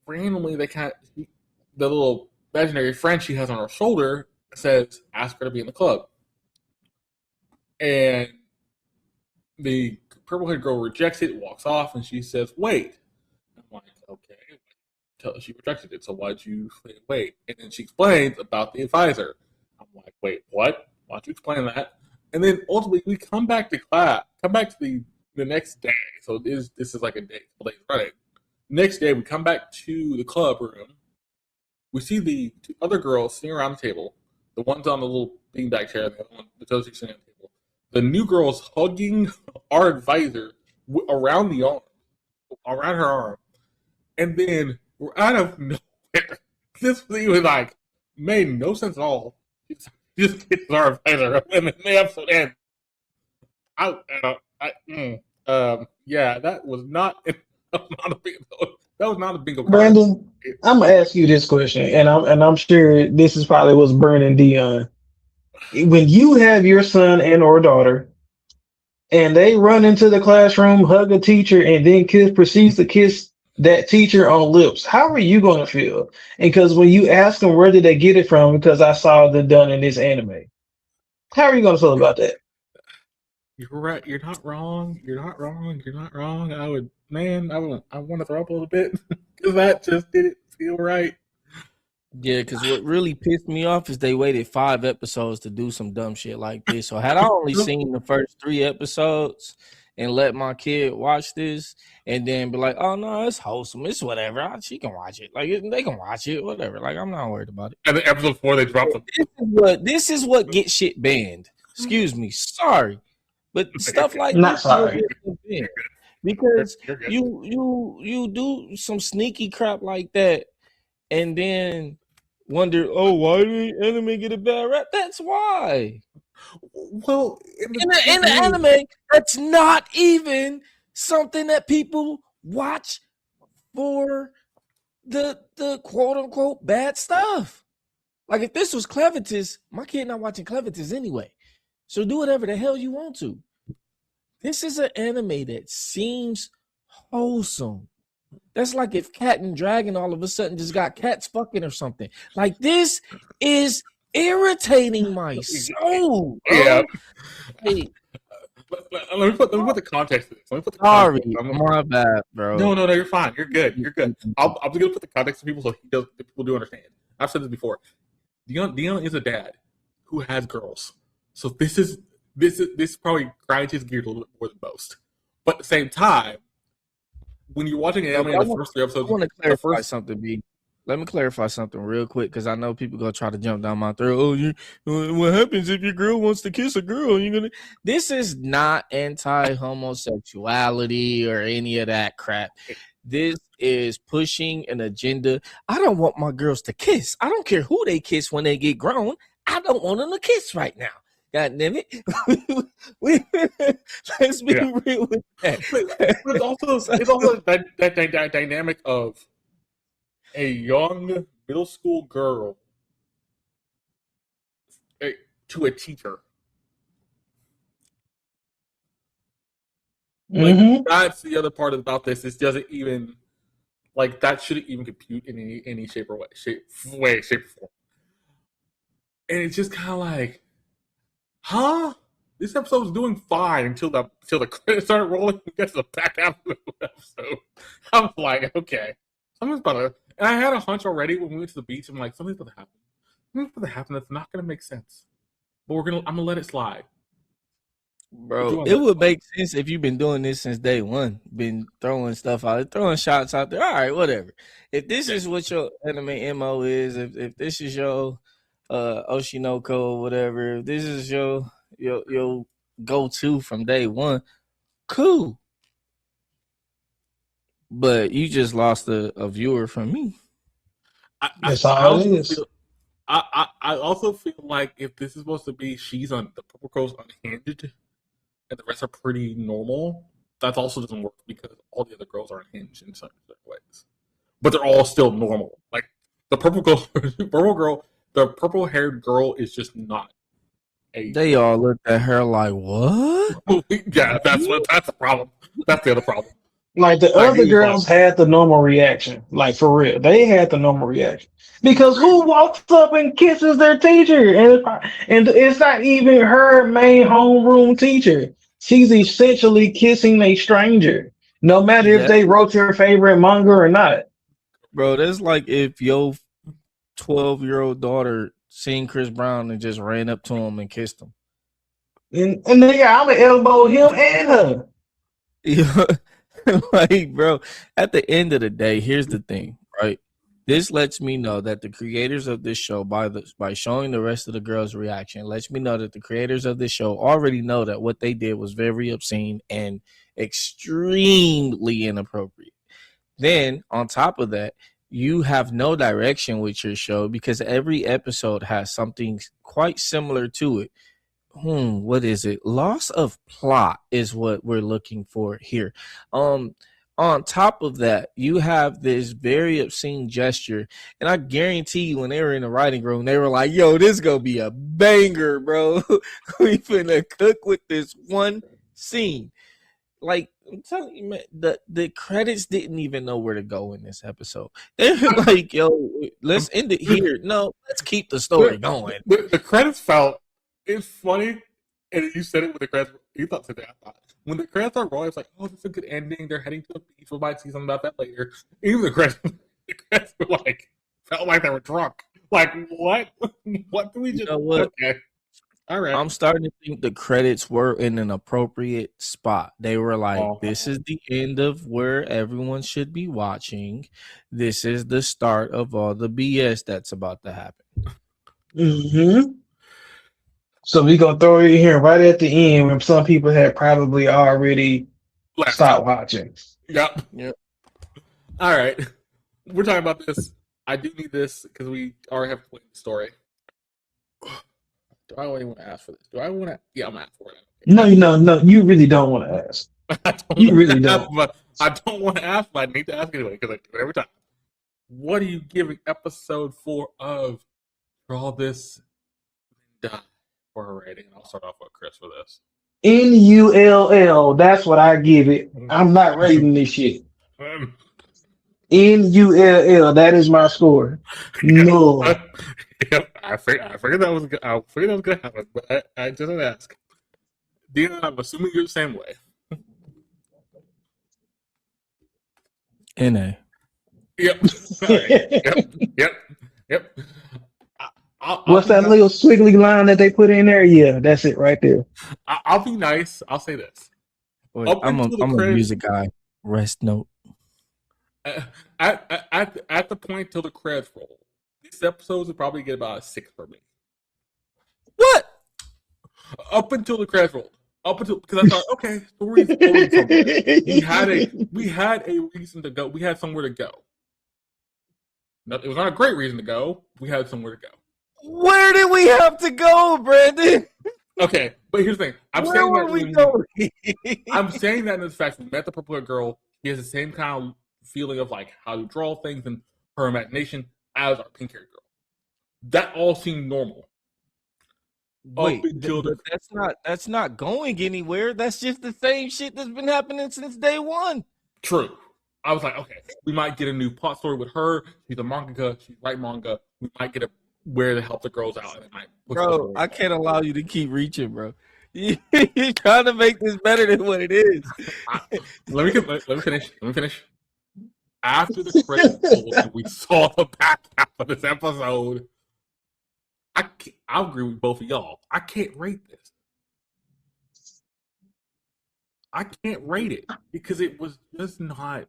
randomly, the little imaginary friend she has on her shoulder says, "Ask her to be in the club." And the purple-haired girl rejects it, walks off, and she says, "Wait." I'm like, okay. She rejected it, so why'd you say wait? And then she explains about the advisor. I'm like, wait, what? Why'd you explain that? And then ultimately, we come back to class, come back to the next day. So this is like a day, running. Next day, we come back to the club room. We see the 2 other girls sitting around the table. The one's on the little beanbag chair, the other one, the other 2 sitting on the table. The new girl's hugging our advisor around her arm. And then we're out of nowhere. This thing like made no sense at all. She just kisses our advisor, and then the episode ends. Yeah, that was not a bingo card. Brandon, I'm gonna ask you this question, and I'm sure this is probably what's burning Deon. When you have your son and or daughter, and they run into the classroom, hug a teacher, and then proceeds to kiss that teacher on lips, how are you going to feel? And because when you ask them where did they get it from, because I saw them done in this anime, how are you going to feel about that? You're right. You're not wrong. I want to throw up a little bit because that just didn't feel right. Yeah, because what really pissed me off is they waited 5 episodes to do some dumb shit like this. So had I only seen the first 3 episodes and let my kid watch this and then be like, oh no, it's wholesome, it's whatever, she can watch it. Like they can watch it, whatever. Like I'm not worried about it. And then episode 4, they dropped them. This is what gets shit banned. Excuse me, sorry, but stuff like Not this sorry. because you do some sneaky crap like that. And then wonder, oh, why did anime get a bad rap? That's why. Well, In the anime, that's not even something that people watch for the quote unquote bad stuff. Like if this was Clevitis, my kid not watching Clevitis anyway. So do whatever the hell you want to. This is an anime that seems wholesome. That's like if Cat and Dragon all of a sudden just got cats fucking or something. Like this is irritating my soul. Bro. Yeah. Hey, Let me put the context to this. Let me put the sorry, context. my bad, bro. No, you're fine. You're good. You're good. I'm just gonna put the context to people so people do understand. I've said this before. Deon is a dad who has girls, so this probably grinds his gears a little bit more than most. But at the same time, when you're watching anime in the first 3 episodes, I want to clarify something, B. Let me clarify something real quick because I know people gonna try to jump down my throat. Oh, what happens if your girl wants to kiss a girl? You're gonna. This is not anti-homosexuality or any of that crap. This is pushing an agenda. I don't want my girls to kiss. I don't care who they kiss when they get grown. I don't want them to kiss right now. God damn it. Let's be real with that. But it's also that dynamic of a young middle school girl to a teacher. Like that's the other part about this. This doesn't even like that shouldn't even compute in any shape or way, shape or form. And it's just kind of like, huh? This episode was doing fine until the credits started rolling. We get to the back half of the episode. I'm like, okay, something's about to. And I had a hunch already when we went to the beach. I'm like, something's about to happen. Something's about to happen that's not going to make sense. But I'm gonna let it slide. Bro, it would make sense if you've been doing this since day one, been throwing stuff out, throwing shots out there. All right, whatever. If this is what your anime MO is, if this is your Oshinoko or whatever, if this is your go-to from day one, cool. But you just lost a viewer from me. That's all it is. I also feel like if this is supposed to be the Purple Girl's unhinged and the rest are pretty normal, that also doesn't work because all the other girls are unhinged in certain ways. But they're all still normal. Like the the purple-haired girl is just not. They all looked at her like, what? Yeah, that's the problem. That's the other problem. Like the other girls had the normal reaction. Like for real. They had the normal reaction. Because who walks up and kisses their teacher? And it's not even her main homeroom teacher. She's essentially kissing a stranger. No matter if they wrote your favorite manga or not. Bro, that's like if your 12-year-old daughter seen Chris Brown and just ran up to him and kissed him. And nigga, I'm gonna elbow him and her. Yeah. Like, bro, at the end of the day, here's the thing, right? This lets me know that the creators of this show, by showing the rest of the girls' reaction, lets me know that the creators of this show already know that what they did was very obscene and extremely inappropriate. Then, on top of that, you have no direction with your show because every episode has something quite similar to it. What is it? Loss of plot is what we're looking for here. On top of that, you have this very obscene gesture, and I guarantee you, when they were in the writing room, they were like, "Yo, this gonna be a banger, bro. We finna cook with this one scene." Like I'm telling you, man, the credits didn't even know where to go in this episode. They were like, "Yo, let's end it here." No, let's keep the story going. The credits felt. It's funny, and you said it with the credits. You thought today. I thought when the credits are rolling, it's like, oh, this is a good ending. They're heading to the beach. We might see something about that later. Even the credits were like felt like they were drunk. Like what? What do we just? You know what? Okay. All right. I'm starting to think the credits were in an appropriate spot. They were like, this is the end of where everyone should be watching. This is the start of all the BS that's about to happen. Mm-hmm. So we're going to throw it in here right at the end when some people had probably already stopped watching. Yep. All right. We're talking about this. I do need this because we already have played the story. Do I really want to ask for this? Do I want to? Yeah, I'm going to ask for it. No, you really don't want to ask. You really don't. I don't want to ask, but I need to ask anyway because I do it every time. What are you giving episode 4 of Draw This and Die for a rating? And I'll start off with Chris for this. NULL. That's what I give it. I'm not rating this shit. NULL. That is my score. No. Yep, I figured that was gonna happen, but I didn't ask. Deon, I'm assuming you're the same way. NA. Yep. All right. Yep. What's that little squiggly line that they put in there? Yeah, that's it right there. I'll be nice. I'll say this. Wait, Up I'm until the a credits- music guy. Rest note. At the point till the credits roll, these episodes would probably get about a 6 for me. What? Up until the credits rolled. Up until because I thought, okay, story's going somewhere. We had a reason to go. We had somewhere to go. It was not a great reason to go. We had somewhere to go. Where did we have to go, Brandon? Okay, but here's the thing. I'm Where saying were that we going? I'm saying that in the fact we met the purple girl. She has the same kind of feeling of like how to draw things and her imagination as our pink haired girl. That all seemed normal. Wait, until the- that's not going anywhere. That's just the same shit that's been happening since day one. True. I was like, okay, we might get a new plot story with her. She's a mangaka. She's writing manga. We might get a where to help the girls out. And it might Bro, I can't allow you to keep reaching, bro. You're trying to make this better than what it is. Let me finish. After the credits rolled and we saw the back half of this episode, I'll agree with both of y'all. I can't rate this. I can't rate it because it was just not.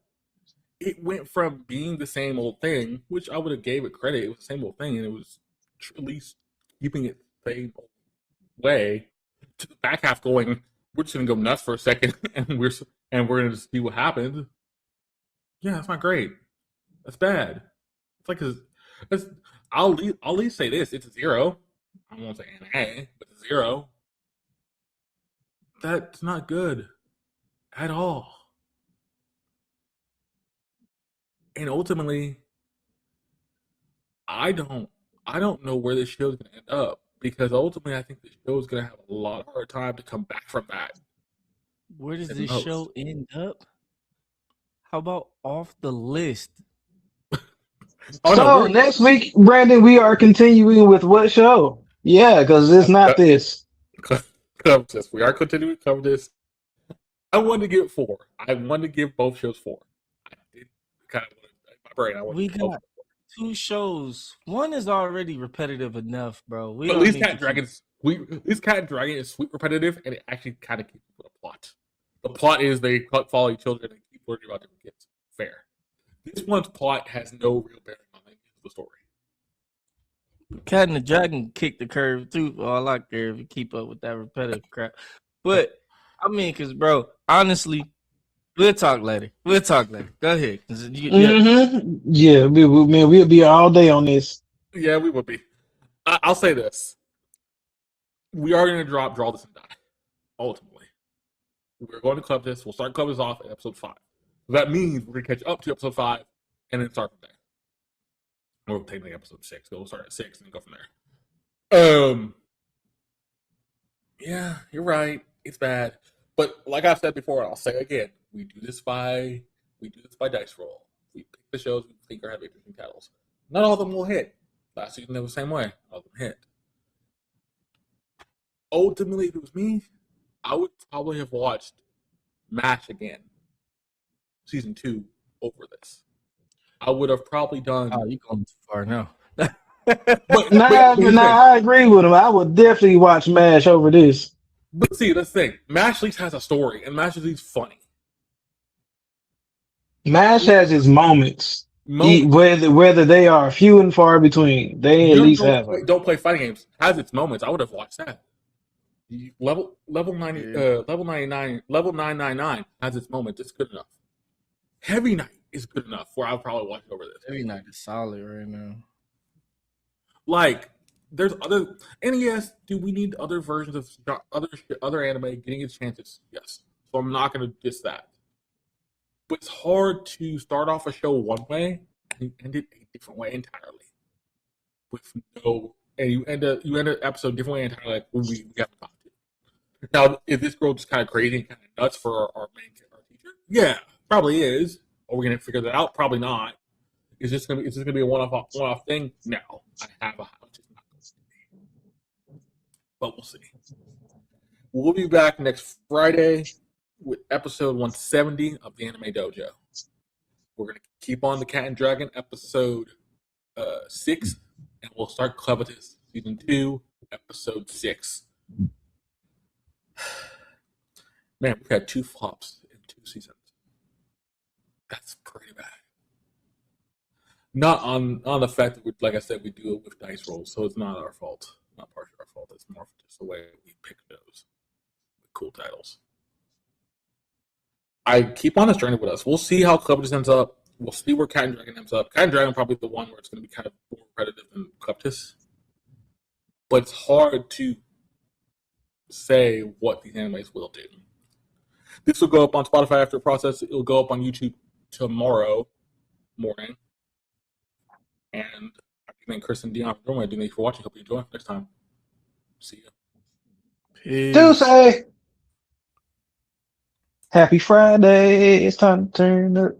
It went from being the same old thing, which I would have gave it credit. It was the same old thing, and it was at least keeping it the same old way. To the back half going, we're just gonna go nuts for a second, and we're gonna just see what happens. Yeah, that's not great. That's bad. It's like I'll at least say this: it's a 0. I won't say an A, but it's a 0. That's not good at all. And ultimately, I don't know where this show is going to end up because ultimately, I think the show is going to have a lot hard time to come back from that. Where does Who this knows? show end up? How about off the list? Oh, So no, next week, Brandon, we are continuing with what show? Yeah, because it's not this. cover this. We are continuing to cover this. I wanted to give it 4. I wanted to give both shows 4. I did kind of in my brain. I wanted We to give both got 2 shows. One is already repetitive enough, bro. We But at don't least need Cat to and Dragon is sweet repetitive, and it actually kind of keeps with a plot. The plot is they follow children and keep learning about different kids. Fair. This one's plot has no real bearing on the story. Cat and the Dragon kick the curve too. Oh, I like there if you keep up with that repetitive crap. But I mean, cause bro, honestly, we'll talk later. Go ahead. 'Cause Yeah, man, we'll be all day on this. Yeah, we would be. I'll say this: we are going to draw this and die. Ultimately, we're going to club this. We'll start club this off at episode 5. That means we're going to catch up to episode 5 and then start from there. Or technically episode 6. We'll start at 6 and then go from there. Yeah, you're right. It's bad. But like I've said before, I'll say again, we do this by dice roll. We pick the shows we think are have interesting titles. Not all of them will hit. Last season they were the same way. All of them hit. Ultimately, if it was me, I would probably have watched MASH again. Season 2 over this. I would have probably done. Oh, you're going too far now. I agree with him. I would definitely watch MASH over this. But see, that's the thing. MASH at least has a story, and MASH is at least funny. MASH has its moments, whether they are few and far between. They at least have them. Don't play fighting games. Has its moments. I would have watched that. Level 90, level 99, level 999 has its moments. It's good enough. Heavy Knight is good enough where I'll probably watch it over this. Heavy Knight is solid right now. Like, there's other, and yes, do we need other versions of other anime getting its chances? Yes. so I'm not going to diss that. But it's hard to start off a show one way and end it a different way entirely. And you end an episode a different way entirely, like we haven't talked to. Now, is this girl just kind of crazy and kind of nuts for our teacher? Yeah, probably is. Are we going to figure that out? Probably not. Is this going to be a one-off thing? No, I have a hunch it's not going to be. But we'll see. We'll be back next Friday with episode 170 of the Anime Dojo. We're going to keep on the Cat and Dragon episode 6, and we'll start Clevitus season 2, episode 6. Man, we've had 2 flops in 2 seasons. That's pretty bad. Not on the fact that, like I said, we do it with dice rolls, so it's not our fault. Not partially our fault. It's more just the way we pick those with cool titles. I keep on this journey with us. We'll see how Clevitus ends up. We'll see where Cat and Dragon ends up. Cat and Dragon probably the one where it's going to be kind of more repetitive than Clevitus. But it's hard to say what these animes will do. This will go up on Spotify after process. It'll go up on YouTube tomorrow morning. And I thank Chris and Deon for joining. Thank you for watching. Hope you enjoy. Next time. See you. Peace. Tuesday. Happy Friday. It's time to turn up.